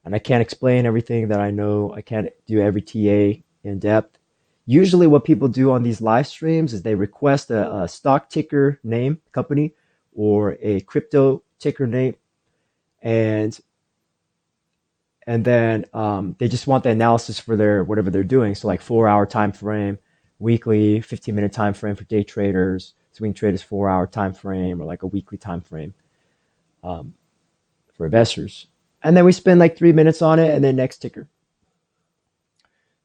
and I can't explain everything that I know. I can't do every TA in depth. Usually, what people do on these live streams is they request a stock ticker name company or a crypto ticker name, and then they just want the analysis for their whatever they're doing. So like 4 hour time frame, weekly, 15-minute time frame for day traders, swing traders 4 hour time frame, or like a weekly time frame um, for investors. And then we spend like 3 minutes on it, and then next ticker.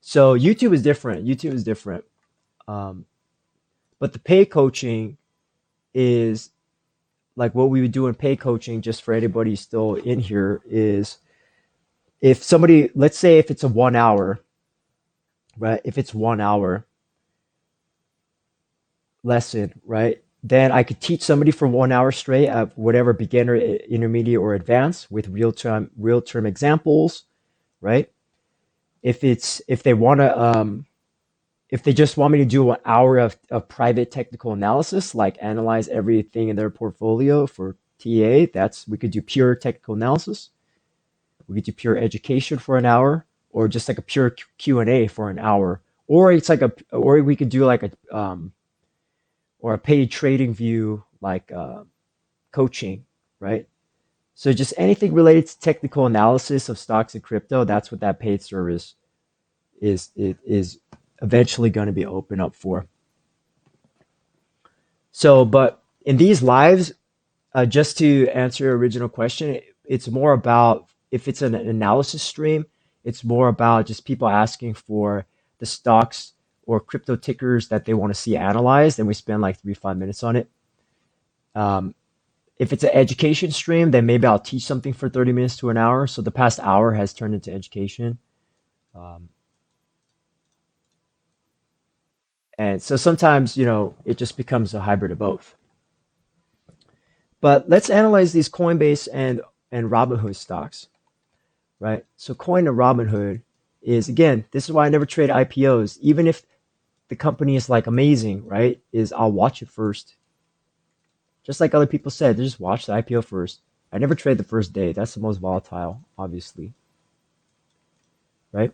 So YouTube is different. YouTube is different. Um, but the pay coaching is like what we would do in pay coaching, just for anybody still in here, is if somebody, let's say if it's a 1 hour, right? If it's 1 hour lesson, right? Then I could teach somebody for 1 hour straight at whatever beginner, intermediate, or advanced with real term examples, right? If they want to if they just want me to do an hour of private technical analysis, like analyze everything in their portfolio for TA, that's we could do pure technical analysis. We could do pure education for an hour, or just like a pure Q&A for an hour, or it's like or we could do like or a paid trading view like coaching, right? So just anything related to technical analysis of stocks and crypto, that's what that paid service is eventually going to be open up for. So, but in these lives, just to answer your original question, it's more about if it's an analysis stream, it's more about just people asking for the stocks or crypto tickers that they want to see analyzed, and we spend like 3 5 minutes on it. Um, if it's an education stream, then maybe I'll teach something for 30 minutes to an hour. So the past hour has turned into education. Um, and so sometimes, you know, it just becomes a hybrid of both. But let's analyze these Coinbase and Robinhood stocks, right? So Coin and Robinhood is again, this is why I never trade IPOs, even if the company is like amazing, right? Is I'll watch it first. Just like other people said, they just watch the IPO first. I never trade the first day. That's the most volatile, obviously, right?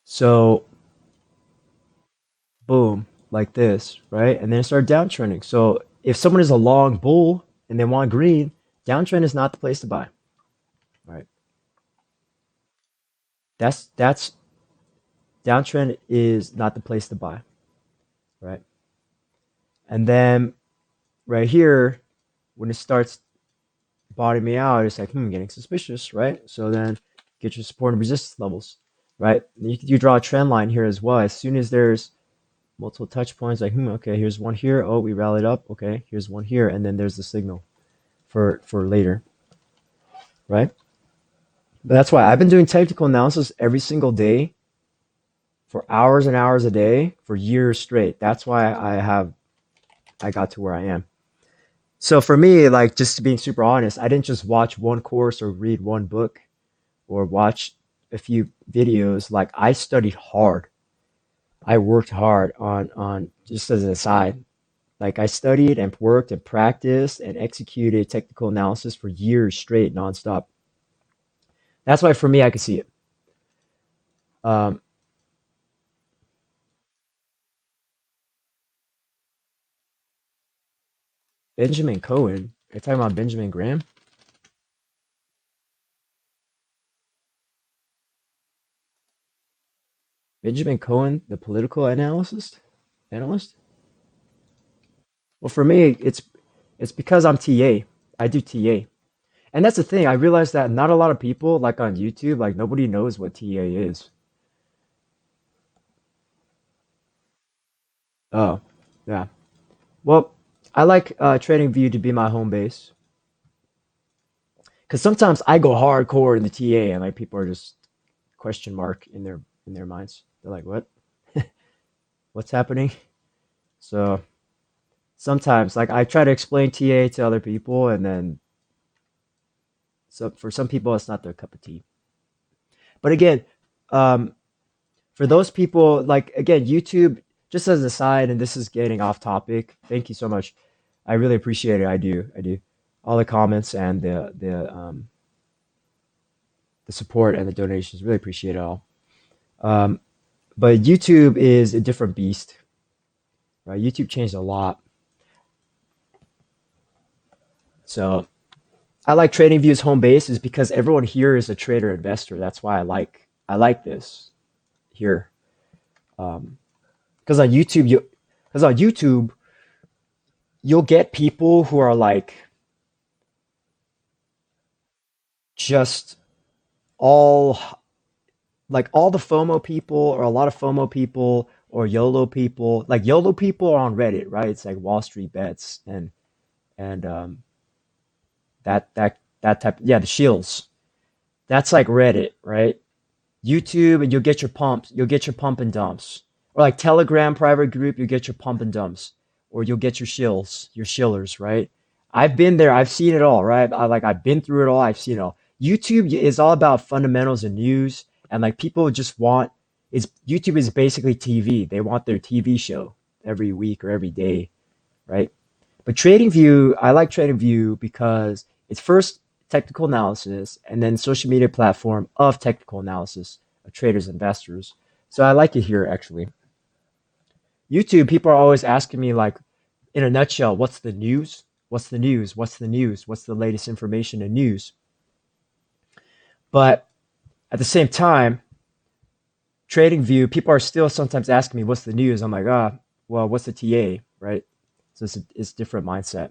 So boom, like this, right? And then it started downtrending. So if someone is a long bull and they want green, downtrend is not the place to buy, right? That's downtrend is not the place to buy, right? And then right here, when it starts bottoming out, it's like, getting suspicious, right? So then get your support and resistance levels, right? You draw a trend line here as well. As soon as there's multiple touch points, like, okay, here's one here. Oh, we rallied up. Okay, here's one here, and then there's the signal for later, right? But that's why I've been doing technical analysis every single day for hours and hours a day for years straight. That's why I got to where I am. So for me, like just being super honest, I didn't just watch one course or read one book or watch a few videos. Like I studied hard. I worked hard on just as an aside. Like I studied and worked and practiced and executed technical analysis for years straight, nonstop. That's why for me, I could see it. Um, Benjamin Cohen. You're talking about Benjamin Graham? Benjamin Cohen, the political analyst. Well, for me, it's because I'm TA. I do TA, and that's the thing. I realized that not a lot of people, like on YouTube, like nobody knows what TA is. Oh, yeah. Well, I like TradingView to be my home base because sometimes I go hardcore in the TA, and like people are just question mark in their minds. They're like, "What? What's happening?" So sometimes, like I try to explain TA to other people, and then so for some people, it's not their cup of tea. But again, um, for those people, like again, YouTube, just as a side, and this is getting off topic. Thank you so much. I really appreciate it. I do. I do. All the comments and the support and the donations. Really appreciate it all. Um, but YouTube is a different beast, right? YouTube changed a lot. So I like TradingView's home base is because everyone here is a trader investor. That's why I like this here. Um, because on YouTube you because on YouTube you'll get people who are just all all the FOMO people or a lot of FOMO people or YOLO people. Like YOLO people are on Reddit, right? It's like Wall Street bets and that type. Yeah, the shills. That's like Reddit, right? YouTube, and you'll get your pump and dumps. Or like Telegram private group, you get your pump and dumps. Or you'll get your shills, your shillers, right? I've been there, I've seen it all, right? I've been through it all, I've seen it all. YouTube is all about fundamentals and news, and like people just want is YouTube is basically TV. They want their TV show every week or every day, right? But TradingView, I like TradingView because it's first technical analysis and then social media platform of technical analysis of traders and investors. So I like it here actually. YouTube, people are always asking me like, in a nutshell, what's the news? What's the news? What's the news? What's the latest information and news? But at the same time, TradingView, people are still sometimes asking me, what's the news? I'm like, well, what's the TA, right? So it's a different mindset.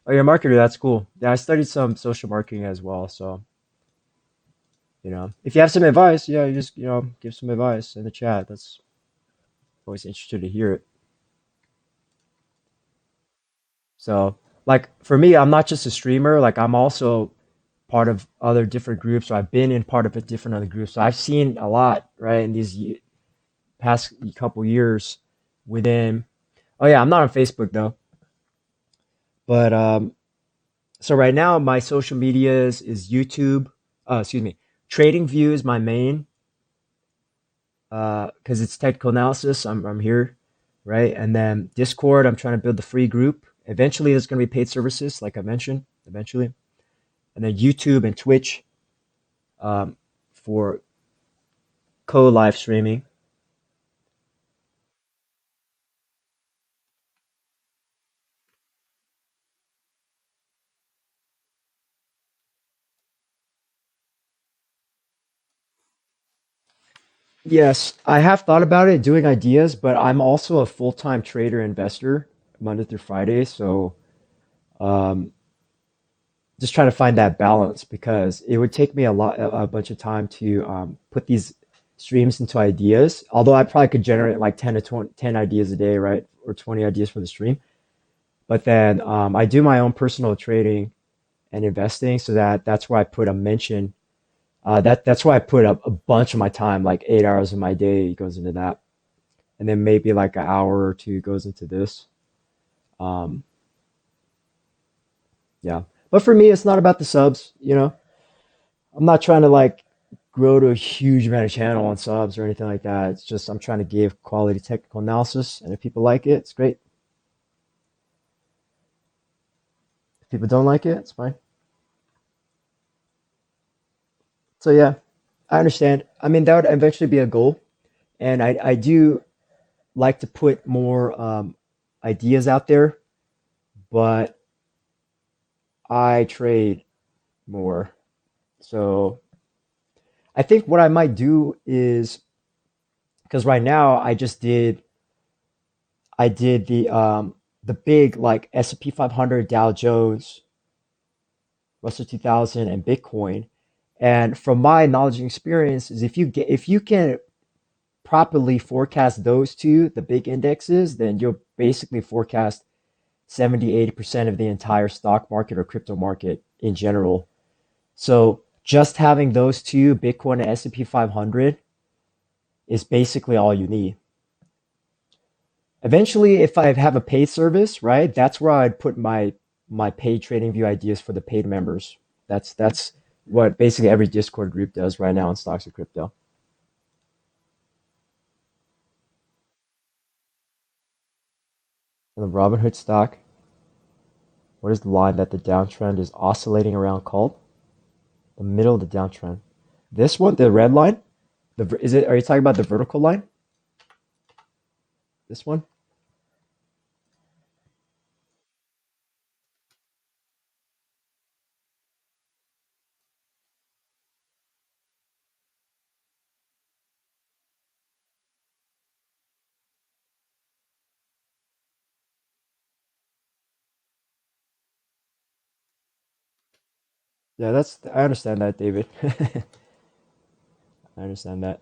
Oh, you're a marketer. That's cool. Yeah, I studied some social marketing as well. So, if you have some advice, yeah, you just, give some advice in the chat. That's always interested to hear it. So, like for me, I'm not just a streamer. Like I'm also part of other different groups. So I've been in part of a different other groups. So I've seen a lot, right, in these past couple years within. Oh yeah, I'm not on Facebook though. But so right now my social medias is YouTube. Excuse me. Trading View is my main because it's technical analysis. I'm here, right? And then Discord, I'm trying to build the free group. Eventually, there's going to be paid services, like I mentioned. Eventually, and then YouTube and Twitch um, for co-live streaming. Yes, I have thought about it, doing ideas, but I'm also a full-time trader investor Monday through Friday. So um, just trying to find that balance because it would take me a bunch of time to put these streams into ideas. Although I probably could generate like 10 to 20, 10 ideas a day, right? Or 20 ideas for the stream. But then I do my own personal trading and investing. So that's where I put a mention. That's why I put a bunch of my time, like 8 hours of my day goes into that. And then maybe like an hour or two goes into this. Um, yeah. But for me, it's not about the subs. I'm not trying to like grow to a huge amount of channel on subs or anything like that. It's just I'm trying to give quality technical analysis, and if people like it, it's great. People don't like it. It's fine. So yeah, I understand. I mean, that would eventually be a goal, and I do like to put more ideas out there, but I trade more. So I think what I might do is because right now I did the big like S&P 500, Dow Jones, Russell 2000, and Bitcoin. And from my knowledge and experience, is if you can properly forecast those two, the big indexes, then you'll basically forecast 70-80% of the entire stock market or crypto market in general. So just having those two, Bitcoin and S&P 500, is basically all you need. Eventually, if I have a paid service, right, that's where I'd put my paid trading view ideas for the paid members. That's what basically every Discord group does right now in stocks and crypto. And the Robinhood stock, what is the line that the downtrend is oscillating around called? The middle of the downtrend. This one, the red line, is it? Are you talking about the vertical line? This one? Yeah, that's. I understand that, David. I understand that.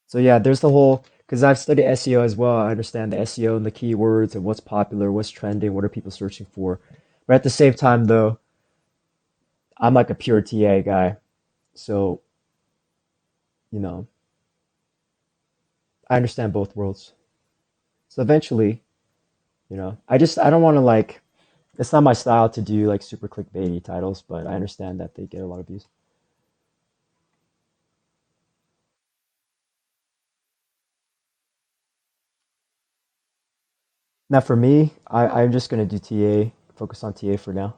So yeah, there's the whole because I've studied SEO as well. I understand the SEO and the keywords and what's popular, what's trending, what are people searching for. But at the same time, though, I'm like a pure TA guy, so you know I understand both worlds. So eventually, I don't want to like. It's not my style to do like super clickbaity titles, but I understand that they get a lot of views. Now for me, I'm just gonna do TA, focus on TA for now.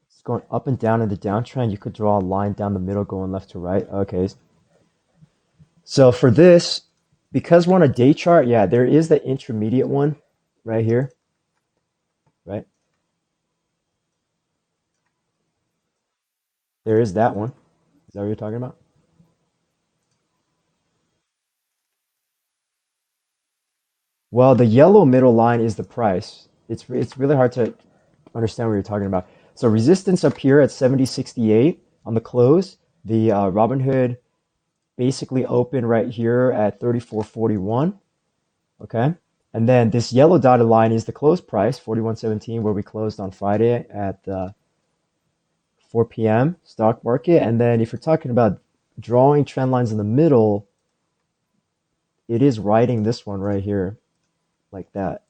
It's going up and down in the downtrend. You could draw a line down the middle going left to right. Okay. So for this, because we're on a day chart, yeah, there is the intermediate one right here, right? There is that one. Is that what you're talking about? Well, the yellow middle line is the price. It's really hard to understand what you're talking about. So resistance up here at 70.68 on the close. The Robinhood basically opened right here at 34.41. Okay. And then this yellow dotted line is the close price, 41.17, where we closed on Friday at 4 p.m. stock market. And then if you're talking about drawing trend lines in the middle, it is writing this one right here like that.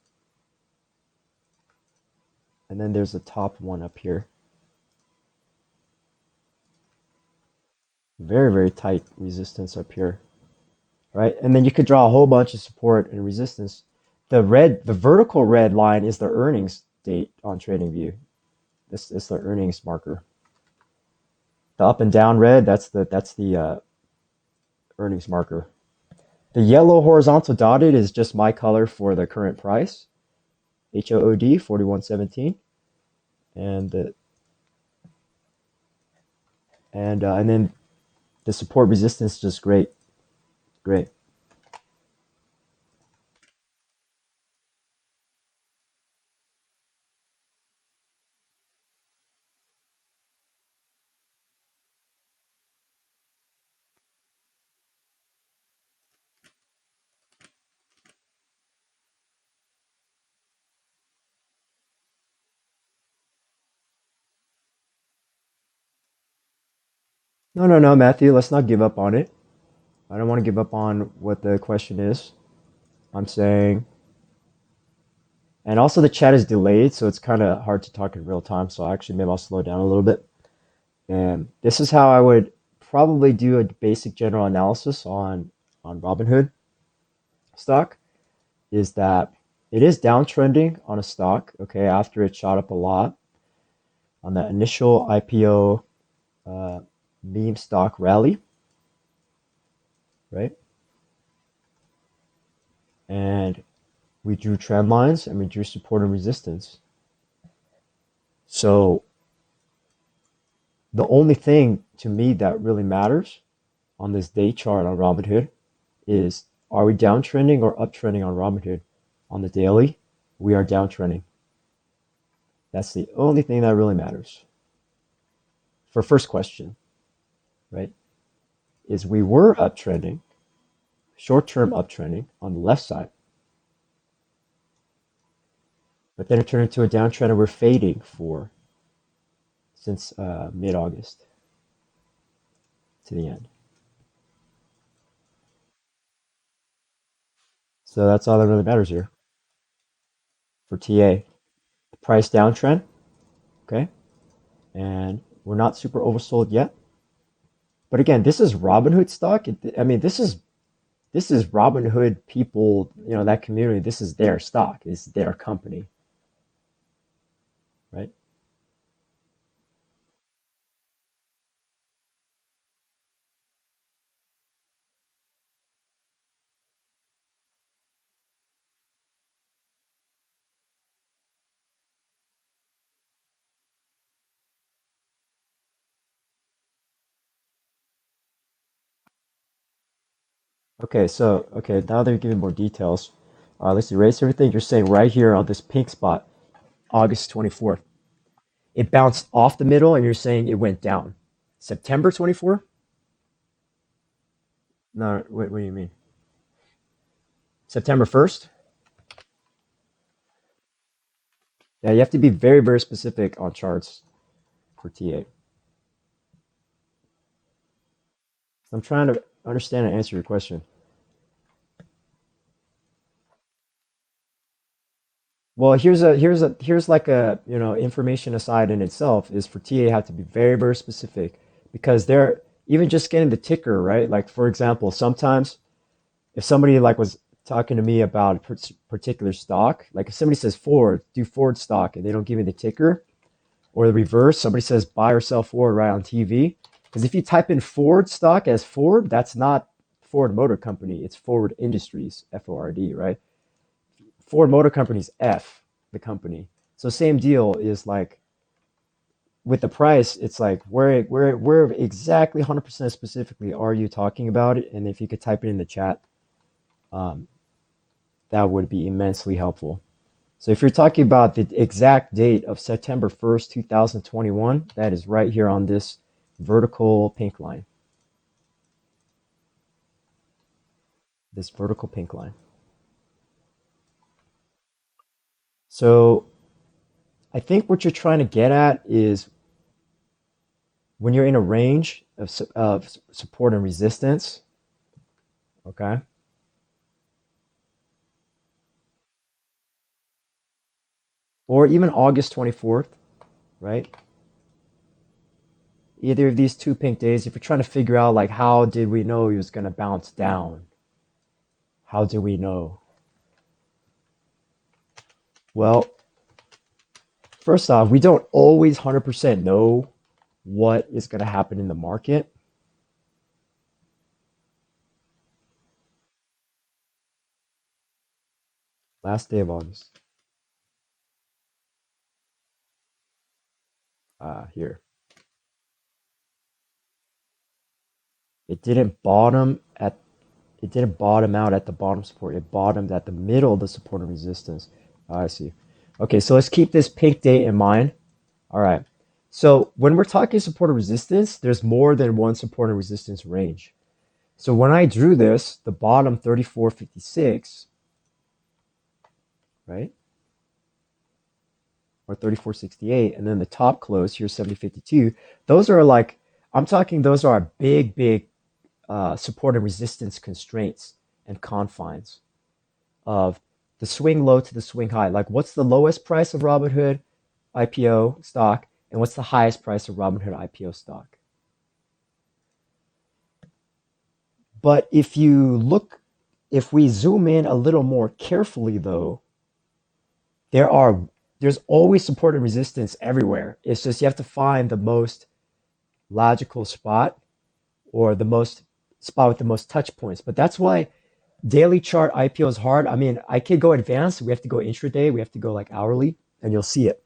And then there's the top one up here. Very, very tight resistance up here, right? And then you could draw a whole bunch of support and resistance. The vertical red line is the earnings date on TradingView. This is the earnings marker. The up and down red, that's the earnings marker. The yellow horizontal dotted is just my color for the current price, HOOD 41.17, and and then the support resistance is just great, great. No, no, no, Matthew, let's not give up on it. I don't want to give up on what the question is. I'm saying, and also the chat is delayed, so it's kind of hard to talk in real time. So actually, maybe I'll slow down a little bit. And this is how I would probably do a basic general analysis on Robinhood stock. Is that it is downtrending on a stock, okay, after it shot up a lot on that initial IPO uh, meme stock rally, right? And we drew trend lines and we drew support and resistance. So the only thing to me that really matters on this day chart on Robinhood is, are we downtrending or uptrending on Robinhood? On the daily, we are downtrending. That's the only thing that really matters. For first question, right? Is we were uptrending, short-term uptrending on the left side, but then it turned into a downtrend and we're fading for since mid-August to the end. So that's all that really matters here for TA. Price downtrend, okay? And we're not super oversold yet. But again, this is Robinhood stock. I mean, this is Robinhood people, that community. This is their stock. It's their company, right? Okay, now they're giving more details. Let's erase everything. You're saying right here on this pink spot, August 24th. It bounced off the middle, and you're saying it went down. September 24th? No, what do you mean? September 1st? Yeah, you have to be very, very specific on charts for TA. I'm trying to understand and answer your question. Well, here's like a, information aside in itself is for TA have to be very, very specific because they're even just getting the ticker, right? Like for example, sometimes if somebody like was talking to me about a particular stock, like if somebody says Ford, do Ford stock, and they don't give me the ticker, or the reverse, somebody says buy or sell Ford right on TV. Because if you type in Ford stock as Ford, that's not Ford Motor Company, it's Ford Industries, Ford, right? Ford Motor Company's F, the company. So same deal is like with the price, it's like where exactly 100% specifically are you talking about it? And if you could type it in the chat, um, that would be immensely helpful. So if you're talking about the exact date of September 1st, 2021, that is right here on this vertical pink line. This vertical pink line. So I think what you're trying to get at is when you're in a range of support and resistance, okay? Or even August 24th, right? Either of these two pink days, if you're trying to figure out like how did we know he was going to bounce down? How do we know? Well, first off, we don't always 100% know what is going to happen in the market. Last day of August. Here. It didn't bottom at it didn't bottom out at the bottom support. It bottomed at the middle of the support and resistance. I see. Okay, so let's keep this pink date in mind. All right. So when we're talking support and resistance, there's more than one support and resistance range. So when I drew this, the bottom 34.56, right? Or 34.68, and then the top close here 70.52. Those are like, I'm talking, those are big, big support and resistance constraints and confines of the swing low to the swing high. Like, what's the lowest price of Robinhood IPO stock, and what's the highest price of Robinhood IPO stock? But if we zoom in a little more carefully, though, there are there's always support and resistance everywhere. It's just you have to find the most logical spot or the most spot with the most touch points. But that's why daily chart IPO is hard. I mean, I could go advanced. We have to go intraday. We have to go like hourly, and you'll see it.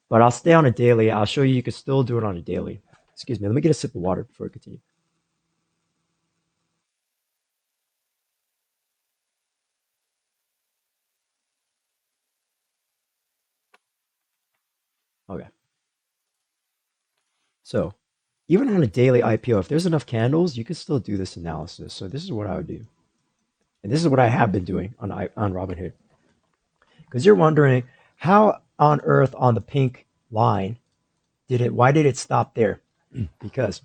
But I'll stay on a daily. I'll show you. You can still do it on a daily. Excuse me. Let me get a sip of water before I continue. Okay. So even on a daily IPO, if there's enough candles, you can still do this analysis. So this is what I would do, and this is what I have been doing on Robinhood. Because you're wondering how on earth on the pink line did it? Why did it stop there? Because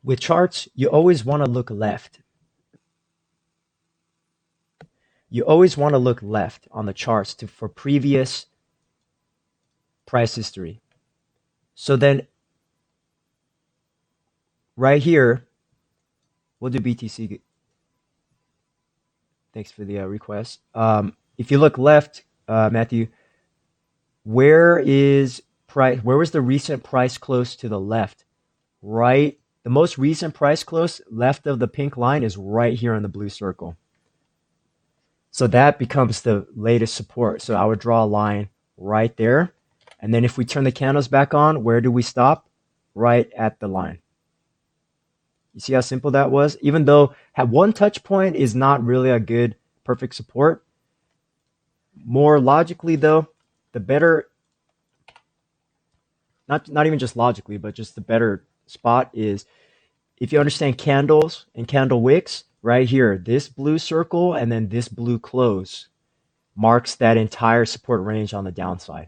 with charts, you always want to look left. You always want to look left on the charts to for previous price history. So then right here, we'll do BTC. Thanks for the request. If you look left, Matthew, where is price? Where was the recent price close to the left? Right. The most recent price close left of the pink line is right here on the blue circle. So that becomes the latest support. So I would draw a line right there. And then if we turn the candles back on, where do we stop? Right at the line. You see how simple that was? Even though one touch point is not really a good perfect support, more logically though, the better, not even just logically, but just the better spot is if you understand candles and candle wicks, right here, this blue circle and then this blue close marks that entire support range on the downside.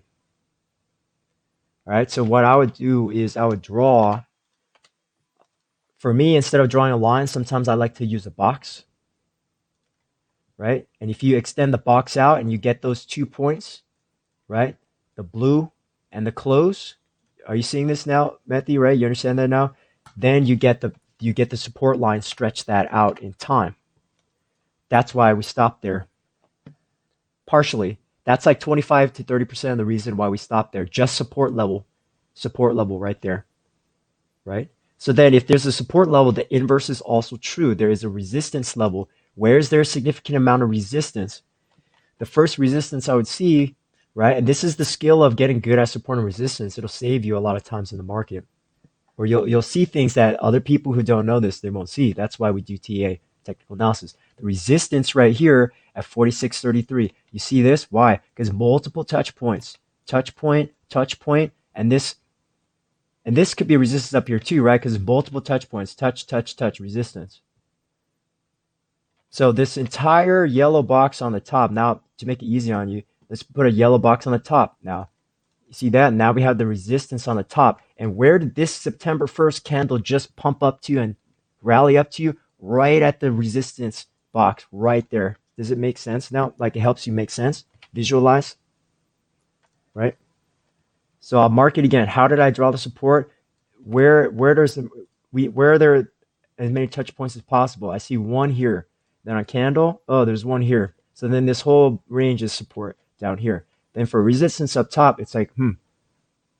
All right, so what I would do is I would draw, for me, instead of drawing a line, sometimes I like to use a box, right? And if you extend the box out and you get those 2 points, right? The blue and the close, are you seeing this now, Matthew, right? You understand that now? Then you get the support line, stretch that out in time. That's why we stopped there. Partially. That's like 25 to 30% of the reason why we stopped there. Just support level right there, right? So then if there's a support level, the inverse is also true. There is a resistance level. Where is there a significant amount of resistance? The first resistance I would see, right? And this is the skill of getting good at support and resistance. It'll save you a lot of times in the market. Or you'll see things that other people who don't know this, they won't see. That's why we do TA, technical analysis. The resistance right here at 46.33. You see this? Why? Because multiple touch points. Touch point, and this could be resistance up here too, right? Because multiple touch points, touch, resistance. So this entire yellow box on the top, now to make it easy on you, let's put a yellow box on the top now. You see that? Now we have the resistance on the top. And where did this September 1st candle just pump up to and rally up to you? Right at the resistance box, right there. Does it make sense now? Like it helps you make sense? Visualize, right? So I'll mark it again. How did I draw the support? Where are there as many touch points as possible? I see one here. Then a candle, oh, there's one here. So then this whole range is support down here. Then for resistance up top, it's like, do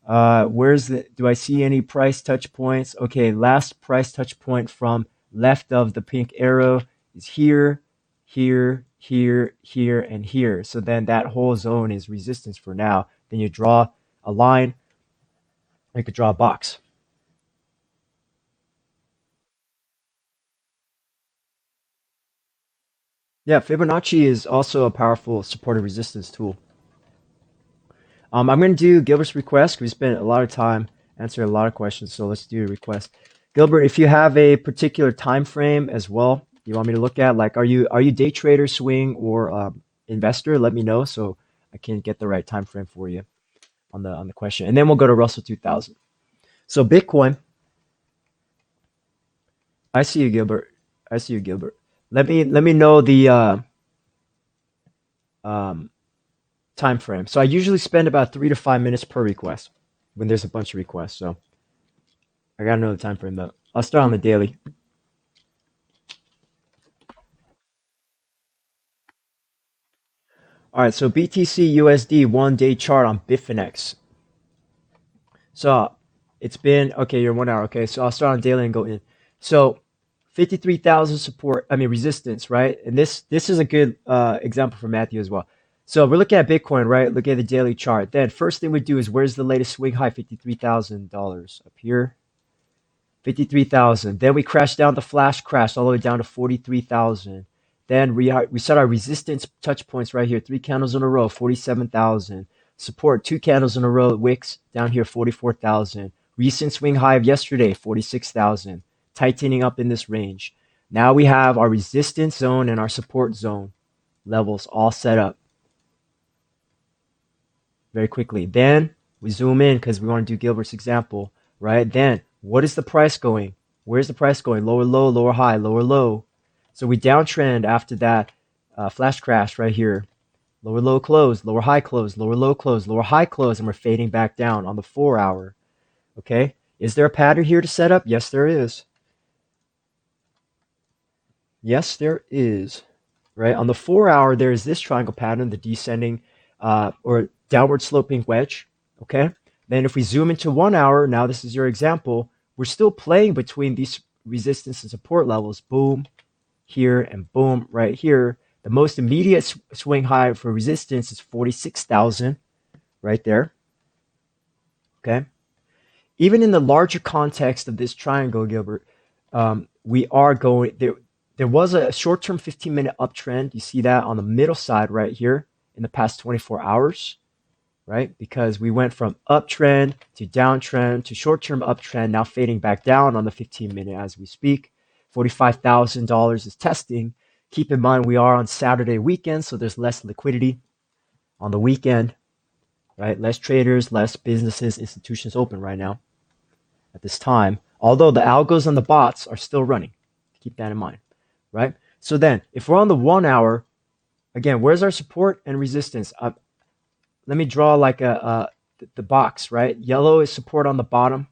I see any price touch points? Okay, last price touch point from left of the pink arrow is here, here, and here. So then that whole zone is resistance for now. Then you draw a line, or you could draw a box. Yeah, Fibonacci is also a powerful support and resistance tool. I'm going to do Gilbert's request. We spent a lot of time answering a lot of questions, so let's do a request. Gilbert, if you have a particular time frame as well, you want me to look at, like, are you day trader, swing, or investor? Let me know so I can get the right time frame for you on the question, and then we'll go to Russell 2000. So Bitcoin, I see you, Gilbert. I see you, Gilbert. Let me know the um, time frame. So I usually spend about 3 to 5 minutes per request when there's a bunch of requests. So I gotta know the time frame though. I'll start on the daily. All right, so BTC USD 1 day chart on Bitfinex. So it's been okay. You're 1 hour. Okay, so I'll start on daily and go in. So 53,000 support. I mean resistance, right? And this is a good example for Matthew as well. So we're looking at Bitcoin, right? Look at the daily chart. Then first thing we do is where's the latest swing high? $53,000 up here. 53,000. Then we crashed down the flash crash all the way down to 43,000. Then we set our resistance touch points right here. 3 candles in a row, 47,000. Support 2 candles in a row. Wicks down here, 44,000. Recent swing high of yesterday, 46,000. Tightening up in this range. Now we have our resistance zone and our support zone levels all set up very quickly. Then we zoom in because we want to do Gilbert's example, right? Then what is the price going? Where's the price going? Lower low, lower high, lower low. So we downtrend after that flash crash right here. Lower low close, lower high close, lower low close, lower high close, and we're fading back down on the 4 hour. Okay, is there a pattern here to set up? Yes, there is. Yes, there is. Right on the 4 hour, there is this triangle pattern, the descending or downward sloping wedge. Okay, then if we zoom into 1 hour, now this is your example. We're still playing between these resistance and support levels. Boom, here and boom, right here. The most immediate swing high for resistance is 46,000 right there. Okay. Even in the larger context of this triangle, Gilbert, we are going there. There was a short-term 15-minute uptrend. You see that on the middle side right here in the past 24 hours, right? Because we went from uptrend to downtrend to short-term uptrend, now fading back down on the 15-minute as we speak. $45,000 is testing. Keep in mind we are on Saturday weekend, so there's less liquidity on the weekend, right? Less traders, less businesses, institutions open right now at this time. Although the algos and the bots are still running. Keep that in mind, right? So then, if we're on the 1 hour, again, where's our support and resistance? Let me draw like the box, right? Yellow is support on the bottom,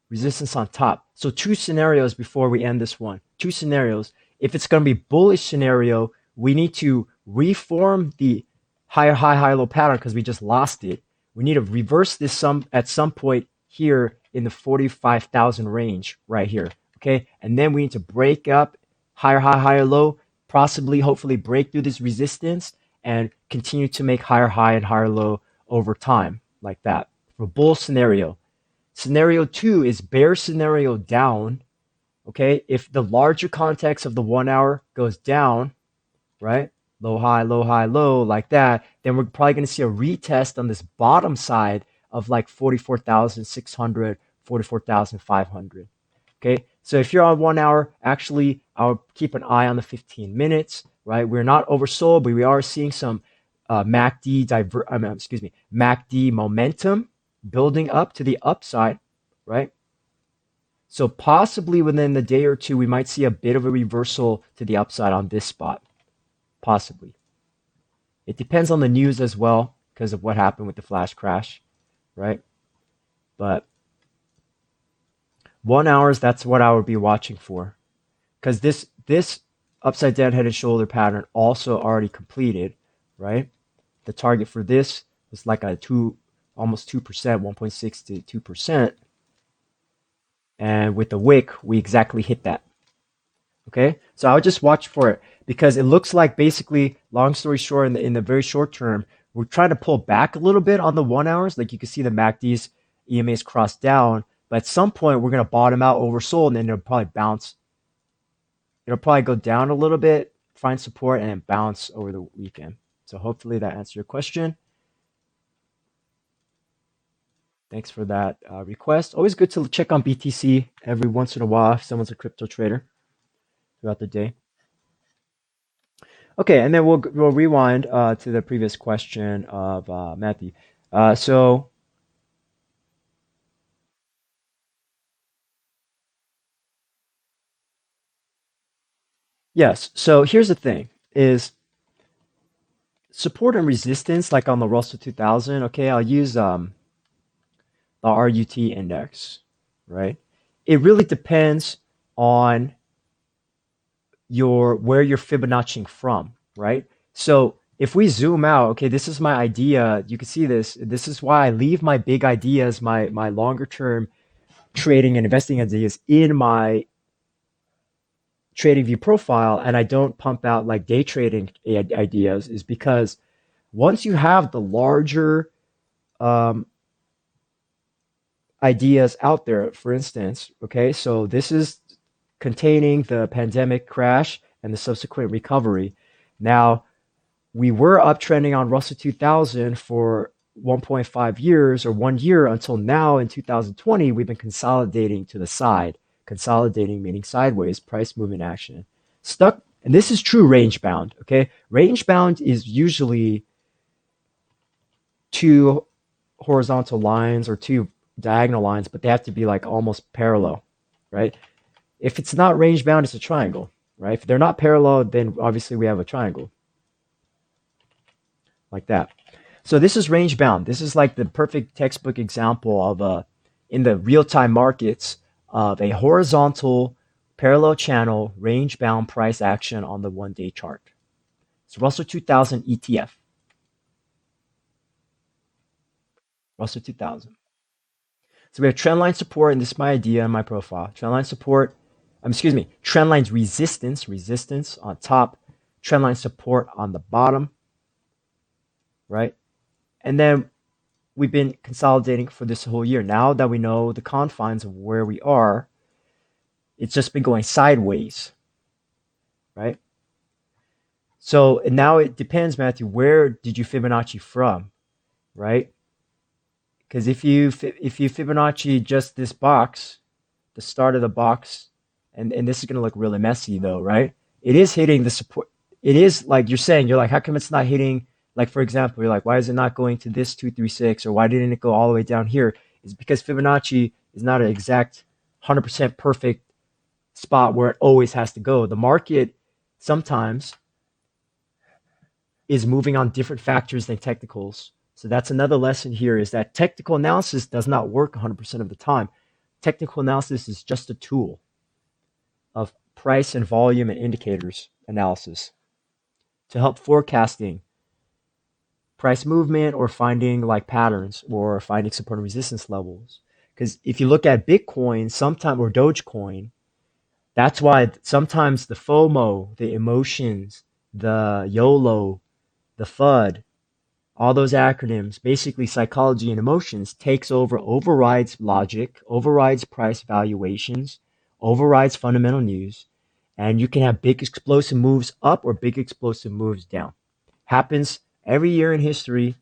resistance on top. So two scenarios before we end this one. Two scenarios. If it's going to be bullish scenario, we need to reform the higher high, higher low pattern because we just lost it. We need to reverse this at some point here in the 45,000 range right here. Okay. And then we need to break up higher high, higher low, possibly, hopefully break through this resistance and continue to make higher high and higher low over time like that. For bull scenario. Scenario 2 is bear scenario down. Okay, if the larger context of the 1 hour goes down, right? Low, high, low, high, low, like that, then we're probably going to see a retest on this bottom side of like 44,600, 44,500. Okay, so if you're on 1 hour, actually, I'll keep an eye on the 15 minutes, right? We're not oversold, but we are seeing some MACD momentum building up to the upside, right? So possibly within the day or two, we might see a bit of a reversal to the upside on this spot. Possibly. It depends on the news as well because of what happened with the flash crash, right? But 1 hour, that's what I would be watching for. Because this upside down head and shoulder pattern also already completed, right? The target for this was like almost 2%, 1.6 to 2%. And with the wick, we exactly hit that. Okay, so I'll just watch for it because it looks like basically, long story short, in the very short term, we're trying to pull back a little bit on the 1 hours. Like you can see the MACD's EMA's crossed down, but at some point we're gonna bottom out oversold, and then it'll probably bounce. It'll probably go down a little bit, find support, and then bounce over the weekend. So hopefully that answers your question. Thanks for that request. Always good to check on BTC every once in a while if someone's a crypto trader throughout the day. Okay, and then we'll rewind to the previous question of Matthew. So yes, so here's the thing: is support and resistance like on the Russell 2000. Okay, I'll use the RUT index, right? It really depends on where you're Fibonacciing from, right? So if we zoom out, okay, this is my idea. You can see this. This is why I leave my big ideas, my longer term trading and investing ideas in my trading view profile, and I don't pump out like day trading ideas, is because once you have the larger um, ideas out there, for instance, okay, so this is containing the pandemic crash and the subsequent recovery. Now, we were uptrending on Russell 2000 for 1.5 years or 1 year until now in 2020, we've been consolidating to the side. Consolidating meaning sideways, price movement action. Stuck, and this is true range bound, okay? Range bound is usually two horizontal lines or two diagonal lines, but they have to be like almost parallel, right? If it's not range bound, it's a triangle, right? If they're not parallel, then obviously we have a triangle like that. So this is range bound. This is like the perfect textbook example of a in the real time markets of a horizontal parallel channel range bound price action on the 1 day chart. It's Russell 2000 ETF. Russell 2000. So we have trendline support, and this is my idea in my profile. Trendline support, excuse me, trendline resistance on top, trendline support on the bottom, right? And then we've been consolidating for this whole year. Now that we know the confines of where we are, it's just been going sideways, right? So and now it depends, Matthew, where did you Fibonacci from, right? Because if you Fibonacci just this box, the start of the box, and this is going to look really messy though, right? It is hitting the support. It is like you're saying, you're like, how come it's not hitting? Like, for example, you're like, why is it not going to this 236, or why didn't it go all the way down here? It's because Fibonacci is not an exact 100% perfect spot where it always has to go. The market sometimes is moving on different factors than technicals. So that's another lesson here, is that technical analysis does not work 100% of the time. Technical analysis is just a tool of price and volume and indicators analysis to help forecasting price movement or finding like patterns or finding support and resistance levels. Because if you look at Bitcoin, sometime or Dogecoin, that's why sometimes the FOMO, the emotions, the YOLO, the FUD, all those acronyms, basically psychology and emotions, takes over, overrides logic, overrides price valuations, overrides fundamental news, and you can have big explosive moves up or big explosive moves down. Happens every year in history,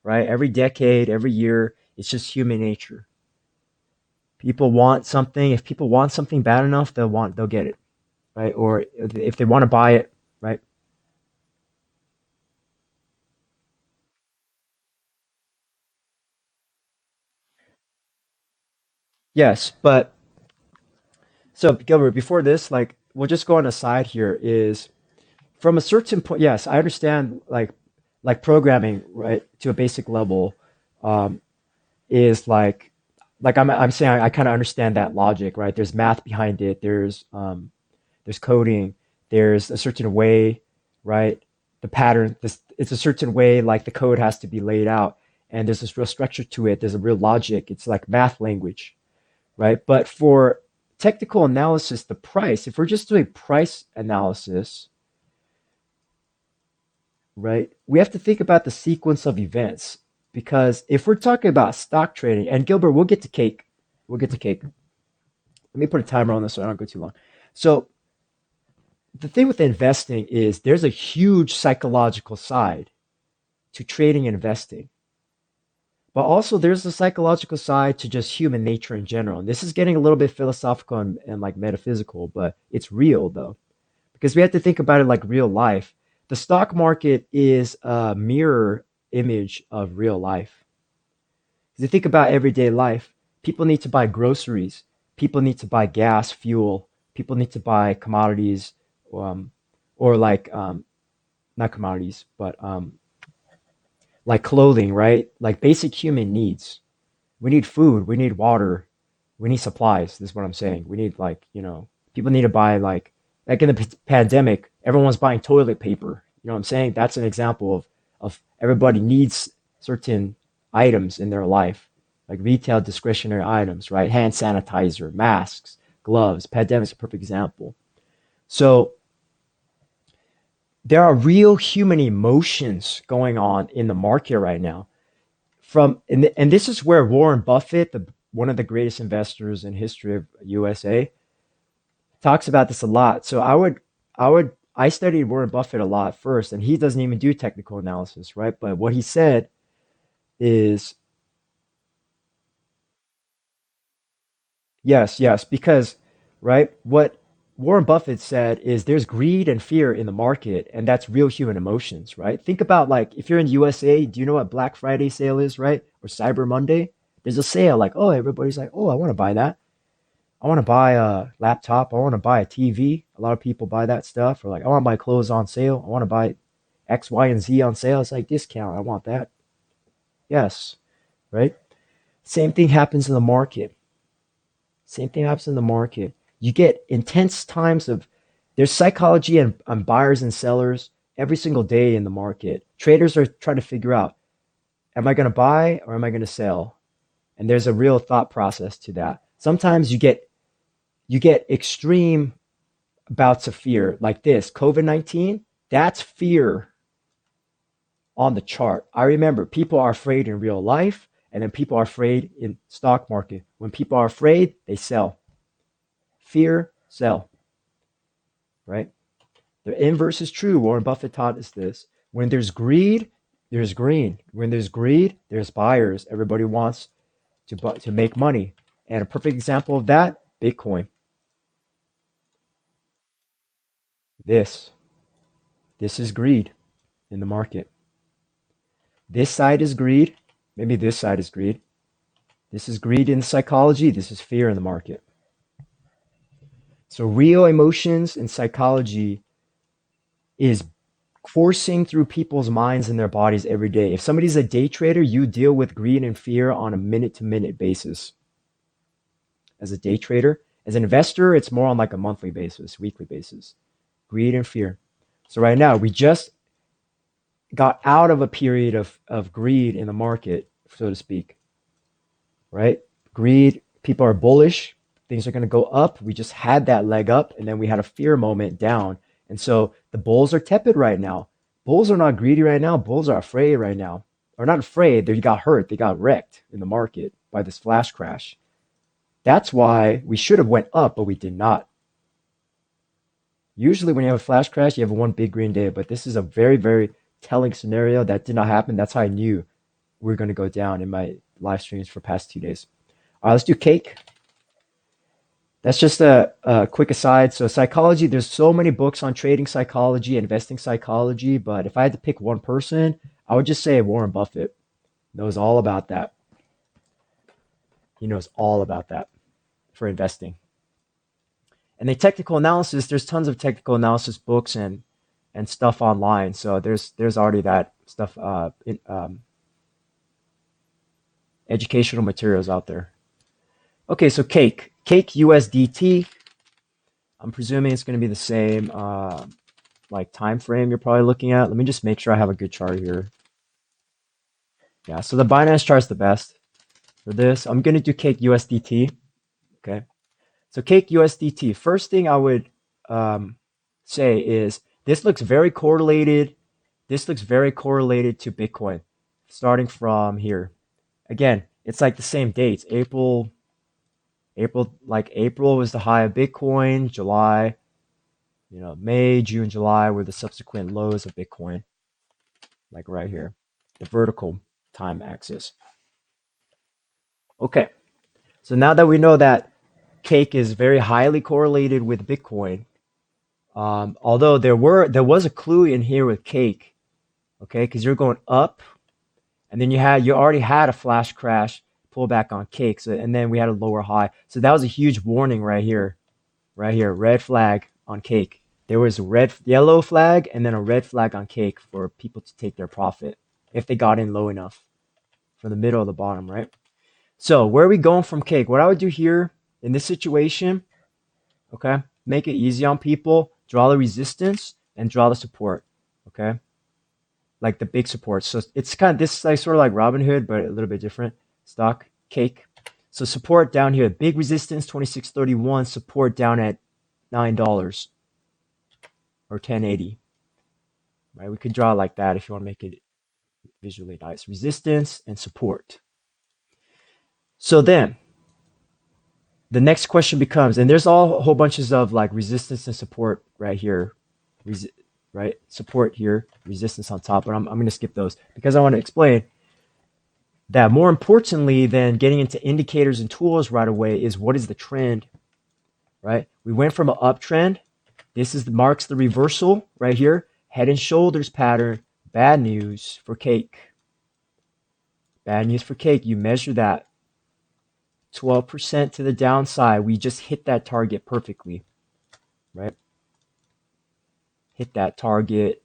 right? Every decade, every year. It's just human nature. People want something. If people want something bad enough, they'll get it, right? Or if they want to buy it, right? Yes, but so Gilbert, before this, like we'll just go on a side here. Is from a certain point, yes, I understand like programming, right, to a basic level, um, is like I'm saying I kind of understand that logic, right? There's math behind it. There's coding. There's a certain way, right? The pattern. This it's a certain way. Like the code has to be laid out, and there's this real structure to it. There's a real logic. It's like math language, right? But for technical analysis, the price. If we're just doing price analysis, right? We have to think about the sequence of events, because if we're talking about stock trading, and Gilbert, we'll get to cake. We'll get to cake. Let me put a timer on this so I don't go too long. So the thing with investing is there's a huge psychological side to trading and investing. But also there's a psychological side to just human nature in general. And this is getting a little bit philosophical and like metaphysical, but it's real though. Because we have to think about it like real life. The stock market is a mirror image of real life. Because you think about everyday life, people need to buy groceries, people need to buy gas, fuel, people need to buy commodities, um, or like not commodities, but like clothing, right? Like basic human needs. We need food, we need water, we need supplies. This is what I'm saying. We need, people need to buy like in the pandemic, everyone's buying toilet paper. You know what I'm saying? That's an example of everybody needs certain items in their life, like retail discretionary items, right? Hand sanitizer, masks, gloves. Pandemic's a perfect example. So there are real human emotions going on in the market right now. And this is where Warren Buffett, one of the greatest investors in history of USA, talks about this a lot. So I studied Warren Buffett a lot first, and he doesn't even do technical analysis, right? But what he said is yes, yes, because right, what Warren Buffett said is there's greed and fear in the market, and that's real human emotions, right? Think about like if you're in the USA, do you know what Black Friday sale is, right? Or Cyber Monday? There's a sale, like, oh, everybody's like, oh, I want to buy that. I want to buy a laptop. I want to buy a TV. A lot of people buy that stuff. Or like, I want to buy clothes on sale. I want to buy X, Y, and Z on sale. It's like discount. I want that. Yes, right? Same thing happens in the market. Same thing happens in the market. You get intense times of there's psychology on buyers and sellers every single day in the market. Traders are trying to figure out, am I going to buy or am I going to sell? And there's a real thought process to that. Sometimes you get extreme bouts of fear like this COVID-19. That's fear on the chart. I remember people are afraid in real life, and then people are afraid in stock market. When people are afraid, they sell. Fear, sell, right? The inverse is true. Warren Buffett taught us this. When there's greed, there's green. When there's greed, there's buyers. Everybody wants to make money. And a perfect example of that, Bitcoin. This this is greed in the market. This side is greed. Maybe this side is greed. This is greed in psychology. This is fear in the market. So real emotions and psychology is coursing through people's minds and their bodies every day. If somebody's a day trader, you deal with greed and fear on a minute to minute basis as a day trader. As an investor, it's more on like a monthly basis, weekly basis. Greed and fear. So right now, we just got out of a period of greed in the market, so to speak, right? Greed, people are bullish, things are going to go up. We just had that leg up, and then we had a fear moment down. And so the bulls are tepid right now. Bulls are not greedy right now. Bulls are afraid right now. Or not afraid, they got hurt. They got wrecked in the market by this flash crash. That's why we should have went up, but we did not. Usually when you have a flash crash, you have one big green day, but this is a very, very telling scenario that did not happen. That's how I knew we were going to go down in my live streams for past 2 days. All right, let's do cake. That's just a quick aside. So psychology, there's so many books on trading psychology, investing psychology, but if I had to pick one person, I would just say Warren Buffett knows all about that. He knows all about that for investing. And the technical analysis, there's tons of technical analysis books and stuff online. So there's already that stuff, educational materials out there. Okay, so cake USDT. I'm presuming it's going to be the same like time frame you're probably looking at. Let me just make sure I have a good chart here. Yeah, so the Binance chart is the best for this. I'm going to do cake USDT. Okay, so cake USDT. First thing I would say is this looks very correlated. This looks very correlated to Bitcoin, starting from here. Again, it's like the same dates. April was the high of Bitcoin. July, May, June, July were the subsequent lows of Bitcoin, like right here, the vertical time axis. Okay, so now that we know that cake is very highly correlated with Bitcoin, although there was a clue in here with cake, okay, because you're going up, and then you already had a flash crash pullback on cake, so and then we had a lower high, so that was a huge warning right here, red flag on cake. There was a yellow flag and then a red flag on cake for people to take their profit if they got in low enough from the middle of the bottom, right? So where are we going from cake? What I would do here in this situation, okay, make it easy on people, draw the resistance and draw the support, Okay, like the big support. So it's kind of this like sort of like Robinhood, but a little bit different. Stock cake. So support down here, big resistance 26.31. Support down at $9 or 10.80. Right, we could draw it like that if you want to make it visually nice. Resistance and support. So then the next question becomes, and there's all a whole bunches of like resistance and support right here, right? Support here, resistance on top, but I'm going to skip those because I want to explain that more importantly than getting into indicators and tools right away is what is the trend, right? We went from an uptrend. This is marks the reversal right here, head and shoulders pattern. Bad news for cake. Bad news for cake. You measure that 12% to the downside. We just hit that target perfectly, right? Hit that target.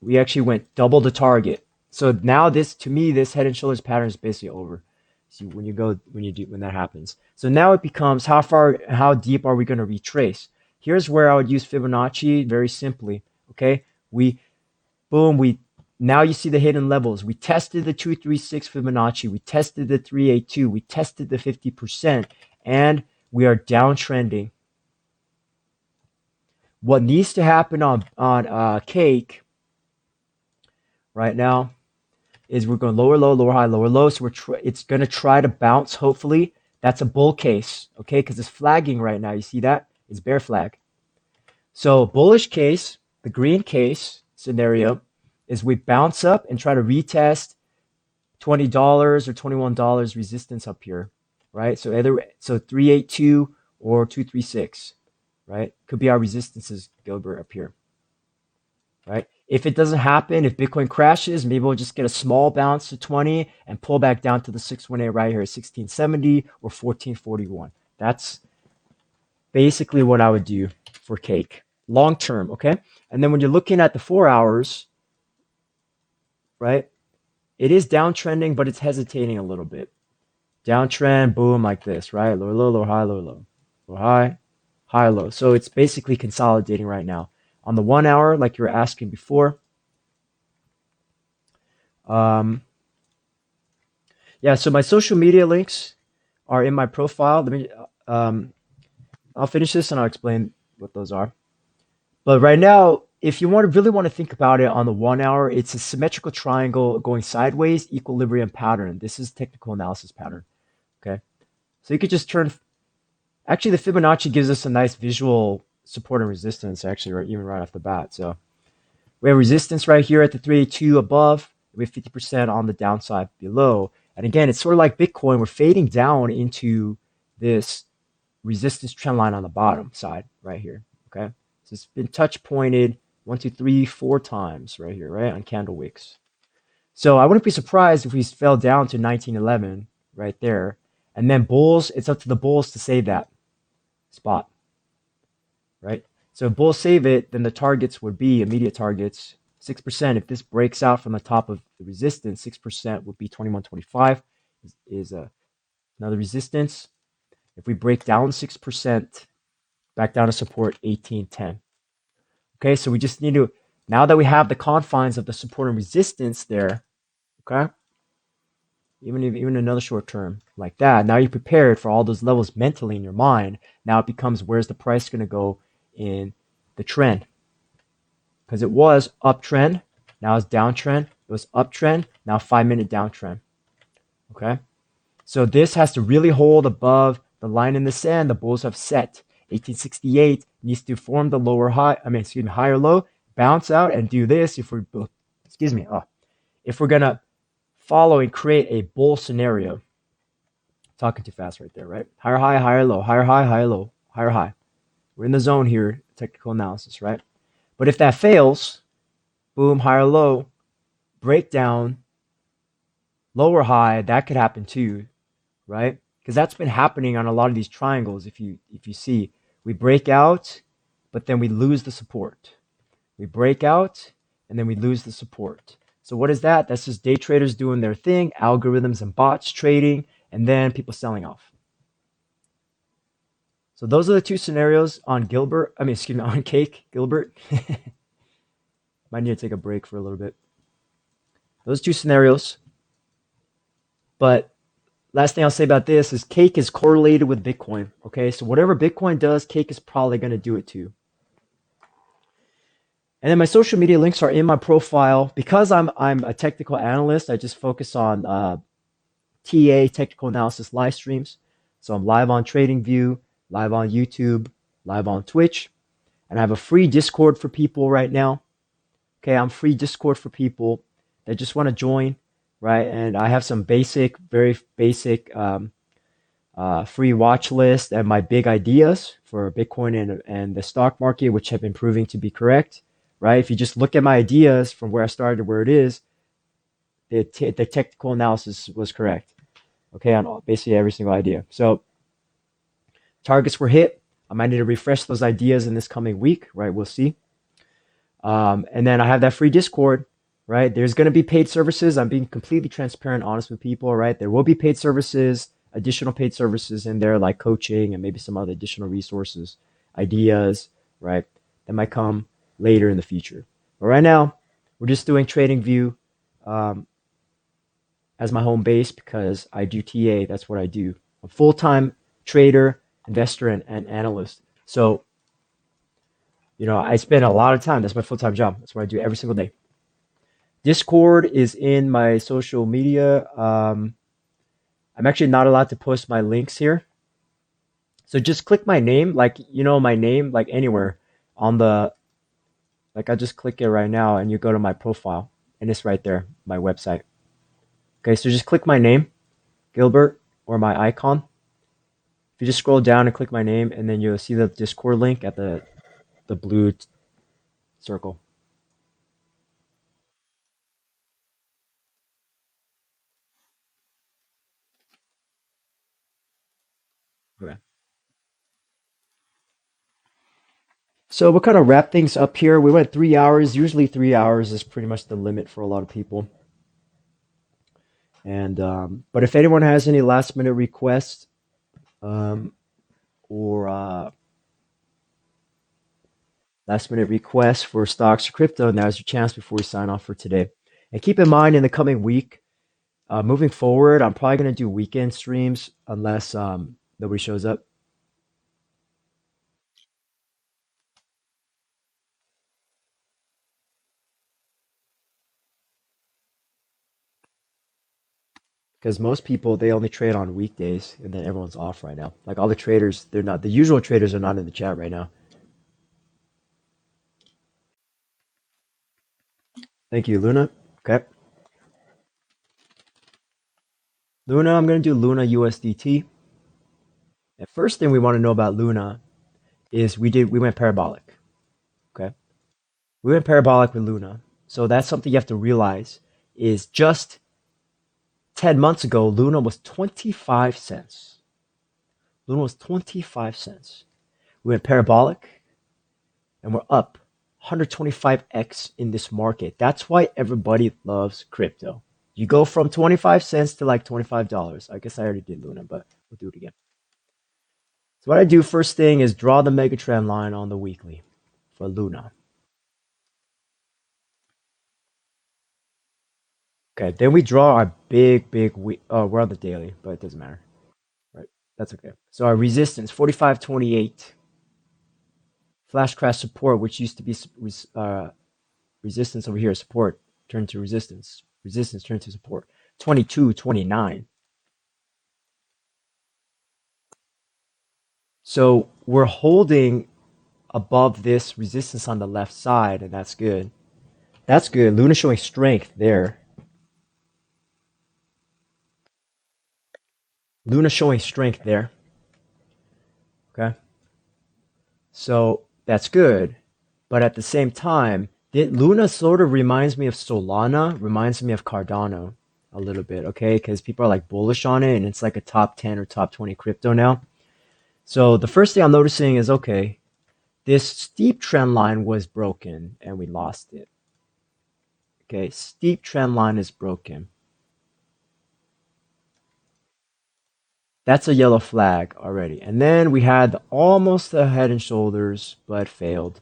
We actually went double the target. So now this, to me, this head and shoulders pattern is basically over. So when that happens. So now it becomes how deep are we going to retrace? Here's where I would use Fibonacci very simply. Okay, boom, now you see the hidden levels. We tested the 236 Fibonacci, we tested the 382, we tested the 50%, and we are downtrending. What needs to happen on cake right now is we're going lower low, lower high, lower low. So it's going to try to bounce. Hopefully, that's a bull case, okay? Because it's flagging right now. You see that? It's bear flag. So bullish case, the green case scenario is we bounce up and try to retest $20 or $21 resistance up here, right? So 382 or 236, right? Could be our resistances, Gilbert, up here, right? If it doesn't happen, if Bitcoin crashes, maybe we'll just get a small bounce to 20 and pull back down to the 618 right here, 1670 or 1441. That's basically what I would do for cake long term, okay? And then when you're looking at the 4 hours, right? It is downtrending, but it's hesitating a little bit. Downtrend, boom, like this, right? Lower low, lower high, lower low. Lower high, high low. So it's basically consolidating right now. On the 1 hour, like you were asking before, yeah, so my social media links are in my profile. I'll finish this and I'll explain what those are. But right now, if you really want to think about it on the 1 hour, it's a symmetrical triangle going sideways, equilibrium pattern. This is technical analysis pattern. Okay. So you could just actually the Fibonacci gives us a nice visual support and resistance actually, even right off the bat. So we have resistance right here at the 382 above. We have 50% on the downside below. And again, it's sort of like Bitcoin. We're fading down into this resistance trend line on the bottom side right here. Okay. So it's been touch pointed 1, 2, 3, 4 times right here, right, on candle wicks. So I wouldn't be surprised if we fell down to 1911 right there. And then bulls, it's up to the bulls to save that spot, right? So if bulls save it, then the targets would be immediate targets. 6%, if this breaks out from the top of the resistance, 6% would be 2125 is another resistance. If we break down 6%, back down to support 1810. Okay, so we just need to, now that we have the confines of the support and resistance there, okay, even another short term like that, now you're prepared for all those levels mentally in your mind. Now it becomes, where's the price going to go in the trend? Because it was uptrend, now it's downtrend. It was uptrend, now 5-minute downtrend. Okay, so this has to really hold above the line in the sand the bulls have set. 1868 needs to form the higher low, bounce out and do this if we're gonna follow and create a bull scenario. Talking too fast right there, right? Higher high, higher low, higher high, higher low, higher high. We're in the zone here, technical analysis, right? But if that fails, boom, higher low, breakdown, lower high, that could happen too, right? Because that's been happening on a lot of these triangles. If you see, we break out, but then we lose the support. We break out, and then we lose the support. So what is that? That's just day traders doing their thing, algorithms and bots trading, and then people selling off. So those are the two scenarios on on cake, Gilbert. Might need to take a break for a little bit. Those two scenarios. But last thing I'll say about this is cake is correlated with Bitcoin. Okay, so whatever Bitcoin does, cake is probably going to do it too. And then my social media links are in my profile. Because I'm a technical analyst, I just focus on TA, technical analysis live streams. So I'm live on TradingView, live on YouTube, live on Twitch, and I have a free Discord for people right now. Okay, I'm free Discord for people that just want to join, right? And I have some basic, very basic free watch list and my big ideas for Bitcoin and the stock market, which have been proving to be correct, right? If you just look at my ideas from where I started to where it is, the technical analysis was correct, okay, on basically every single idea. So targets were hit. I might need to refresh those ideas in this coming week, right? We'll see. And then I have that free Discord, right? There's going to be paid services. I'm being completely transparent, honest with people, right? There will be paid services, additional paid services in there, like coaching and maybe some other additional resources, ideas, right? That might come later in the future. But right now, we're just doing TradingView as my home base because I do TA. That's what I do. I'm a full-time trader, investor, and analyst. So, I spend a lot of time. That's my full-time job. That's what I do every single day. Discord is in my social media. I'm actually not allowed to post my links here. So just click my name, like, my name, like anywhere on like I just click it right now and you go to my profile and it's right there, my website. Okay, so just click my name, Gilbert, or my icon. If you just scroll down and click my name, and then you'll see the Discord link at the blue circle. Okay. So we'll kind of wrap things up here. We went 3 hours. Usually 3 hours is pretty much the limit for a lot of people. And but if anyone has any last minute requests um, or last minute requests for stocks or crypto, now's your chance before we sign off for today. And keep in mind, in the coming week, moving forward, I'm probably going to do weekend streams unless nobody shows up. Because most people, they only trade on weekdays, and then everyone's off right now. Like all the traders, they're not, the usual traders are not in the chat right now. Thank you, Luna. Okay. Luna, I'm going to do Luna USDT. The first thing we want to know about Luna is we went parabolic. Okay. We went parabolic with Luna. So that's something you have to realize is just 10 months ago, Luna was 25 cents. Luna was 25 cents. We went parabolic and we're up 125x in this market. That's why everybody loves crypto. You go from 25 cents to like $25. I guess I already did Luna, but we'll do it again. So what I do first thing is draw the mega trend line on the weekly for Luna. Okay, then we draw our big week. Oh, we're on the daily, but it doesn't matter. Right, that's okay. So our resistance 45.28, flash crash support, which used to be resistance over here, support turned to resistance. Resistance turned to support. 22.29. So we're holding above this resistance on the left side, and that's good. That's good. Luna showing strength there. Luna showing strength there. Okay. So that's good. But at the same time, Luna sort of reminds me of Solana, reminds me of Cardano a little bit, okay? Because people are like bullish on it and it's like a top 10 or top 20 crypto now. So the first thing I'm noticing is okay, this steep trend line was broken and we lost it. Okay, steep trend line is broken. That's a yellow flag already. And then we had almost the head and shoulders, but failed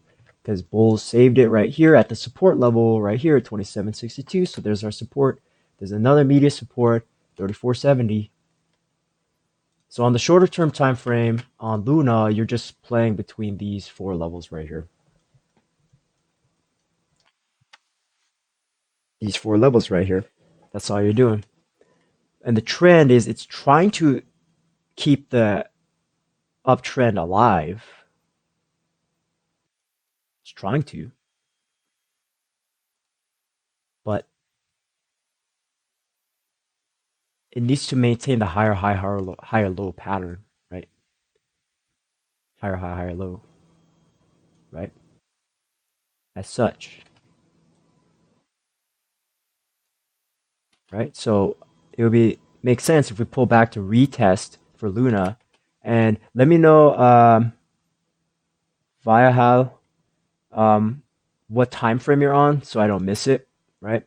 because bulls saved it right here at the support level right here at 27.62. So there's our support. There's another media support, 34.70. So on the shorter term time frame on Luna, you're just playing between these four levels right here. These four levels right here. That's all you're doing. And the trend is it's trying to keep the uptrend alive. It's trying to, but it needs to maintain the higher high, higher low pattern, right? Higher high, higher low, right? As such, right? So it would be make sense if we pull back to retest for Luna, and let me know via how what time frame you're on, so I don't miss it, right?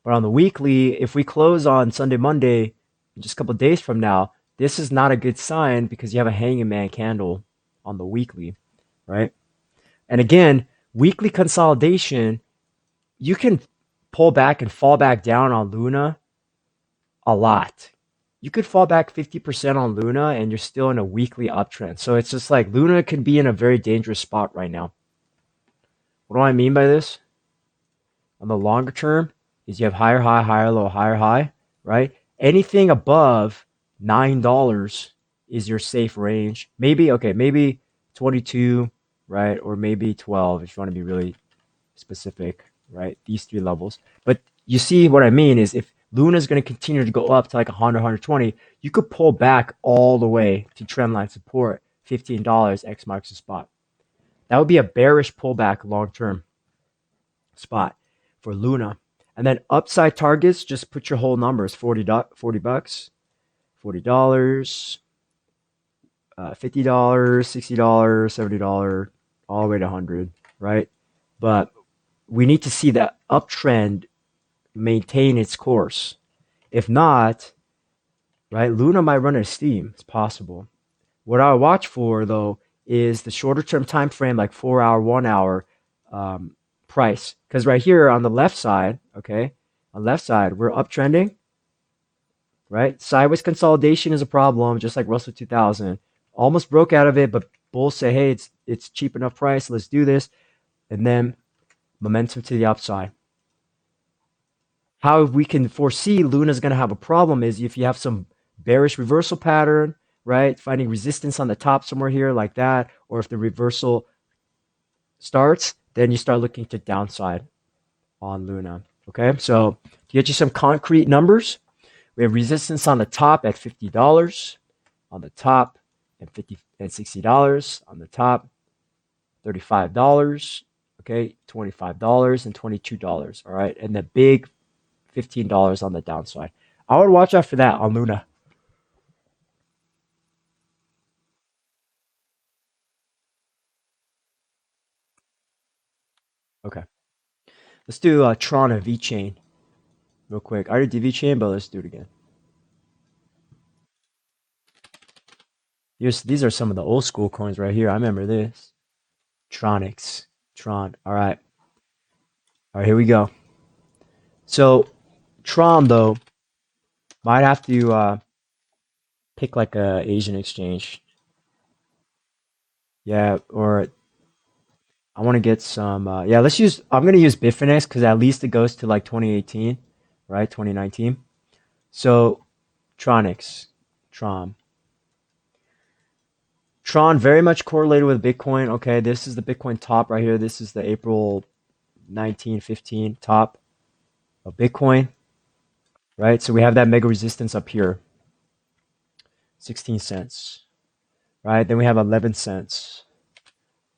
But on the weekly, if we close on Sunday, Monday, just a couple of days from now, this is not a good sign because you have a hanging man candle on the weekly, right? And again, weekly consolidation, you can pull back and fall back down on Luna a lot. You could fall back 50% on Luna and you're still in a weekly uptrend. So it's just like Luna can be in a very dangerous spot right now. What do I mean by this? On the longer term is you have higher high, higher low, higher high, right? Anything above $9 is your safe range. Maybe okay, maybe 22, right? Or maybe 12 if you want to be really specific, right? These three levels. But you see what I mean is if Luna is going to continue to go up to like 100, 120, you could pull back all the way to trendline support, $15, X marks the spot. That would be a bearish pullback long term spot for Luna. And then upside targets, just put your whole numbers, 40 bucks, $40, $50, $60, $70, all the way to 100, right? But we need to see that uptrend maintain its course. If not, right, Luna might run out of steam. It's possible. What I watch for though is the shorter term time frame, like 4 hour, 1 hour price. Because right here on the left side, okay, on the left side, we're uptrending, right? Sideways consolidation is a problem, just like Russell 2000. Almost broke out of it, but bulls say, hey, it's cheap enough price. Let's do this. And then momentum to the upside. How we can foresee Luna's going to have a problem is if you have some bearish reversal pattern, right? Finding resistance on the top somewhere here like that, or if the reversal starts, then you start looking to downside on Luna. Okay, so to get you some concrete numbers, we have resistance on the top at $50, on the top at $60 on the top, $35, okay, $25 and $22. All right, and the big $15 on the downside. I would watch out for that on Luna. Okay. Let's do Tron and VeChain real quick. I already did VeChain, but let's do it again. These are some of the old school coins right here. I remember this. Tronics. Tron. All right. All right, here we go. So Tron though might have to pick like a Asian exchange. Yeah, or I want to get some. Yeah, let's use. I'm gonna use Bitfinex because at least it goes to like 2018, right? 2019. So Tronics, Tron. Tron very much correlated with Bitcoin. Okay, this is the Bitcoin top right here. This is the April 1915 top of Bitcoin, right? So we have that mega resistance up here, 16 cents, right? Then we have 11 cents,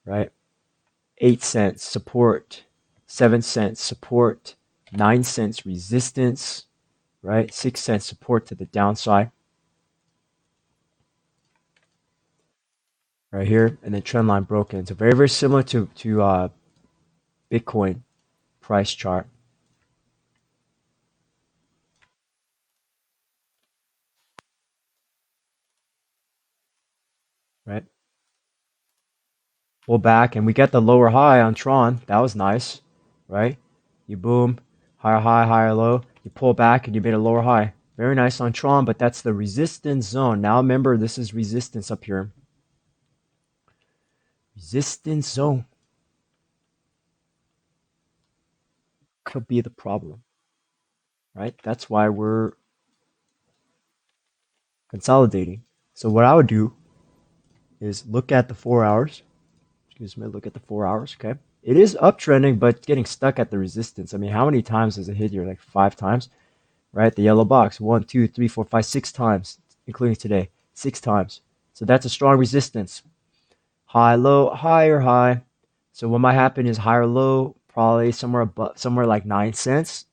right? 8 cents support, 7 cents support, 9 cents resistance, right? 6 cents support to the downside right here, and then trend line broken. So very, very similar to Bitcoin price chart, right? pull back, and we get the lower high on Tron. That was nice, right? You boom, higher high, higher low. You pull back and you made a lower high. Very nice on Tron, but that's the resistance zone. Now remember, this is resistance up here. Resistance zone could be the problem, right? That's why we're consolidating. So what I would do is look at the 4 hours. Excuse me, look at the 4 hours, okay? It is uptrending, but it's getting stuck at the resistance. I mean, how many times does it hit here? Like 5 times, right? The yellow box, 1, 2, 3, 4, 5, 6 times, including today, 6 times. So that's a strong resistance. High, low, higher, high. So what might happen is higher, low, probably somewhere above, somewhere like 9 cents,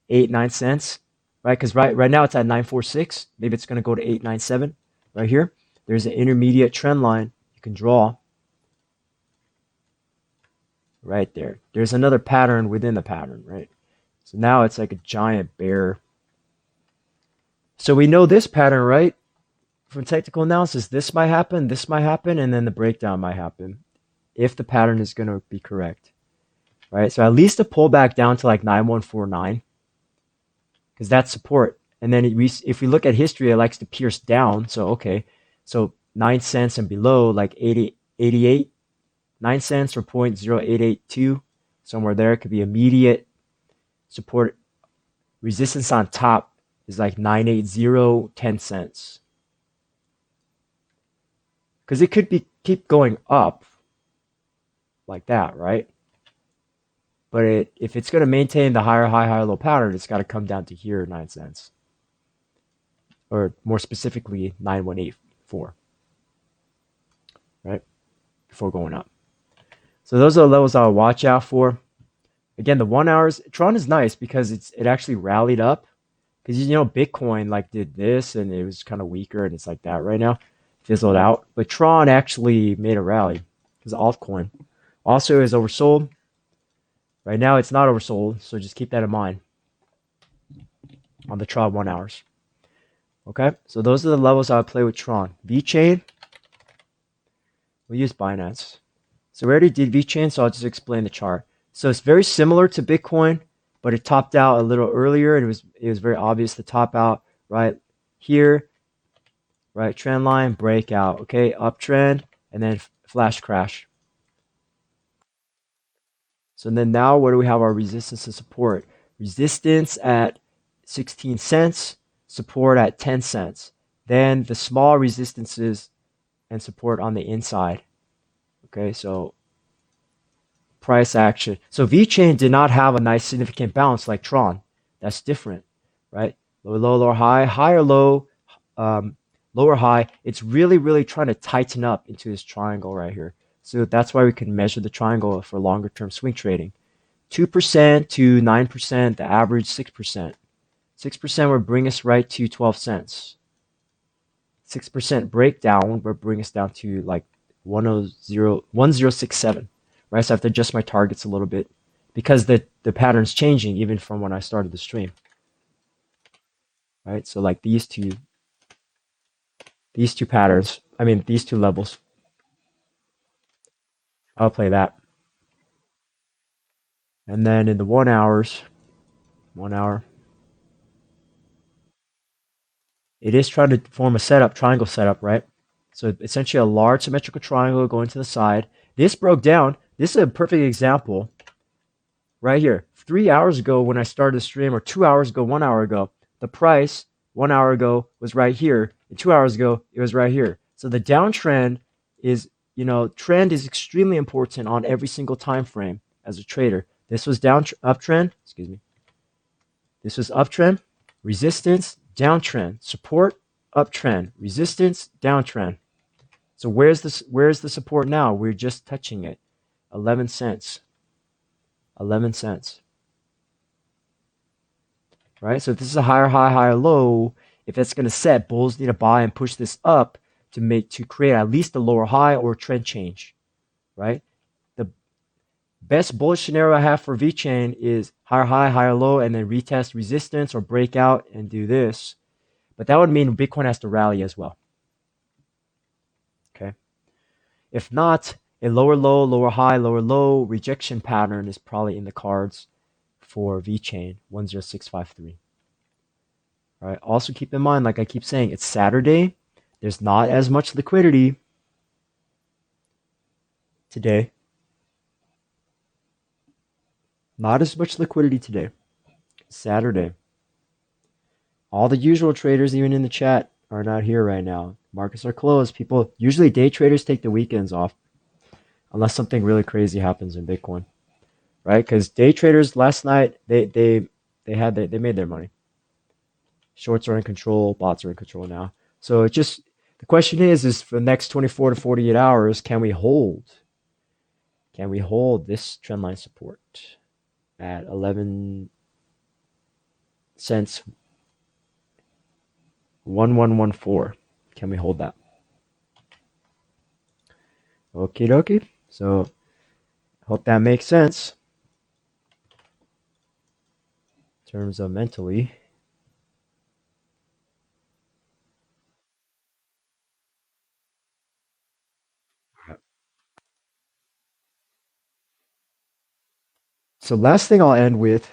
8, 9 cents, right? Because right now it's at 946. Maybe it's going to go to 897 right here. There's an intermediate trend line you can draw right there. There's another pattern within the pattern, right? So now it's like a giant bear. So we know this pattern, right? From technical analysis, this might happen, and then the breakdown might happen if the pattern is going to be correct, right? So at least a pullback down to like 9149, because that's support. And then if we look at history, it likes to pierce down. So, okay, so 9 cents and below, like 88, 9 cents or 0.0882, somewhere there could be immediate support. Resistance on top is like 980, 10 cents. Because it could keep going up like that, right? But if it's going to maintain the higher high, higher low pattern, it's got to come down to here, 9 cents. Or more specifically, 9184, right? Before going up. So those are the levels I'll watch out for. Again, the 1 hours, Tron is nice because it actually rallied up. Because Bitcoin like did this and it was kind of weaker and it's like that right now, fizzled out. But Tron actually made a rally because altcoin also is oversold. Right now it's not oversold, so just keep that in mind on the Tron 1 hours. Okay, so those are the levels I would play with Tron. VeChain, we use Binance. So we already did VeChain, so I'll just explain the chart. So it's very similar to Bitcoin, but it topped out a little earlier, and it was very obvious to top out right here, right? Trend line, breakout, okay? Uptrend, and then flash crash. So then now where do we have our resistance and support? Resistance at 16 cents, support at 10 cents. Then the small resistances and support on the inside. Okay, so price action. So VeChain did not have a nice significant bounce like Tron. That's different, right? Lower, low, lower, high, higher, low, lower, high. It's really, really trying to tighten up into this triangle right here. So that's why we can measure the triangle for longer term swing trading. 2% to 9%, the average 6%. 6% would bring us right to 12 cents. 6% breakdown would bring us down to like 1067. Right, so I have to adjust my targets a little bit because the pattern's changing even from when I started the stream. Right, so like these two patterns, I mean these two levels, I'll play that. And then in the 1 hours, 1 hour, it is trying to form a triangle setup, right? So essentially a large symmetrical triangle going to the side. This broke down. This is a perfect example right here. 3 hours ago when I started the stream, or 2 hours ago, 1 hour ago, the price 1 hour ago was right here, and 2 hours ago it was right here. So the downtrend is, trend is extremely important on every single time frame as a trader. This was uptrend, excuse me. This was uptrend, resistance, downtrend, support, uptrend, resistance, downtrend. So where's the support now? We're just touching it. 11 cents. 11 cents. Right? So if this is a higher high, higher low, if it's going to set, bulls need to buy and push this up to create at least a lower high or trend change. Right? The best bullish scenario I have for VeChain is higher high, higher low, and then retest resistance or break out and do this. But that would mean Bitcoin has to rally as well. Okay. If not, A lower low, lower high, lower low rejection pattern is probably in the cards for VeChain 10653. All right. Also keep in mind, like I keep saying, it's Saturday. There's not as much liquidity today. Not as much liquidity today. Saturday. All the usual traders, even in the chat, are not here right now. Markets are closed. People usually day traders take the weekends off unless something really crazy happens in Bitcoin, right? Because day traders last night they made their money. Shorts are in control, bots are in control now. So it just the question is for the next 24 to 48 hours, can we hold? Can we hold this trendline support at 11 cents 1114? Can we hold that? Okie dokie. So hope that makes sense in terms of mentally. So last thing I'll end with,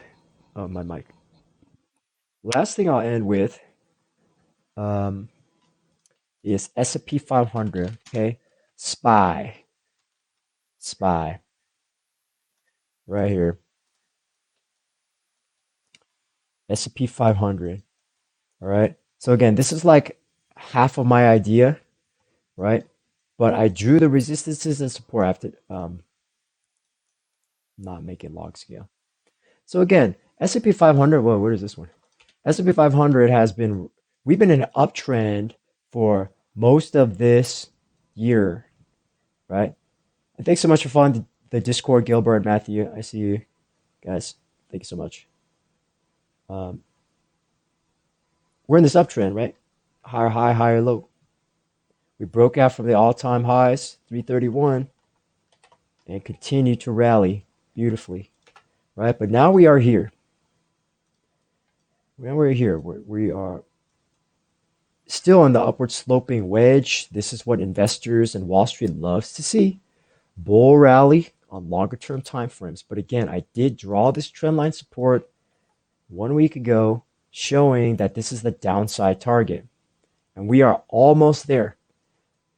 oh my mic. Last thing I'll end with um, is S&P 500. Okay, SPY, SPY, right here. S&P 500. All right. So again, this is like half of my idea, right? But I drew the resistances and support. I have to not make it log scale. So again, S&P 500. Whoa, where is this one? S&P 500 has been. We've been in an uptrend for most of this year, right? And thanks so much for following the Discord, Gilbert and Matthew. I see you guys. Thank you so much. Um, we're in this uptrend, right? Higher high, higher low. We broke out from the all-time highs, 331, and continue to rally beautifully, right? But now we are here. Now we're here. We are still on the upward sloping wedge. This is what investors and Wall Street loves to see. Bull rally on longer term time frames. But again, I did draw this trend line support 1 week ago, showing that this is the downside target. And we are almost there.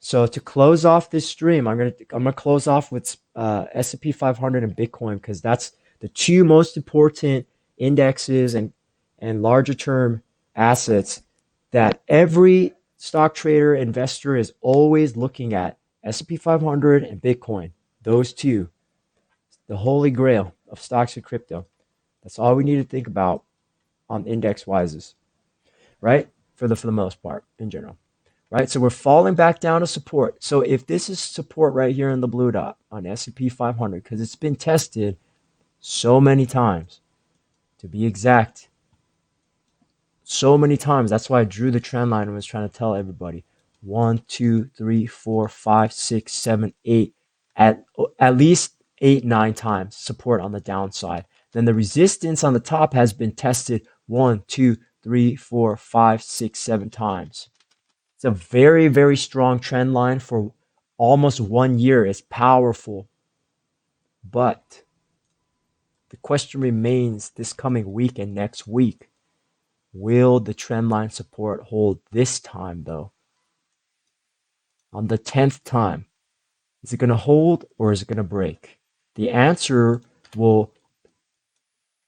So to close off this stream, I'm gonna close off with S&P 500 and Bitcoin because that's the two most important indexes and larger term assets that every stock trader investor is always looking at. S&P 500 and Bitcoin, those two, the holy grail of stocks and crypto. That's all we need to think about on index wises, right? For the most part in general. Right? So we're falling back down to support. So if this is support right here in the blue dot on S&P 500, because it's been tested so many times, to be exact, so many times. That's why I drew the trend line and was trying to tell everybody. 1, 2, 3, 4, 5, 6, 7, 8, at least 8, 9 times support on the downside. Then the resistance on the top has been tested 1, 2, 3, 4, 5, 6, 7 times. It's a very, very strong trend line for almost 1 year. It's powerful. But the question remains this coming week and next week. Will the trend line support hold this time, though? On the 10th time, is it going to hold or is it going to break? The answer will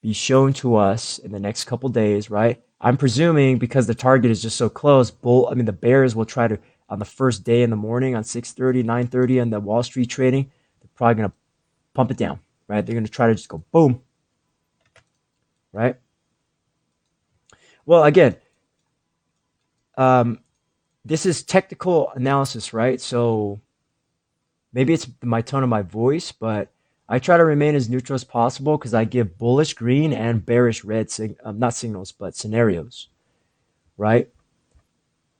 be shown to us in the next couple days, right? I'm presuming because the target is just so close, the bears will try to on the first day in the morning on 6:30, 9:30 on the Wall Street trading, they're probably going to pump it down, right? They're going to try to just go boom, right? Well, again, um, this is technical analysis, right? So maybe it's my tone of my voice, but I try to remain as neutral as possible because I give bullish green and bearish red, not signals, but scenarios, right?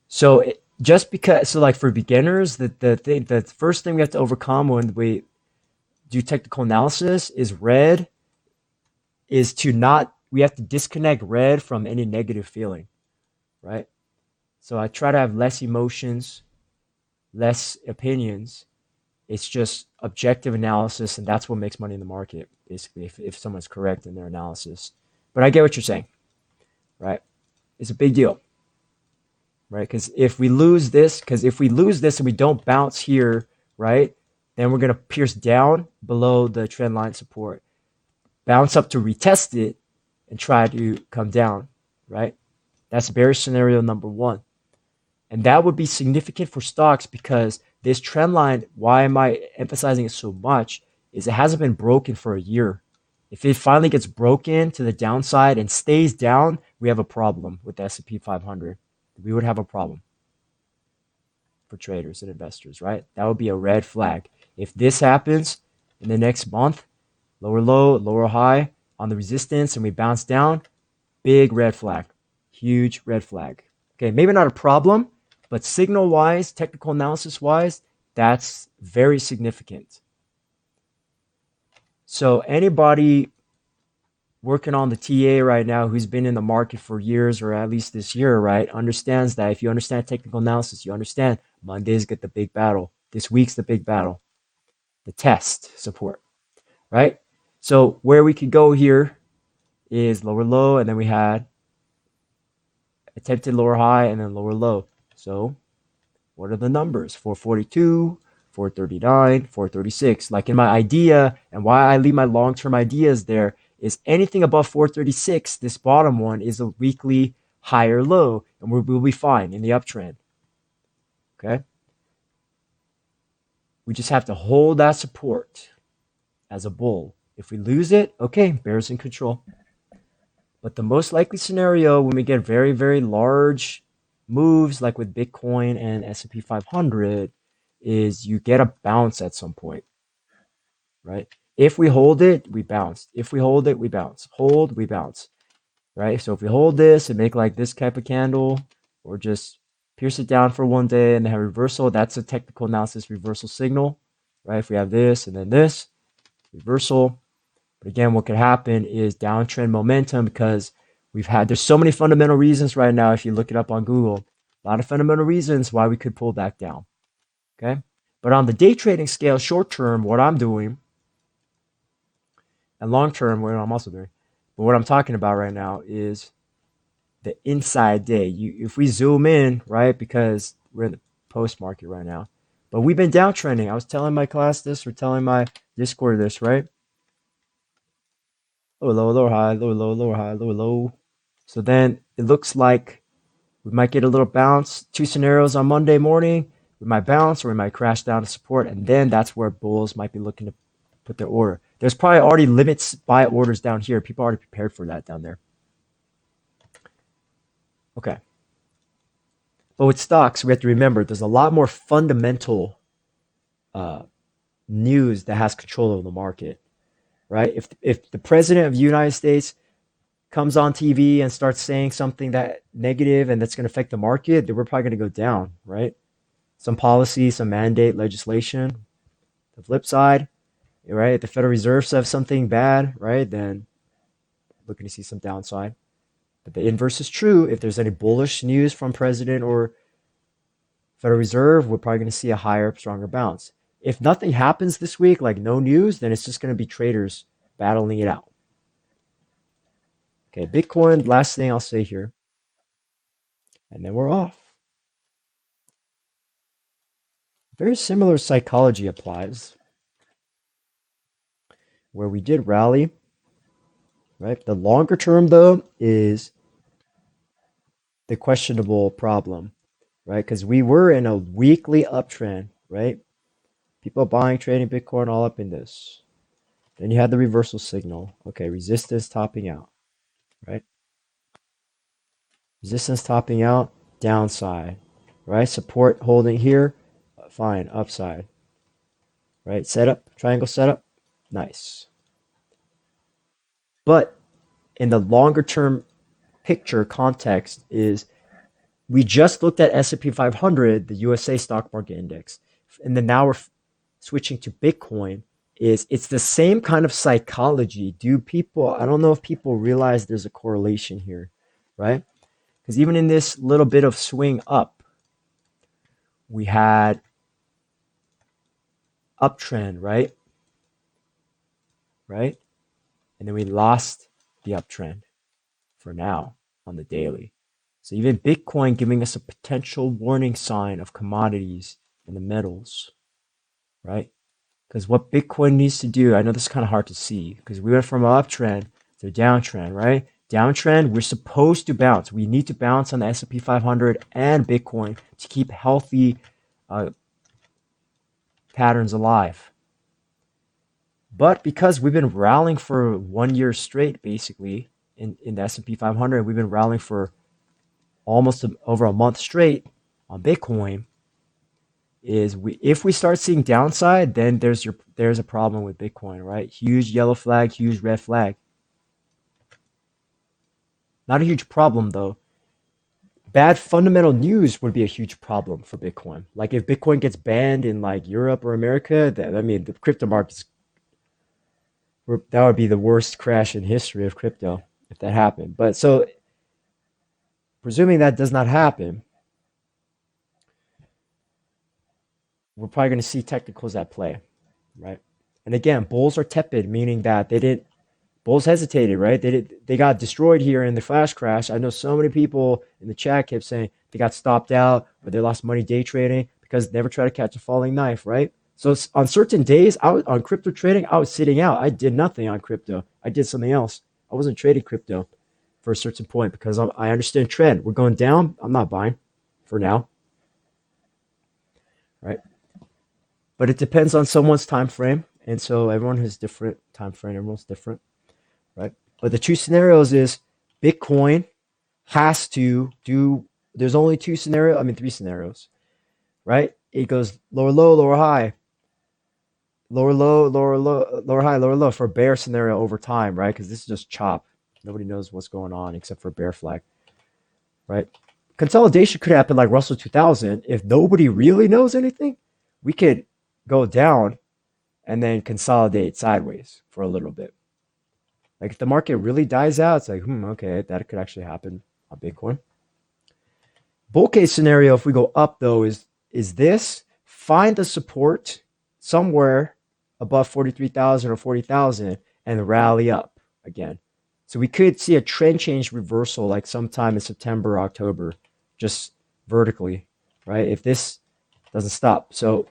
So just because, so like for beginners, the first thing we have to overcome when we do technical analysis is red is to not, we have to disconnect red from any negative feeling, right? So I try to have less emotions, less opinions It's just objective analysis, and that's what makes money in the market, basically, if someone's correct in their analysis. But I get what you're saying, right? It's a big deal, right? Because if we lose this and we don't bounce here, right, then we're going to pierce down below the trend line support, bounce up to retest it, and try to come down, right? That's bearish scenario number one. And that would be significant for stocks because this trend line, why am I emphasizing it so much, is it hasn't been broken for a year. If it finally gets broken to the downside and stays down, we have a problem with the S&P 500. We would have a problem for traders and investors, right? That would be a red flag. If this happens in the next month, lower low, lower high on the resistance, and we bounce down, big red flag, huge red flag. Okay, maybe not a problem, but signal wise, technical analysis wise, that's very significant. So anybody working on the TA right now who's been in the market for years or at least this year, right, understands that if you understand technical analysis, you understand Mondays get the big battle. This week's the big battle, the test support, right? So where we could go here is lower low, and then we had attempted lower high and then lower low. So what are the numbers? 442, 439, 436. Like in my idea, and why I leave my long-term ideas there, is anything above 436, this bottom one is a weekly higher low, and we'll be fine in the uptrend. Okay? We just have to hold that support as a bull. If we lose it, okay, bears in control. But the most likely scenario when we get very, very large moves like with Bitcoin and S&P 500 is you get a bounce at some point, right? If we hold it, we bounce. If we hold it, we bounce. Hold, we bounce, right? So if we hold this and make like this type of candle or just pierce it down for one day and then have reversal, that's a technical analysis reversal signal, right? If we have this and then this, reversal. But again, what could happen is downtrend momentum because there's so many fundamental reasons right now. If you look it up on Google, a lot of fundamental reasons why we could pull back down. Okay. But on the day trading scale, short term, what I'm doing, and long term, what I'm also doing, but what I'm talking about right now is the inside day. If we zoom in, right, because we're in the post market right now, but we've been downtrending. I was telling my class this or telling my Discord this, right? Lower low, lower high, lower low, lower high, lower low. So then it looks like we might get a little bounce. Two scenarios on Monday morning. We might bounce or we might crash down to support. And then that's where bulls might be looking to put their order. There's probably already limits buy orders down here. People are already prepared for that down there. Okay. But with stocks, we have to remember there's a lot more fundamental news that has control over the market, right? If the president of the United States comes on TV and starts saying something that negative and that's going to affect the market, then we're probably going to go down, right? Some policy, some mandate, legislation. The flip side, right? If the Federal Reserve says something bad, right, then looking to see some downside. But the inverse is true. If there's any bullish news from president or Federal Reserve, we're probably going to see a higher, stronger bounce. If nothing happens this week, like no news, then it's just going to be traders battling it out. Okay, Bitcoin, last thing I'll say here, and then we're off. Very similar psychology applies, where we did rally, right? The longer term, though, is the questionable problem, right? Because we were in a weekly uptrend, right? People buying, trading Bitcoin all up in this. Then you had the reversal signal. Okay, resistance topping out, right? Resistance topping out, downside, right? Support holding here, fine, upside, right? Setup, triangle setup, nice. But in the longer term picture context is we just looked at S&P 500, the USA stock market index, and then now we're switching to Bitcoin. It's the same kind of psychology. I don't know if people realize there's a correlation here, right? Because even in this little bit of swing up, we had uptrend, right? Right? And then we lost the uptrend for now on the daily. So even Bitcoin giving us a potential warning sign of commodities and the metals, right? Because what Bitcoin needs to do, I know this is kind of hard to see because we went from an uptrend to a downtrend, right? Downtrend, we're supposed to bounce. We need to bounce on the S&P 500 and Bitcoin to keep healthy uh, patterns alive. But because we've been rallying for 1 year straight, basically, in the S&P 500, we've been rallying for almost over a month straight on Bitcoin, if we start seeing downside, then there's a problem with Bitcoin, right? Huge yellow flag, huge red flag. Not a huge problem though. Bad fundamental news would be a huge problem for Bitcoin. Like if Bitcoin gets banned in like Europe or America, I mean the crypto markets, that would be the worst crash in history of crypto if that happened. But so presuming that does not happen, we're probably going to see technicals at play, right? And again, bulls are tepid, meaning that bulls hesitated, right? They got destroyed here in the flash crash. I know so many people in the chat kept saying they got stopped out or they lost money day trading because they never try to catch a falling knife, right? So on certain days, on crypto trading, I was sitting out. I did nothing on crypto. I did something else. I wasn't trading crypto for a certain point because I understand trend. We're going down. I'm not buying for now, right? But it depends on someone's time frame, and so everyone has different time frame. Everyone's different, right? But the two scenarios is Bitcoin has to do. There's only two scenarios. I mean, three scenarios, right? It goes lower low, lower high, lower low, lower low, lower high, lower low for bear scenario over time, right? Because this is just chop. Nobody knows what's going on except for bear flag, right? Consolidation could happen like Russell 2000. If nobody really knows anything, we could go down and then consolidate sideways for a little bit. Like if the market really dies out, it's like, okay, that could actually happen on Bitcoin. Bull case scenario, if we go up though, is this find the support somewhere above 43,000 or 40,000 and rally up again. So we could see a trend change reversal like sometime in September, October, just vertically, right? If this doesn't stop. So,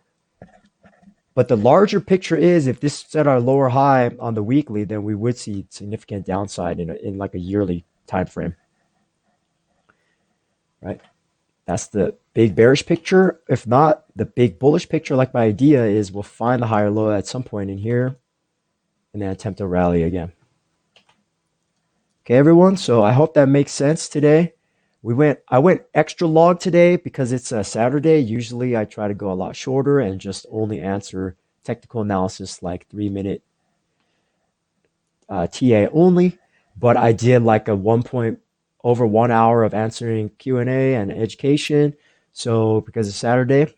but the larger picture is if this set our lower high on the weekly, then we would see significant downside in like a yearly time frame, right? That's the big bearish picture. If not, the big bullish picture, like my idea is we'll find the higher low at some point in here and then attempt to rally again. Okay, everyone. So I hope that makes sense today. I went extra long today because it's a Saturday. Usually I try to go a lot shorter and just only answer technical analysis like 3-minute TA only. But I did like over 1 hour of answering Q&A and education. So because it's Saturday.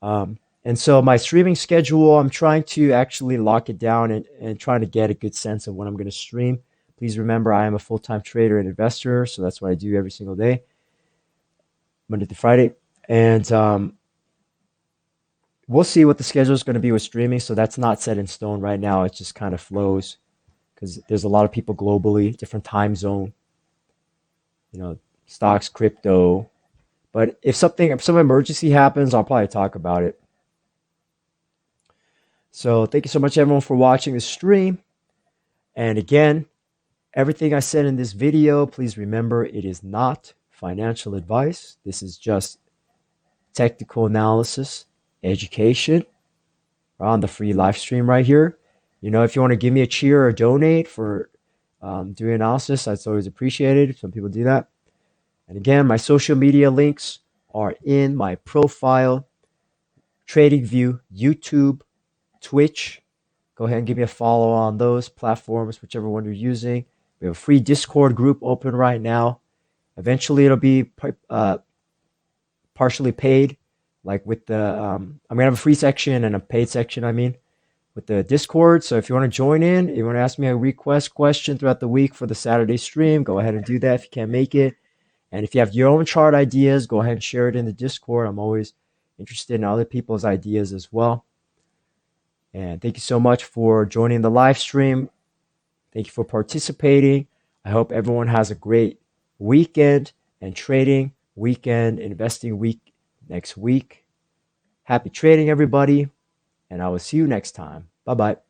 And so my streaming schedule, I'm trying to actually lock it down and trying to get a good sense of when I'm going to stream. Please remember, I am a full-time trader and investor, so that's what I do every single day, Monday to Friday. And we'll see what the schedule is going to be with streaming, so that's not set in stone right now. It just kind of flows because there's a lot of people globally, different time zone, stocks, crypto. But if some emergency happens, I'll probably talk about it. So thank you so much, everyone, for watching the stream. And again, everything I said in this video, please remember it is not financial advice. This is just technical analysis, education on the free live stream right here. If you want to give me a cheer or donate for doing analysis, that's always appreciated. Some people do that. And again, my social media links are in my profile, TradingView, YouTube, Twitch. Go ahead and give me a follow on those platforms, whichever one you're using. We have a free Discord group open right now. Eventually, it'll be partially paid, like with the I'm gonna have a free section and a paid section. With the Discord. So if you want to join in, you want to ask me a request question throughout the week for the Saturday stream, go ahead and do that if you can't make it. And if you have your own chart ideas, go ahead and share it in the Discord. I'm always interested in other people's ideas as well. And thank you so much for joining the live stream. Thank you for participating. I hope everyone has a great weekend and trading weekend, investing week next week. Happy trading, everybody, and I will see you next time. Bye bye.